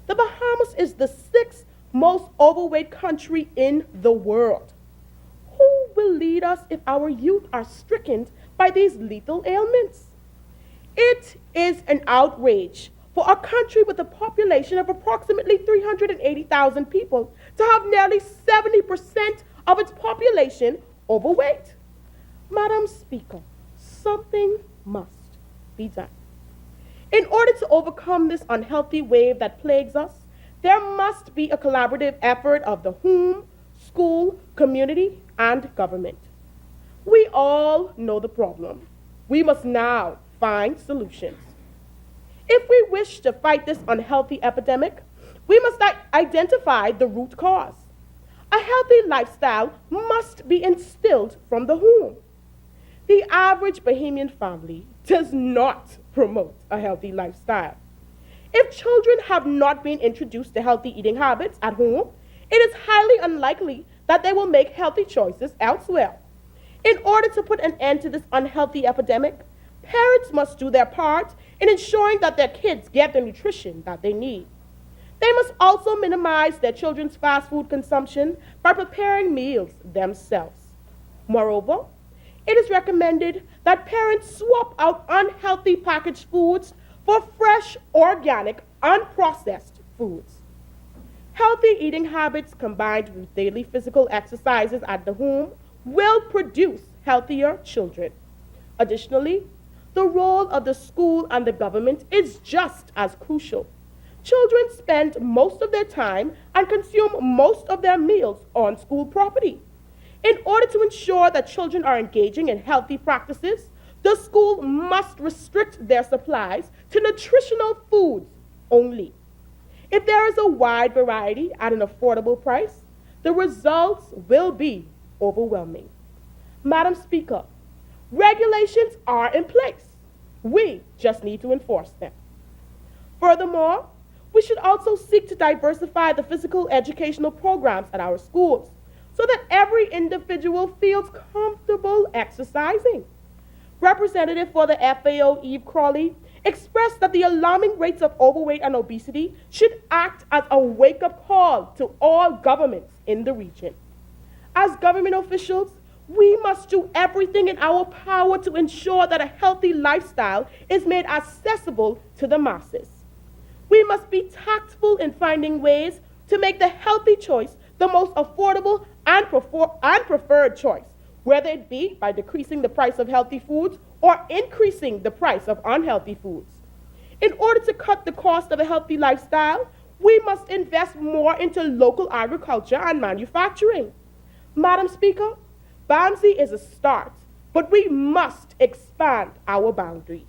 The Bahamas is the 6th most overweight country in the world. Who will lead us if our youth are stricken by these lethal ailments? It is an outrage for a country with a population of approximately 380,000 people to have nearly 70% of its population overweight. Madam Speaker, something must be done. In order to overcome this unhealthy wave that plagues us, there must be a collaborative effort of the home, school, community, and government. We all know the problem. We must now find solutions. If we wish to fight this unhealthy epidemic, we must identify the root cause. A healthy lifestyle must be instilled from the home. The average Bahamian family does not promote a healthy lifestyle. If children have not been introduced to healthy eating habits at home, it is highly unlikely that they will make healthy choices elsewhere. In order to put an end to this unhealthy epidemic, parents must do their part in ensuring that their kids get the nutrition that they need. They must also minimize their children's fast food consumption by preparing meals themselves. Moreover, it is recommended that parents swap out unhealthy packaged foods for fresh, organic, unprocessed foods. Healthy eating habits combined with daily physical exercises at the home will produce healthier children. Additionally, the role of the school and the government is just as crucial. Children spend most of their time and consume most of their meals on school property. In order to ensure that children are engaging in healthy practices, the school must restrict their supplies to nutritional foods only. If there is a wide variety at an affordable price, the results will be overwhelming. Madam Speaker, regulations are in place. We just need to enforce them. Furthermore, we should also seek to diversify the physical educational programs at our schools so that every individual feels comfortable exercising. Representative for the FAO, Eve Crawley, expressed that the alarming rates of overweight and obesity should act as a wake-up call to all governments in the region. As government officials, we must do everything in our power to ensure that a healthy lifestyle is made accessible to the masses. We must be tactful in finding ways to make the healthy choice the most affordable and preferred choice, whether it be by decreasing the price of healthy foods or increasing the price of unhealthy foods. In order to cut the cost of a healthy lifestyle, we must invest more into local agriculture and manufacturing. Madam Speaker, BAMSI is a start, but we must expand our boundaries.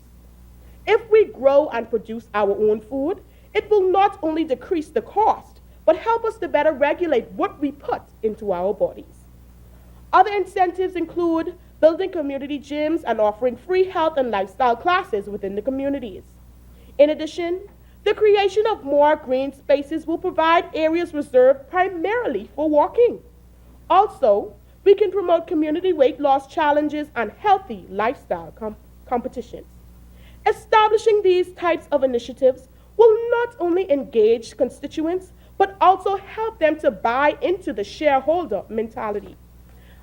If we grow and produce our own food, it will not only decrease the cost, but help us to better regulate what we put into our bodies. Other incentives include building community gyms and offering free health and lifestyle classes within the communities. In addition, the creation of more green spaces will provide areas reserved primarily for walking. Also, We can promote community weight loss challenges and healthy lifestyle competitions. Establishing these types of initiatives will not only engage constituents, but also help them to buy into the shareholder mentality.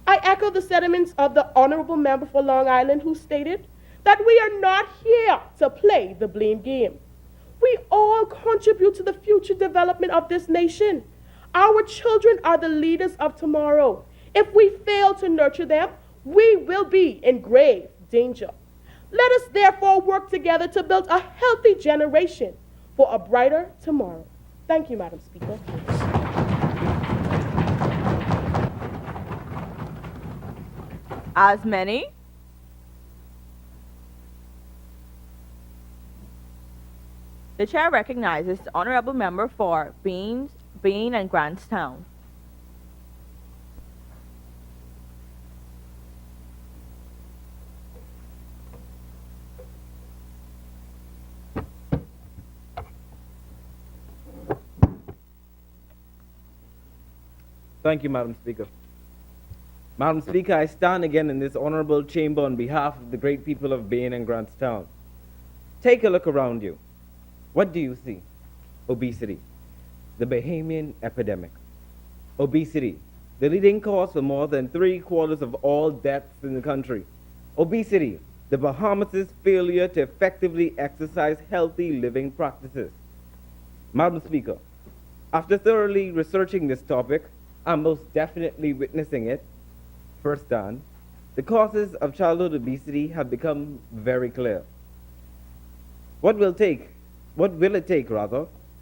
I echo the sentiments of the honorable member for Long Island who stated that we are not here to play the blame game. We all contribute to the future development of this nation. Our children are the leaders of tomorrow. If we fail to nurture them, we will be in grave danger. Let us therefore work together to build a healthy generation for a brighter tomorrow. Thank you, Madam Speaker. As many? The chair recognizes the honorable member for Bain and Grantstown. Thank you, Madam Speaker. Madam Speaker, I stand again in this honorable chamber on behalf of the great people of Bain and Grantstown. Take a look around you. What do you see? Obesity, the Bahamian epidemic. Obesity, the leading cause for more than 3/4 of all deaths in the country. Obesity, the Bahamas' failure to effectively exercise healthy living practices. Madam Speaker, after thoroughly researching this topic, I'm most definitely witnessing it firsthand. The causes of childhood obesity have become very clear. What will it take,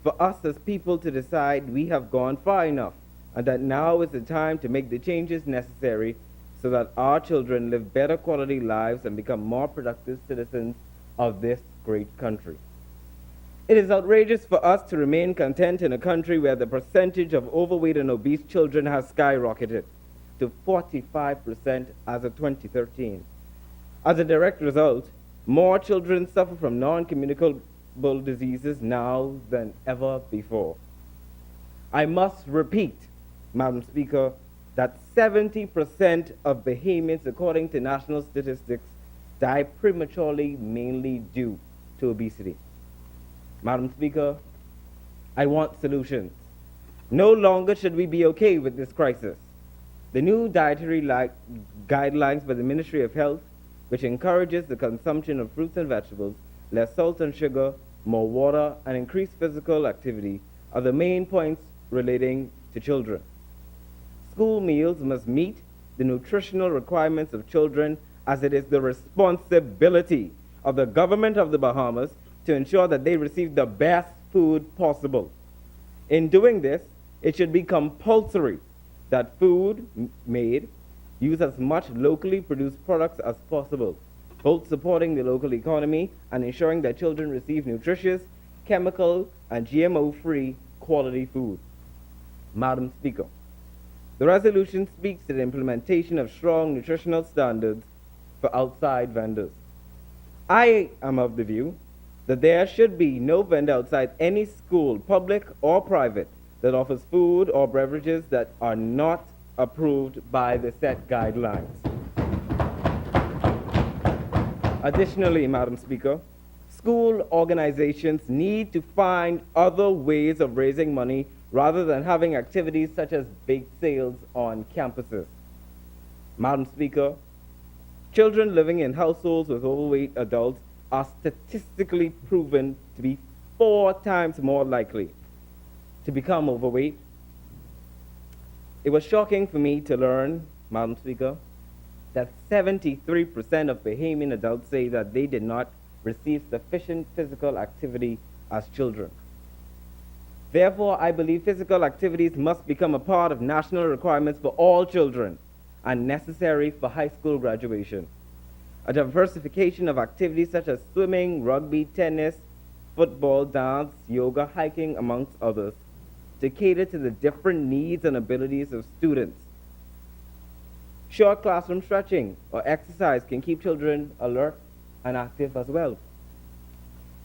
for us as people to decide we have gone far enough and that now is the time to make the changes necessary so that our children live better quality lives and become more productive citizens of this great country? It is outrageous for us to remain content in a country where the percentage of overweight and obese children has skyrocketed to 45% as of 2013. As a direct result, more children suffer from non-communicable diseases now than ever before. I must repeat, Madam Speaker, that 70% of Bahamians, according to national statistics, die prematurely mainly due to obesity. Madam Speaker, I want solutions. No longer should we be okay with this crisis. The new dietary guidelines by the Ministry of Health, which encourages the consumption of fruits and vegetables, less salt and sugar, more water, and increased physical activity, are the main points relating to children. School meals must meet the nutritional requirements of children, as it is the responsibility of the government of the Bahamas to ensure that they receive the best food possible. In doing this, it should be compulsory that food made use as much locally produced products as possible, both supporting the local economy and ensuring that children receive nutritious, chemical, and GMO-free quality food. Madam Speaker, the resolution speaks to the implementation of strong nutritional standards for outside vendors. I am of the view that there should be no vendor outside any school, public or private, that offers food or beverages that are not approved by the set guidelines. Additionally, Madam Speaker, school organizations need to find other ways of raising money rather than having activities such as bake sales on campuses. Madam Speaker, children living in households with overweight adults are statistically proven to be 4 times more likely to become overweight. It was shocking for me to learn, Madam Speaker, that 73% of Bahamian adults say that they did not receive sufficient physical activity as children. Therefore, I believe physical activities must become a part of national requirements for all children and necessary for high school graduation. A diversification of activities such as swimming, rugby, tennis, football, dance, yoga, hiking, amongst others, to cater to the different needs and abilities of students. Short classroom stretching or exercise can keep children alert and active as well.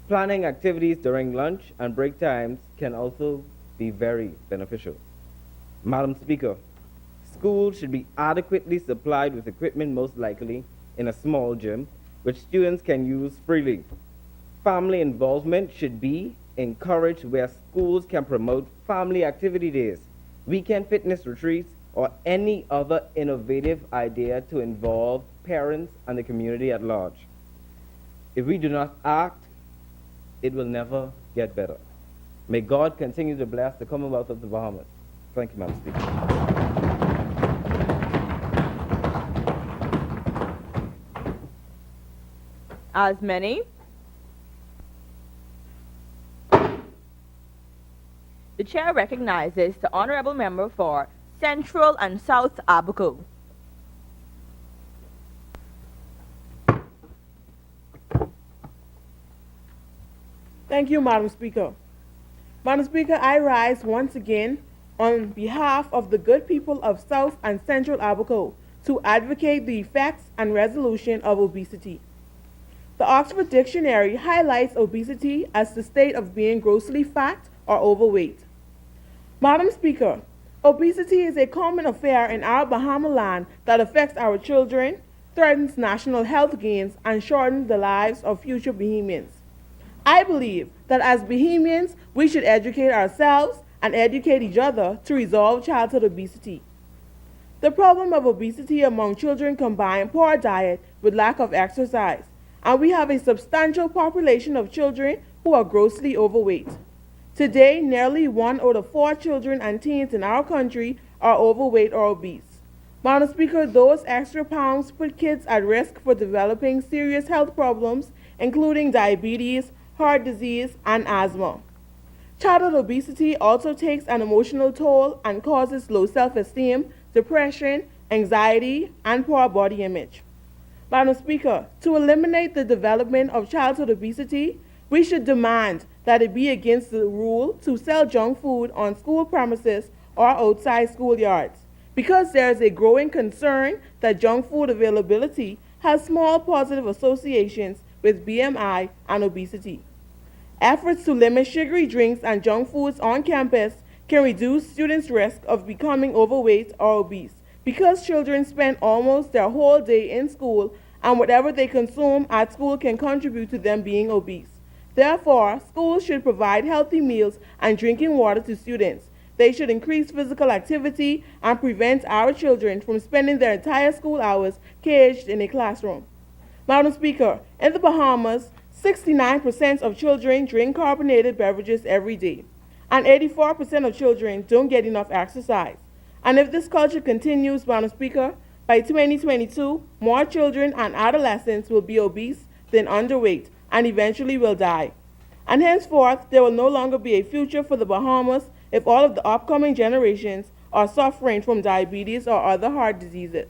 Planning activities during lunch and break times can also be very beneficial. Madam Speaker, Schools should be adequately supplied with equipment, most likely in a small gym, which students can use freely. Family involvement should be encouraged where schools can promote family activity days, weekend fitness retreats, or any other innovative idea to involve parents and the community at large. If we do not act, it will never get better. May God continue to bless the Commonwealth of the Bahamas. Thank you, Madam Speaker. As many. The chair recognizes the honorable member for Central and South Abaco. Thank you, Madam Speaker. Madam Speaker, I rise once again on behalf of the good people of South and Central Abaco to advocate the effects and resolution of obesity. The Oxford Dictionary highlights obesity as the state of being grossly fat or overweight. Madam Speaker, obesity is a common affair in our Bahama land that affects our children, threatens national health gains, and shortens the lives of future Bahamians. I believe that as Bahamians, we should educate ourselves and educate each other to resolve childhood obesity. The problem of obesity among children combines poor diet with lack of exercise, and we have a substantial population of children who are grossly overweight. Today, nearly 1 out of 4 children and teens in our country are overweight or obese. Madam Speaker, those extra pounds put kids at risk for developing serious health problems, including diabetes, heart disease, and asthma. Childhood obesity also takes an emotional toll and causes low self-esteem, depression, anxiety, and poor body image. Madam Speaker, to eliminate the development of childhood obesity, we should demand that it be against the rule to sell junk food on school premises or outside schoolyards, because there is a growing concern that junk food availability has small positive associations with BMI and obesity. Efforts to limit sugary drinks and junk foods on campus can reduce students' risk of becoming overweight or obese, because children spend almost their whole day in school, and whatever they consume at school can contribute to them being obese. Therefore, schools should provide healthy meals and drinking water to students. They should increase physical activity and prevent our children from spending their entire school hours caged in a classroom. Madam Speaker, in the Bahamas, 69% of children drink carbonated beverages every day, and 84% of children don't get enough exercise. And if this culture continues, Madam Speaker, by 2022, more children and adolescents will be obese than underweight and eventually will die. And henceforth, there will no longer be a future for the Bahamas if all of the upcoming generations are suffering from diabetes or other heart diseases.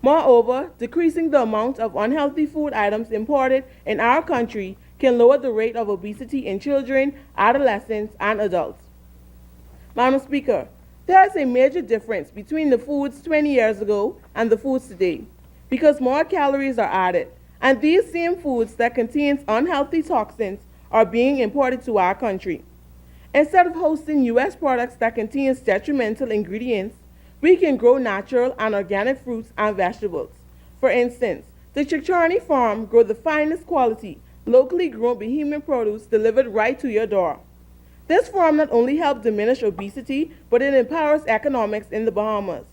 Moreover, decreasing the amount of unhealthy food items imported in our country can lower the rate of obesity in children, adolescents, and adults. Madam Speaker, there is a major difference between the foods 20 years ago and the foods today, because more calories are added, and these same foods that contain unhealthy toxins are being imported to our country. Instead of hosting U.S. products that contain detrimental ingredients, we can grow natural and organic fruits and vegetables. For instance, the Chichorni farm grows the finest quality, locally grown Bahamian produce delivered right to your door. This farm not only helps diminish obesity, but it empowers economics in the Bahamas.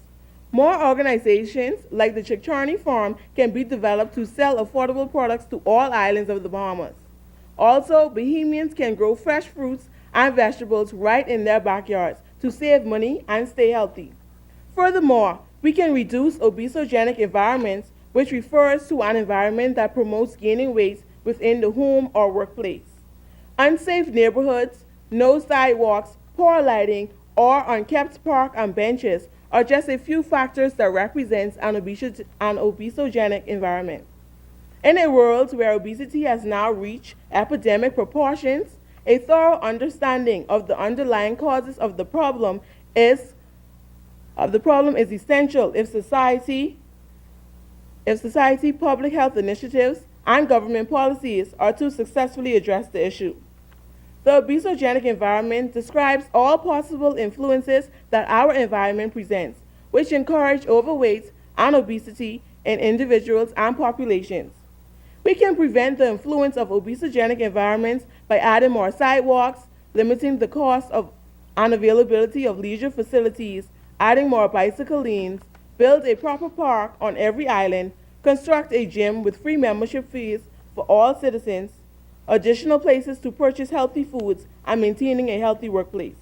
More organizations like the Chichorni farm can be developed to sell affordable products to all islands of the Bahamas. Also, Bahamians can grow fresh fruits and vegetables right in their backyards to save money and stay healthy. Furthermore, we can reduce obesogenic environments, which refers to an environment that promotes gaining weight within the home or workplace. Unsafe neighborhoods, no sidewalks, poor lighting, or unkept parks and benches are just a few factors that represent an obesogenic environment. In a world where obesity has now reached epidemic proportions, a thorough understanding of the underlying causes of the problem is essential if society, public health initiatives, and government policies are to successfully address the issue. The obesogenic environment describes all possible influences that our environment presents, which encourage overweight and obesity in individuals and populations. We can prevent the influence of obesogenic environments by adding more sidewalks, limiting the cost of and availability of leisure facilities, adding more bicycle lanes, build a proper park on every island, construct a gym with free membership fees for all citizens, additional places to purchase healthy foods, and maintaining a healthy workplace.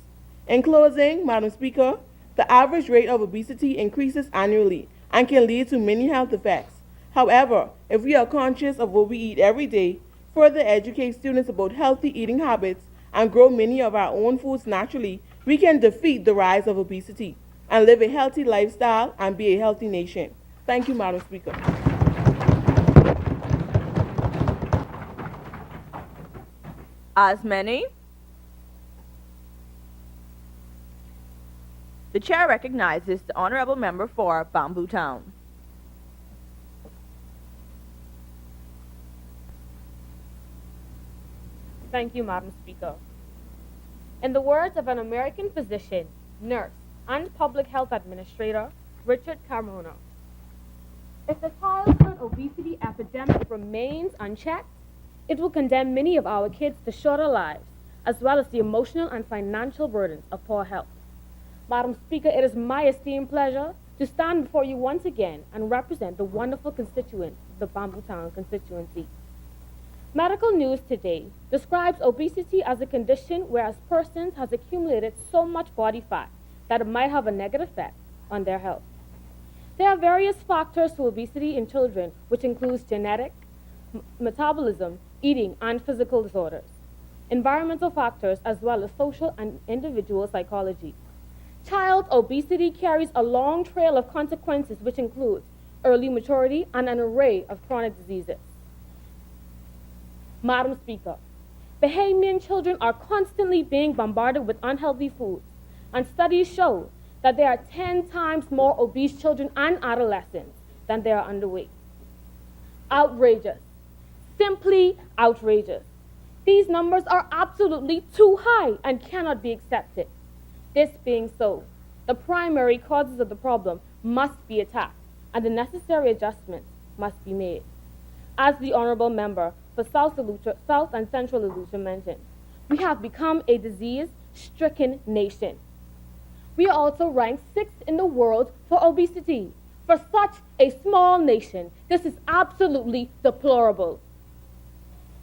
In closing, Madam Speaker, the average rate of obesity increases annually and can lead to many health effects. However, if we are conscious of what we eat every day, further educate students about healthy eating habits, and grow many of our own foods naturally, we can defeat the rise of obesity and live a healthy lifestyle and be a healthy nation. Thank you, Madam Speaker. As many, the chair recognizes the honorable member for Bamboo Town. Thank you, Madam Speaker. In the words of an American physician, nurse, and public health administrator, Richard Carmona, if the childhood obesity epidemic remains unchecked, it will condemn many of our kids to shorter lives, as well as the emotional and financial burdens of poor health. Madam Speaker, it is my esteemed pleasure to stand before you once again and represent the wonderful constituents of the Bamboo Town constituency. Medical news today describes obesity as a condition where persons has accumulated so much body fat that it might have a negative effect on their health. There are various factors to obesity in children, which includes genetic, metabolism, eating, and physical disorders, environmental factors, as well as social and individual psychology. Child obesity carries a long trail of consequences, which includes early maturity and an array of chronic diseases. Madam Speaker, Bahamian children are constantly being bombarded with unhealthy foods, and studies show that there are 10 times more obese children and adolescents than there are underweight. Outrageous. Simply outrageous. These numbers are absolutely too high and cannot be accepted. This being so, the primary causes of the problem must be attacked, and the necessary adjustments must be made. As the Honorable Member for South and Central Aleutian mentioned, we have become a disease-stricken nation. We are also ranked 6th in the world for obesity. For such a small nation, this is absolutely deplorable.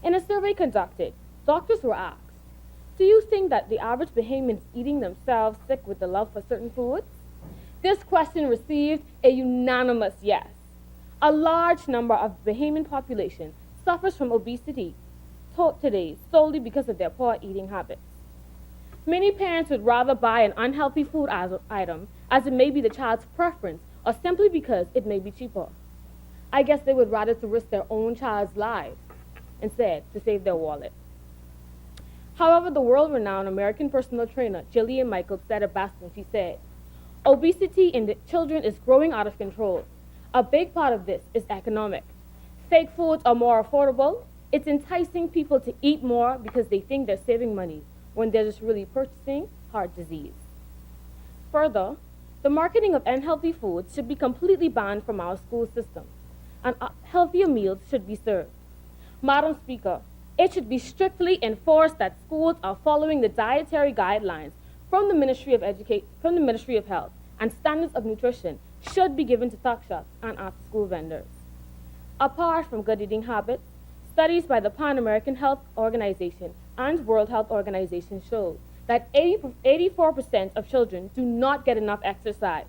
In a survey conducted, doctors were asked, do you think that the average Bahamian is eating themselves sick with the love for certain foods? This question received a unanimous yes. A large number of Bahamian population suffers from obesity today solely because of their poor eating habits. Many parents would rather buy an unhealthy food item as it may be the child's preference or simply because it may be cheaper. I guess they would rather to risk their own child's lives instead to save their wallet. However, the world-renowned American personal trainer Jillian Michaels said it best when she said, obesity in the children is growing out of control. A big part of this is economic. Fake foods are more affordable. It's enticing people to eat more because they think they're saving money when they're just really purchasing heart disease. Further, the marketing of unhealthy foods should be completely banned from our school system, and healthier meals should be served. Madam Speaker, it should be strictly enforced that schools are following the dietary guidelines from the Ministry of Health, and standards of nutrition should be given to tuck shops and after-school vendors. Apart from good eating habits, studies by the Pan American Health Organization and World Health Organization show that 84% of children do not get enough exercise.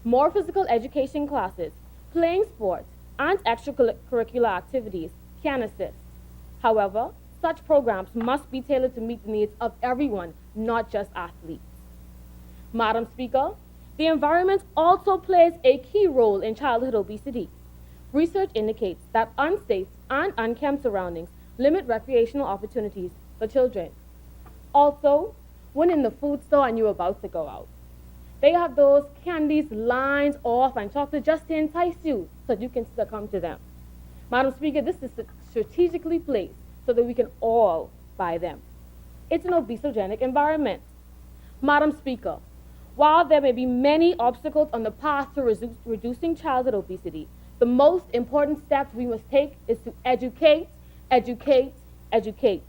More physical education classes, playing sports, and extracurricular activities can assist. However, such programs must be tailored to meet the needs of everyone, not just athletes. Madam Speaker, the environment also plays a key role in childhood obesity. Research indicates that unsafe and unkempt surroundings limit recreational opportunities for children. Also, when in the food store and you're about to go out, they have those candies lined off and chocolate just to entice you so that you can succumb to them. Madam Speaker, this is strategically placed so that we can all buy them. It's an obesogenic environment. Madam Speaker, While there may be many obstacles on the path to reducing childhood obesity, the most important steps we must take is to educate, educate, educate.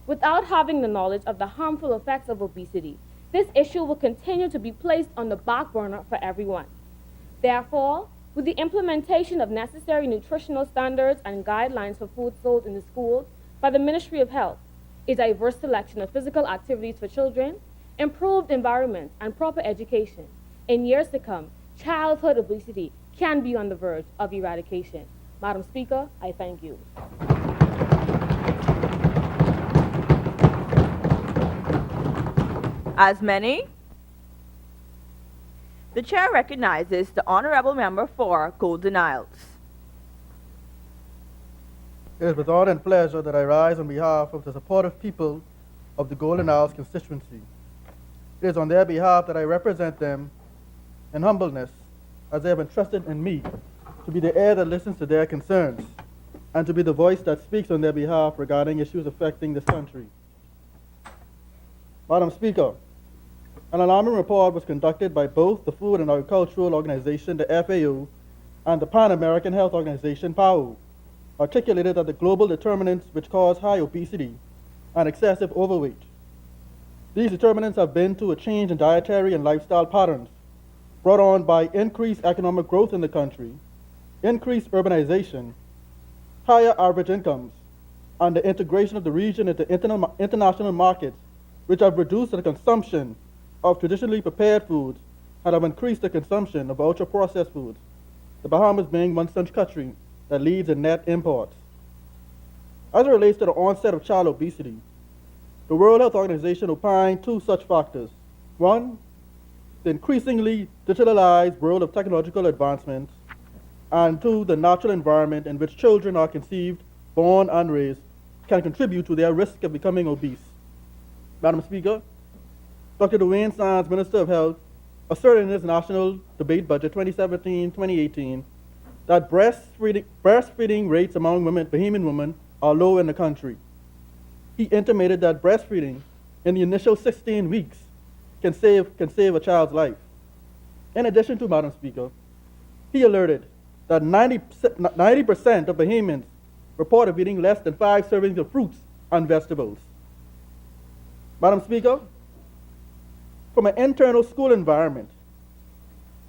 Without having the knowledge of the harmful effects of obesity, this issue will continue to be placed on the back burner for everyone. Therefore, with the implementation of necessary nutritional standards and guidelines for food sold in the schools by the Ministry of Health, a diverse selection of physical activities for children, improved environments, and proper education, in years to come, childhood obesity can be on the verge of eradication. Madam Speaker, I thank you. As many, the chair recognizes the honorable member for Golden Isles. It is with honor and pleasure that I rise on behalf of the supportive people of the Golden Isles constituency. It is on their behalf that I represent them in humbleness, as they have entrusted in me to be the ear that listens to their concerns and to be the voice that speaks on their behalf regarding issues affecting this country. Madam Speaker, an alarming report was conducted by both the Food and Agricultural Organization, the FAO, and the Pan-American Health Organization, PAO, articulated that the global determinants which cause high obesity and excessive overweight. These determinants have been to a change in dietary and lifestyle patterns brought on by increased economic growth in the country, increased urbanization, higher average incomes, and the integration of the region into international markets, which have reduced the consumption of traditionally prepared foods and have increased the consumption of ultra-processed foods, the Bahamas being one such country that leads in net imports. As it relates to the onset of child obesity, the World Health Organization opined two such factors. One, the increasingly digitalized world of technological advancements, and two, the natural environment in which children are conceived, born, and raised can contribute to their risk of becoming obese. Madam Speaker, Dr. Dwayne Sands, Minister of Health, asserted in his National Debate Budget 2017-2018 that breastfeeding rates among Bahamian women are low in the country. He intimated that breastfeeding in the initial 16 weeks can save a child's life. In addition to, Madam Speaker, he alerted that 90% of Bahamians report of eating less than 5 servings of fruits and vegetables. Madam Speaker, from an internal school environment,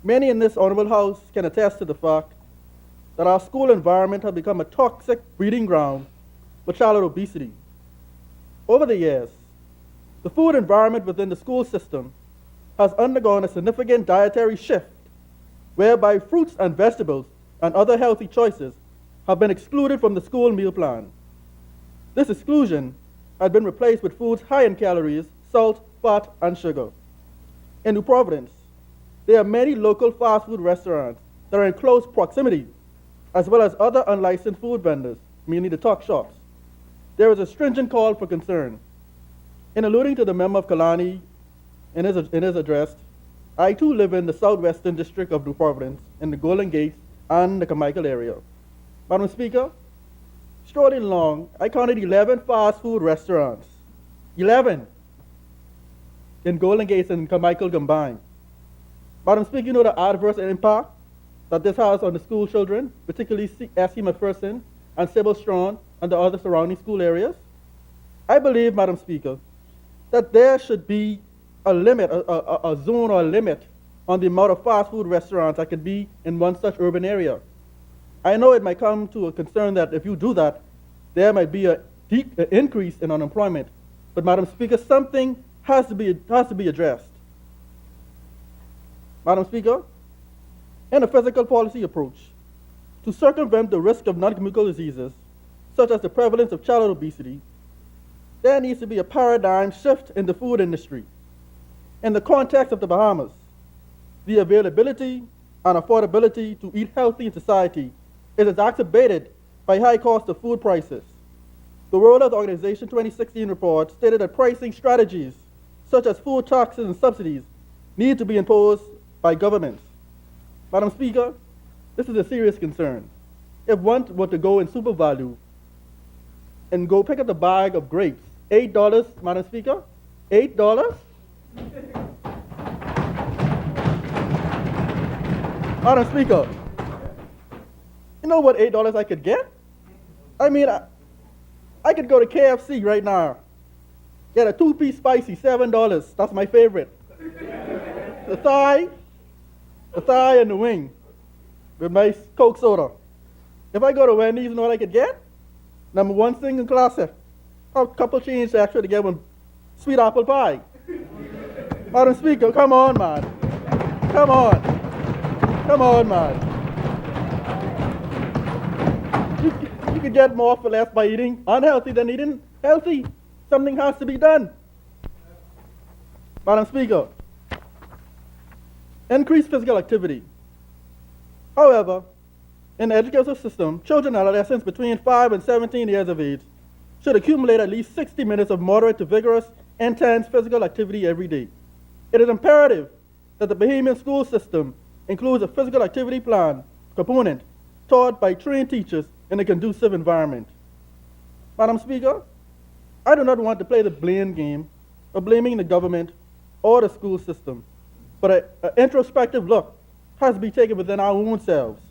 many in this honorable House can attest to the fact that our school environment has become a toxic breeding ground for childhood obesity. Over the years, the food environment within the school system has undergone a significant dietary shift, whereby fruits and vegetables and other healthy choices have been excluded from the school meal plan. This exclusion had been replaced with foods high in calories, salt, fat, and sugar. In New Providence, there are many local fast food restaurants that are in close proximity, as well as other unlicensed food vendors, meaning the tuck shops. There is a stringent call for concern. In alluding to the member of Kalani in his address, I too live in the southwestern district of New Providence, in the Golden Gates and the Carmichael area. Madam Speaker, strolling along, I counted 11 fast food restaurants. 11 in Golden Gates and Carmichael combined. Madam Speaker, you know the adverse impact that this has on the school children, particularly S.C. McPherson and Sybil Strawn and the other surrounding school areas? I believe, Madam Speaker, that there should be a limit, a zone or a limit on the amount of fast food restaurants that could be in one such urban area. I know it might come to a concern that if you do that, there might be an increase in unemployment. But Madam Speaker, something has to be addressed. Madam Speaker, in a physical policy approach, to circumvent the risk of non-communicable diseases, such as the prevalence of childhood obesity, there needs to be a paradigm shift in the food industry. In the context of the Bahamas, the availability and affordability to eat healthy in society is exacerbated by high cost of food prices. The World Health Organization 2016 report stated that pricing strategies, such as food taxes and subsidies, need to be imposed by governments. Madam Speaker, this is a serious concern. If one were to go in Super Value and go pick up a bag of grapes, $8, Madam Speaker, $8? Madam Speaker, you know what $8 I could get? I mean, I could go to KFC right now, get a 2-piece spicy, $7. That's my favorite. The thigh and the wing with my Coke soda. If I go to Wendy's, you know what I could get? Number one single classic. A couple change extra to get one sweet apple pie. Madam Speaker, come on, man. Come on. Come on, man. You could get more for less by eating unhealthy than eating healthy. Something has to be done. Madam Speaker, increase physical activity. However, in the educational system, children and adolescents between 5 and 17 years of age should accumulate at least 60 minutes of moderate to vigorous, intense physical activity every day. It is imperative that the Bahamian school system includes a physical activity plan component taught by trained teachers in a conducive environment. Madam Speaker, I do not want to play the blame game of blaming the government or the school system, but an introspective look has to be taken within our own selves.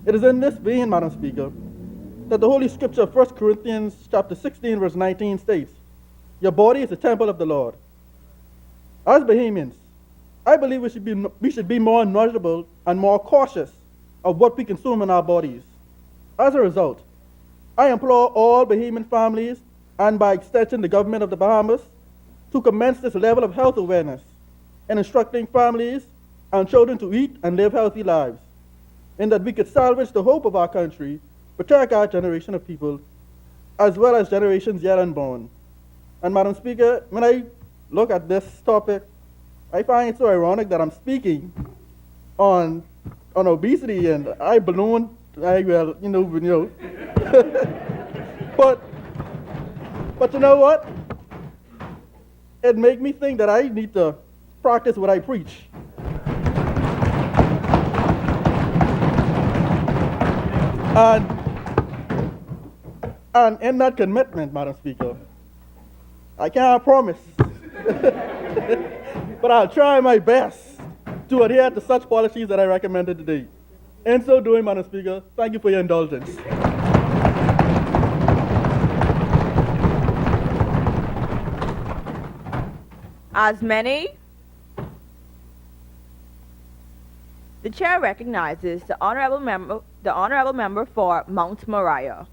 It is in this vein, Madam Speaker, that the Holy Scripture of 1 Corinthians chapter 16, verse 19 states, "Your body is the temple of the Lord." As Bahamians, I believe we should be more knowledgeable and more cautious of what we consume in our bodies. As a result, I implore all Bahamian families, and by extension the government of the Bahamas, to commence this level of health awareness in instructing families and children to eat and live healthy lives, in that we could salvage the hope of our country, protect our generation of people, as well as generations yet unborn. And Madam Speaker, when I look at this topic, I find it so ironic that I'm speaking on obesity, and I balloon, but you know what? It makes me think that I need to practice what I preach. And in that commitment, Madam Speaker, I can't promise, but I'll try my best to adhere to such policies that I recommended today. In so doing, Madam Speaker, thank you for your indulgence. As many, the chair recognizes the honorable member for Mount Moriah.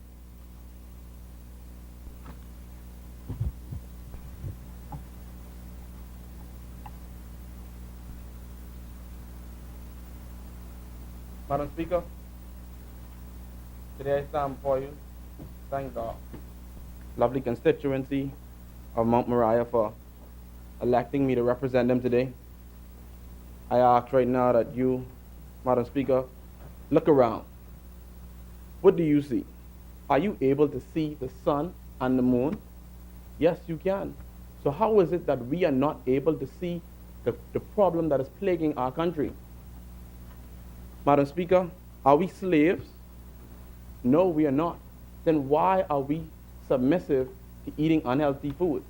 Madam Speaker, today I stand before you, thank the lovely constituency of Mount Moriah for electing me to represent them today. I ask right now that you, Madam Speaker, look around. What do you see? Are you able to see the sun and the moon? Yes, you can. So how is it that we are not able to see the problem that is plaguing our country? Madam Speaker, are we slaves? No, we are not. Then why are we submissive to eating unhealthy food?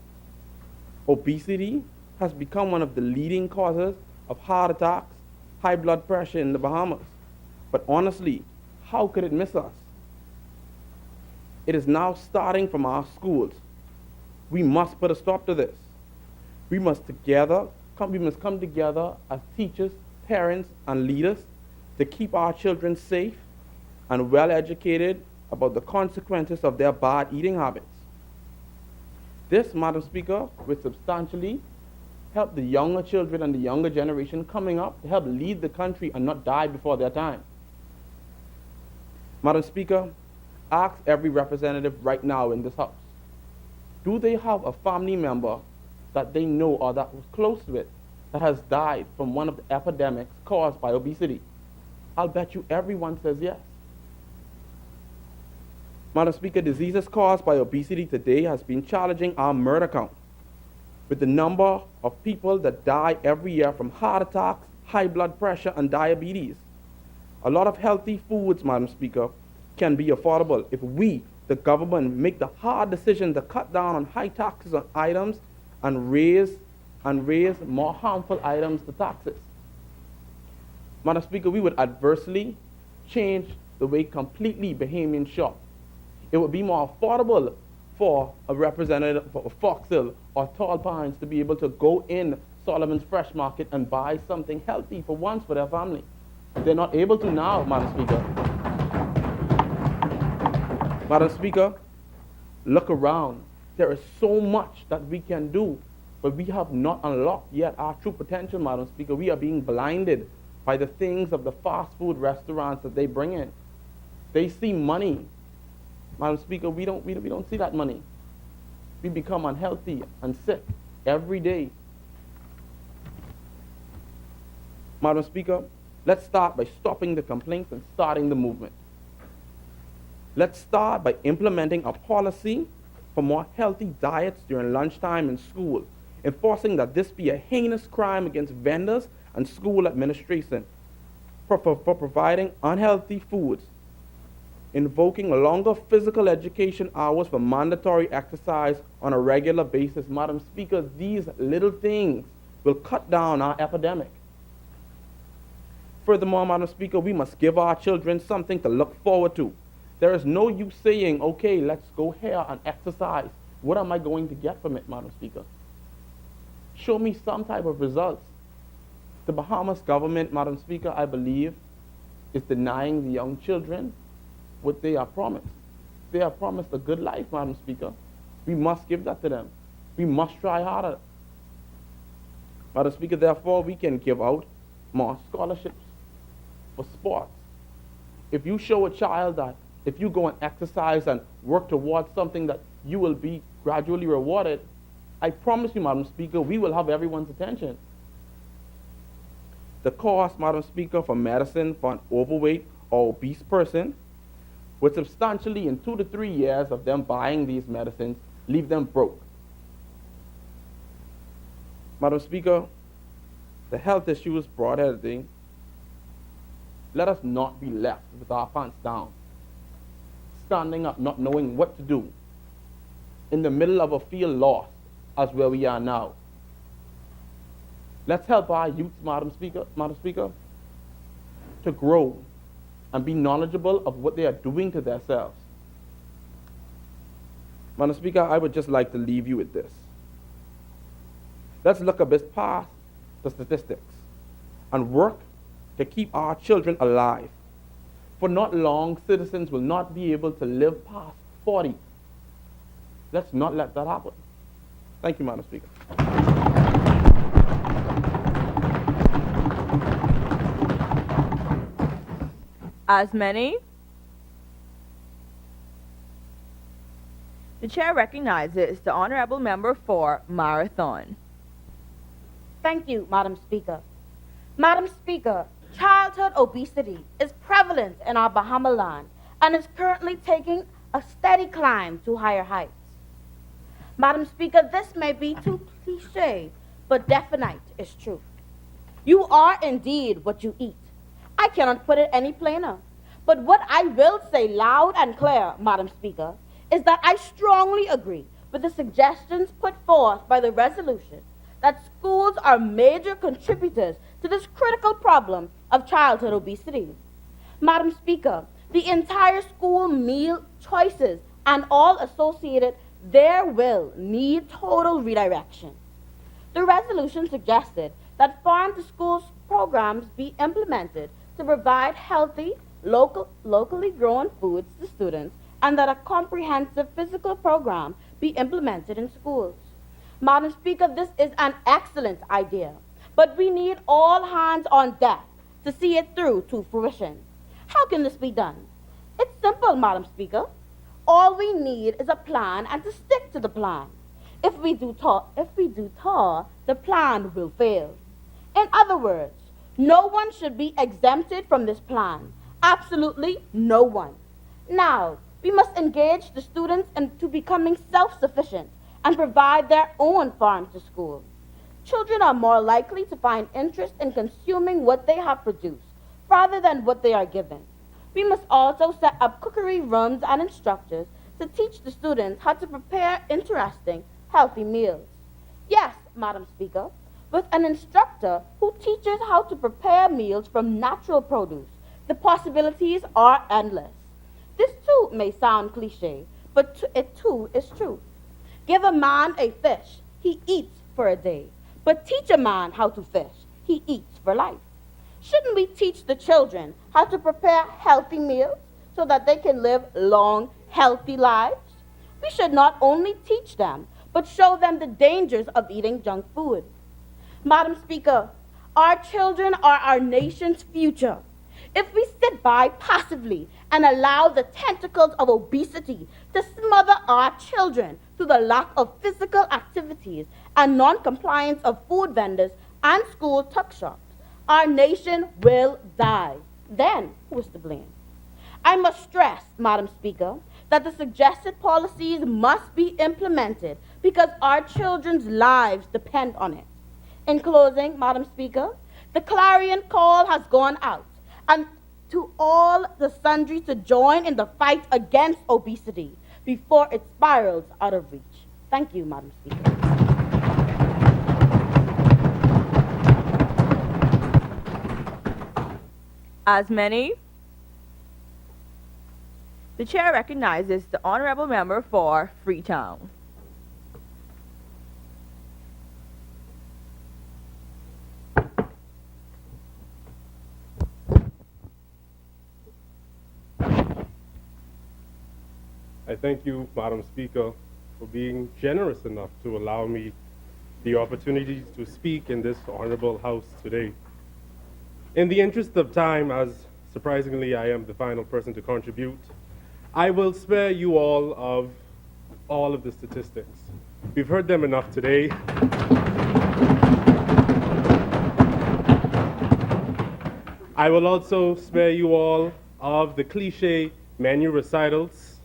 Obesity has become one of the leading causes of heart attacks, high blood pressure in the Bahamas. But honestly, how could it miss us? It is now starting from our schools. We must put a stop to this. We must come together as teachers, parents, and leaders to keep our children safe and well educated about the consequences of their bad eating habits. This, Madam Speaker, will substantially help the younger children and the younger generation coming up to help lead the country and not die before their time. Madam Speaker, ask every representative right now in this House, do they have a family member that they know or that was close with that has died from one of the epidemics caused by obesity? I'll bet you everyone says yes. Madam Speaker, diseases caused by obesity today has been challenging our murder count, with the number of people that die every year from heart attacks, high blood pressure, and diabetes. A lot of healthy foods, Madam Speaker, can be affordable if we, the government, make the hard decision to cut down on high taxes on items and raise more harmful items to taxes. Madam Speaker, we would adversely change the way completely Bahamians shop. It would be more affordable for a representative of Fox Hill or Tall Pines to be able to go in Solomon's Fresh Market and buy something healthy for once for their family. They're not able to now, Madam Speaker. Madam Speaker, look around. There is so much that we can do, but we have not unlocked yet our true potential, Madam Speaker. We are being blinded by the things of the fast food restaurants that they bring in. They see money. Madam Speaker, we don't see that money. We become unhealthy and sick every day. Madam Speaker, let's start by stopping the complaints and starting the movement. Let's start by implementing a policy for more healthy diets during lunchtime in school, enforcing that this be a heinous crime against vendors and school administration for providing unhealthy foods, invoking longer physical education hours for mandatory exercise on a regular basis. Madam Speaker, these little things will cut down our epidemic. Furthermore, Madam Speaker, we must give our children something to look forward to. There is no use saying, okay, let's go here and exercise. What am I going to get from it, Madam Speaker? Show me some type of results. The Bahamas government, Madam Speaker, I believe, is denying the young children what they are promised. They are promised a good life, Madam Speaker. We must give that to them. We must try harder. Madam Speaker, therefore, we can give out more scholarships for sports. If you show a child that if you go and exercise and work towards something that you will be gradually rewarded, I promise you, Madam Speaker, we will have everyone's attention. The cost, Madam Speaker, for medicine for an overweight or obese person would substantially, in 2 to 3 years of them buying these medicines, leave them broke. Madam Speaker, the health issues brought here today, let us not be left with our pants down, standing up, not knowing what to do, in the middle of a field lost, as where we are now. Let's help our youth, Madam Speaker, to grow and be knowledgeable of what they are doing to themselves. Madam Speaker, I would just like to leave you with this. Let's look a bit past the statistics and work to keep our children alive. For not long, citizens will not be able to live past 40. Let's not let that happen. Thank you, Madam Speaker. As many? The chair recognizes the honorable member for Marathon. Thank you, Madam Speaker. Madam Speaker, childhood obesity is prevalent in our Bahama land and is currently taking a steady climb to higher heights. Madam Speaker, this may be too cliche, but definite is true. You are indeed what you eat. I cannot put it any plainer. But what I will say loud and clear, Madam Speaker, is that I strongly agree with the suggestions put forth by the resolution that schools are major contributors to this critical problem of childhood obesity. Madam Speaker, the entire school meal choices and all associated there will need total redirection. The resolution suggested that farm-to-school programs be implemented to provide healthy, locally grown foods to students, and that a comprehensive physical program be implemented in schools. Madam Speaker, this is an excellent idea, but we need all hands on deck to see it through to fruition. How can this be done? It's simple, Madam Speaker. All we need is a plan and to stick to the plan. If we do talk, the plan will fail. In other words, no one should be exempted from this plan. Absolutely no one. Now, we must engage the students into becoming self-sufficient and provide their own farm to school. Children are more likely to find interest in consuming what they have produced rather than what they are given. We must also set up cookery rooms and instructors to teach the students how to prepare interesting, healthy meals. Yes, Madam Speaker, with an instructor who teaches how to prepare meals from natural produce, the possibilities are endless. This too may sound cliche, but it too is true. Give a man a fish, he eats for a day. But teach a man how to fish, he eats for life. Shouldn't we teach the children how to prepare healthy meals so that they can live long, healthy lives? We should not only teach them, but show them the dangers of eating junk food. Madam Speaker, our children are our nation's future. If we sit by passively and allow the tentacles of obesity to smother our children through the lack of physical activities and non-compliance of food vendors and school tuck shops, our nation will die. Then who is to blame? I must stress, Madam Speaker, that the suggested policies must be implemented because our children's lives depend on it. In closing, Madam Speaker, the clarion call has gone out, and to all the sundry to join in the fight against obesity before it spirals out of reach. Thank you, Madam Speaker. As many, the chair recognizes the honorable member for Freetown. I thank you, Madam Speaker, for being generous enough to allow me the opportunity to speak in this honorable House today. In the interest of time, as surprisingly I am the final person to contribute, I will spare you all of the statistics. We've heard them enough today. I will also spare you all of the cliche menu recitals.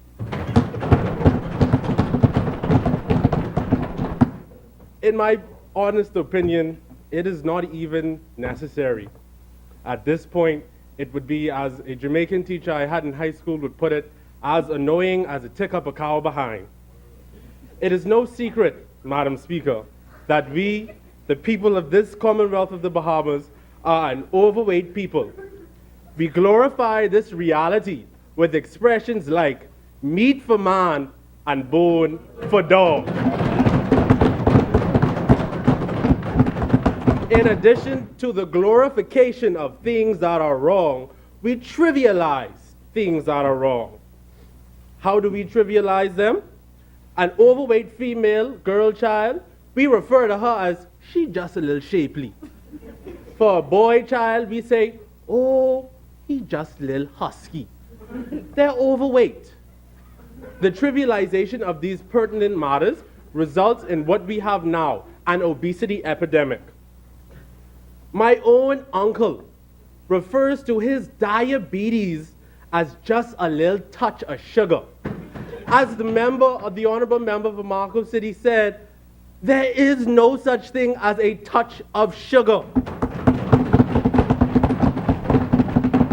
In my honest opinion, it is not even necessary. At this point, it would be, as a Jamaican teacher I had in high school would put it, as annoying as a tick up a cow behind. It is no secret, Madam Speaker, that we, the people of this Commonwealth of the Bahamas, are an overweight people. We glorify this reality with expressions like meat for man and bone for dog. In addition to the glorification of things that are wrong, we trivialize things that are wrong. How do we trivialize them? An overweight female girl child, we refer to her as, she just a little shapely. For a boy child, we say, oh, he just a little husky. They're overweight. The trivialization of these pertinent matters results in what we have now, an obesity epidemic. My own uncle refers to his diabetes as just a little touch of sugar. As the honorable member for Marco City said, there is no such thing as a touch of sugar.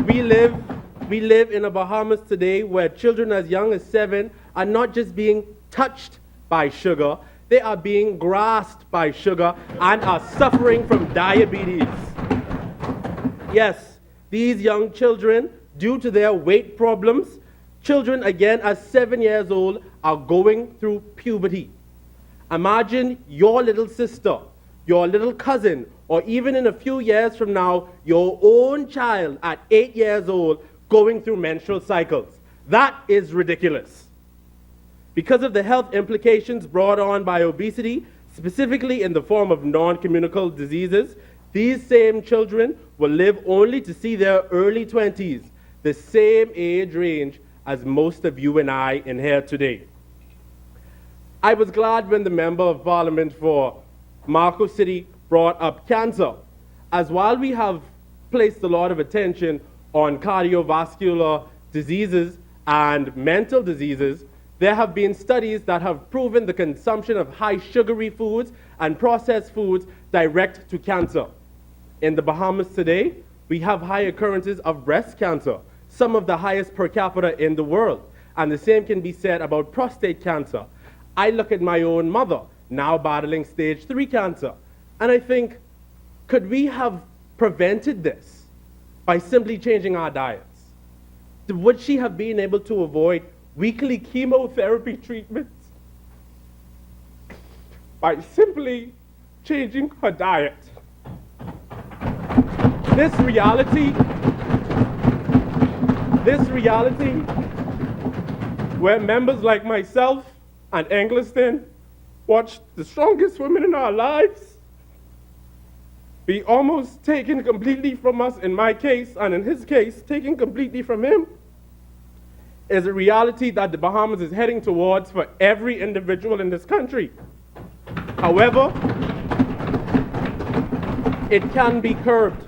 We live in the Bahamas today where children as young as 7 are not just being touched by sugar, they are being grasped by sugar and are suffering from diabetes. Yes, these young children, due to their weight problems, children again as 7 years old are going through puberty. Imagine your little sister, your little cousin, or even in a few years from now, your own child at 8 years old going through menstrual cycles. That is ridiculous. Because of the health implications brought on by obesity, specifically in the form of non-communicable diseases, these same children will live only to see their early 20s, the same age range as most of you and I in here today. I was glad when the Member of Parliament for Marco City brought up cancer, as while we have placed a lot of attention on cardiovascular diseases and mental diseases, there have been studies that have proven the consumption of high sugary foods and processed foods direct to cancer. In the Bahamas today, we have high occurrences of breast cancer, some of the highest per capita in the world, and the same can be said about prostate cancer. I look at my own mother, now battling stage 3 cancer, And I think, could we have prevented this by simply changing our diets? Would she have been able to avoid weekly chemotherapy treatments by simply changing her diet? This reality, where members like myself and Engliston watched the strongest women in our lives be almost taken completely from us in my case, and in his case, taken completely from him, is a reality that the Bahamas is heading towards for every individual in this country. However, it can be curbed.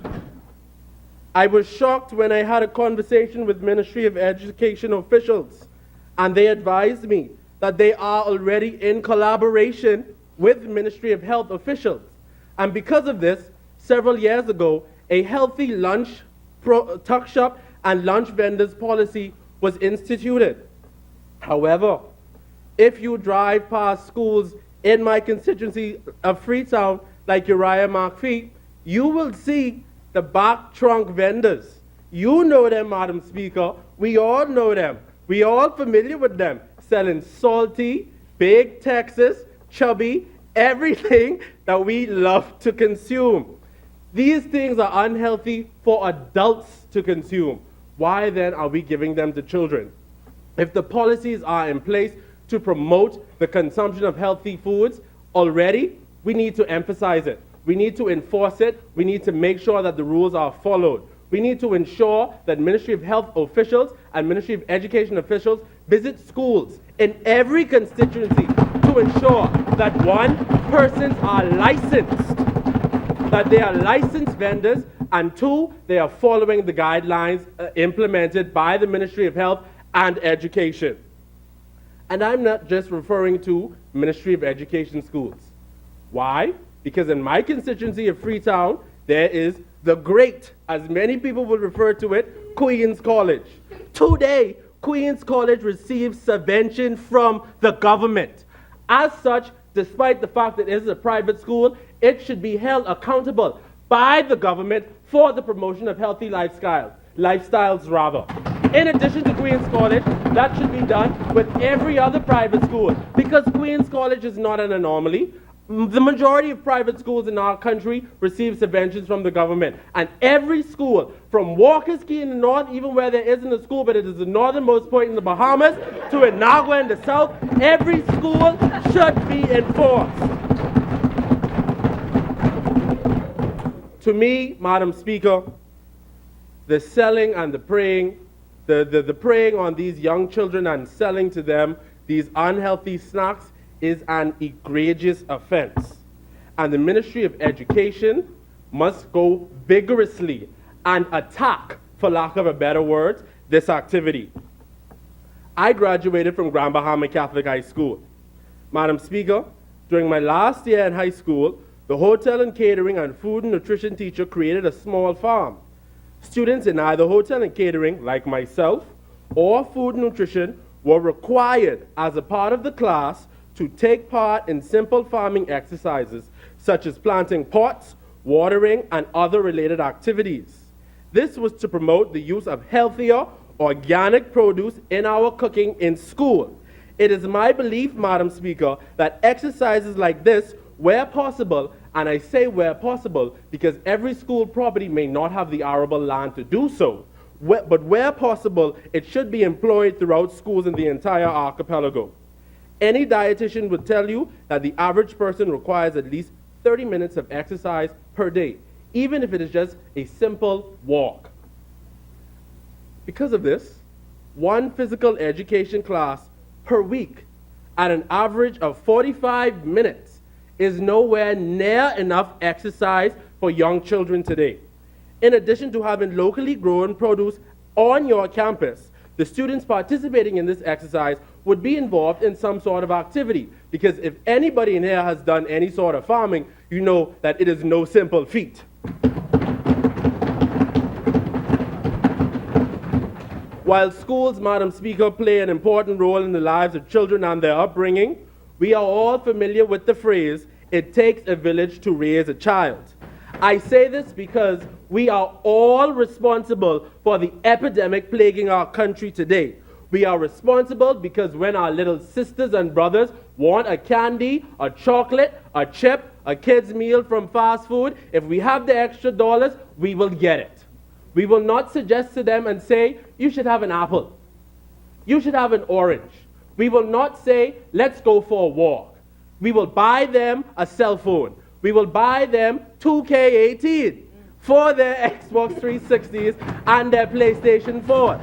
I was shocked when I had a conversation with Ministry of Education officials, and they advised me that they are already in collaboration with Ministry of Health officials. And because of this, several years ago, a healthy lunch tuck shop and lunch vendors policy was instituted. However, if you drive past schools in my constituency of Freetown, like Uriah McPhee, you will see the back trunk vendors. You know them, Madam Speaker. We all know them. We all familiar with them, selling salty, big Texas, chubby, everything that we love to consume. These things are unhealthy for adults to consume. Why then are we giving them to children? If the policies are in place to promote the consumption of healthy foods already, we need to emphasize it. We need to enforce it. We need to make sure that the rules are followed. We need to ensure that Ministry of Health officials and Ministry of Education officials visit schools in every constituency to ensure that one, persons are licensed, that they are licensed vendors, and two, they are following the guidelines implemented by the Ministry of Health and Education. And I'm not just referring to Ministry of Education schools. Why? Because in my constituency of Freetown, there is the great, as many people would refer to it, Queen's College. Today, Queen's College receives subvention from the government. As such, despite the fact that it is a private school, it should be held accountable by the government for the promotion of healthy lifestyles. In addition to Queen's College, that should be done with every other private school, because Queen's College is not an anomaly. The majority of private schools in our country receive subventions from the government. And every school, from Walker's Key in the north, even where there isn't a school, but it is the northernmost point in the Bahamas, to Inagua in the south, every school should be enforced. To me, Madam Speaker, the selling and the preying, the preying on these young children and selling to them these unhealthy snacks is an egregious offense. And the Ministry of Education must go vigorously and attack, for lack of a better word, this activity. I graduated from Grand Bahama Catholic High School. Madam Speaker, during my last year in high school, the hotel and catering and food and nutrition teacher created a small farm. Students in either hotel and catering, like myself, or food and nutrition were required as a part of the class to take part in simple farming exercises, such as planting pots, watering, and other related activities. This was to promote the use of healthier, organic produce in our cooking in school. It is my belief, Madam Speaker, that exercises like this, where possible, and I say where possible because every school property may not have the arable land to do so, but where possible, it should be employed throughout schools in the entire archipelago. Any dietitian would tell you that the average person requires at least 30 minutes of exercise per day, even if it is just a simple walk. Because of this, one physical education class per week at an average of 45 minutes is nowhere near enough exercise for young children today. In addition to having locally grown produce on your campus, the students participating in this exercise would be involved in some sort of activity, because if anybody in here has done any sort of farming, you know that it is no simple feat. While schools, Madam Speaker, play an important role in the lives of children and their upbringing, we are all familiar with the phrase, it takes a village to raise a child. I say this because we are all responsible for the epidemic plaguing our country today. We are responsible because when our little sisters and brothers want a candy, a chocolate, a chip, a kid's meal from fast food, if we have the extra dollars, we will get it. We will not suggest to them and say, you should have an apple. You should have an orange. We will not say, let's go for a walk. We will buy them a cell phone. We will buy them 2K18 for their Xbox 360s and their PlayStation 4s.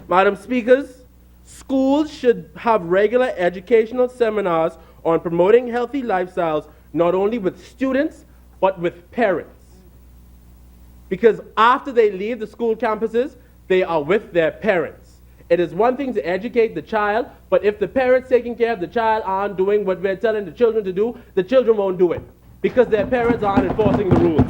Madam Speakers, schools should have regular educational seminars on promoting healthy lifestyles, not only with students, but with parents. Because after they leave the school campuses, they are with their parents. It is one thing to educate the child, but if the parents taking care of the child aren't doing what we're telling the children to do, the children won't do it because their parents aren't enforcing the rules.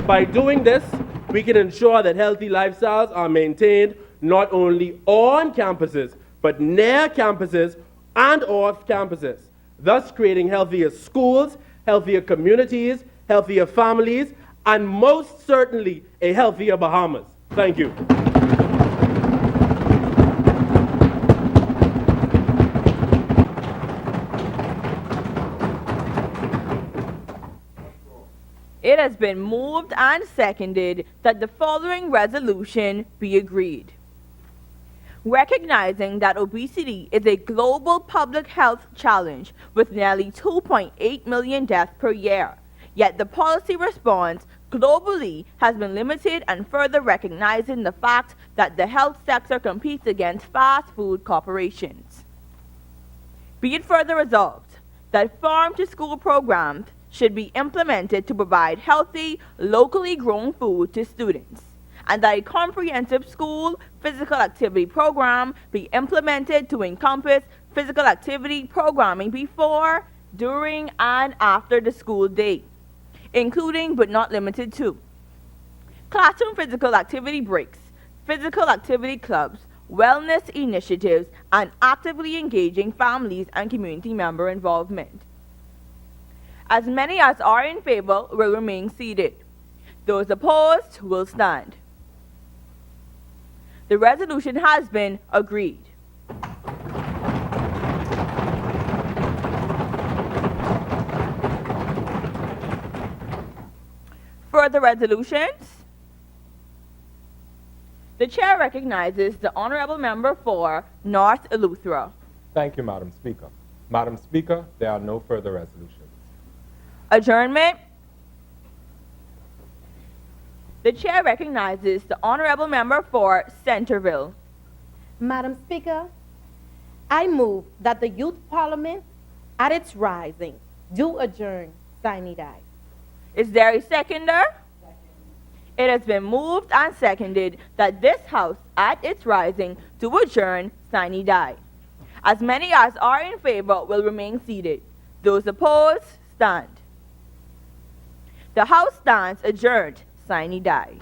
By doing this, we can ensure that healthy lifestyles are maintained not only on campuses, but near campuses and off campuses, thus creating healthier schools, healthier communities, healthier families, and most certainly a healthier Bahamas. Thank you. It has been moved and seconded that the following resolution be agreed. Recognizing that obesity is a global public health challenge with nearly 2.8 million deaths per year, yet the policy response globally has been limited, and further recognizing the fact that the health sector competes against fast food corporations. Be it further resolved that farm-to-school programs should be implemented to provide healthy, locally grown food to students, and that a comprehensive school physical activity program be implemented to encompass physical activity programming before, during, and after the school day, including but not limited to classroom physical activity breaks, physical activity clubs, wellness initiatives, and actively engaging families and community member involvement. As many as are in favor will remain seated. Those opposed will stand. The resolution has been agreed. Further resolutions? The chair recognizes the honorable member for North Eleuthera. Thank you, Madam Speaker. Madam Speaker, there are no further resolutions. Adjournment. The chair recognizes the honorable member for Centerville. Madam Speaker, I move that the Youth Parliament, at its rising, do adjourn sine die. Is there a seconder? It has been moved and seconded that this House, at its rising, do adjourn sine die. As many as are in favor will remain seated. Those opposed, stand. The House stands adjourned sine die.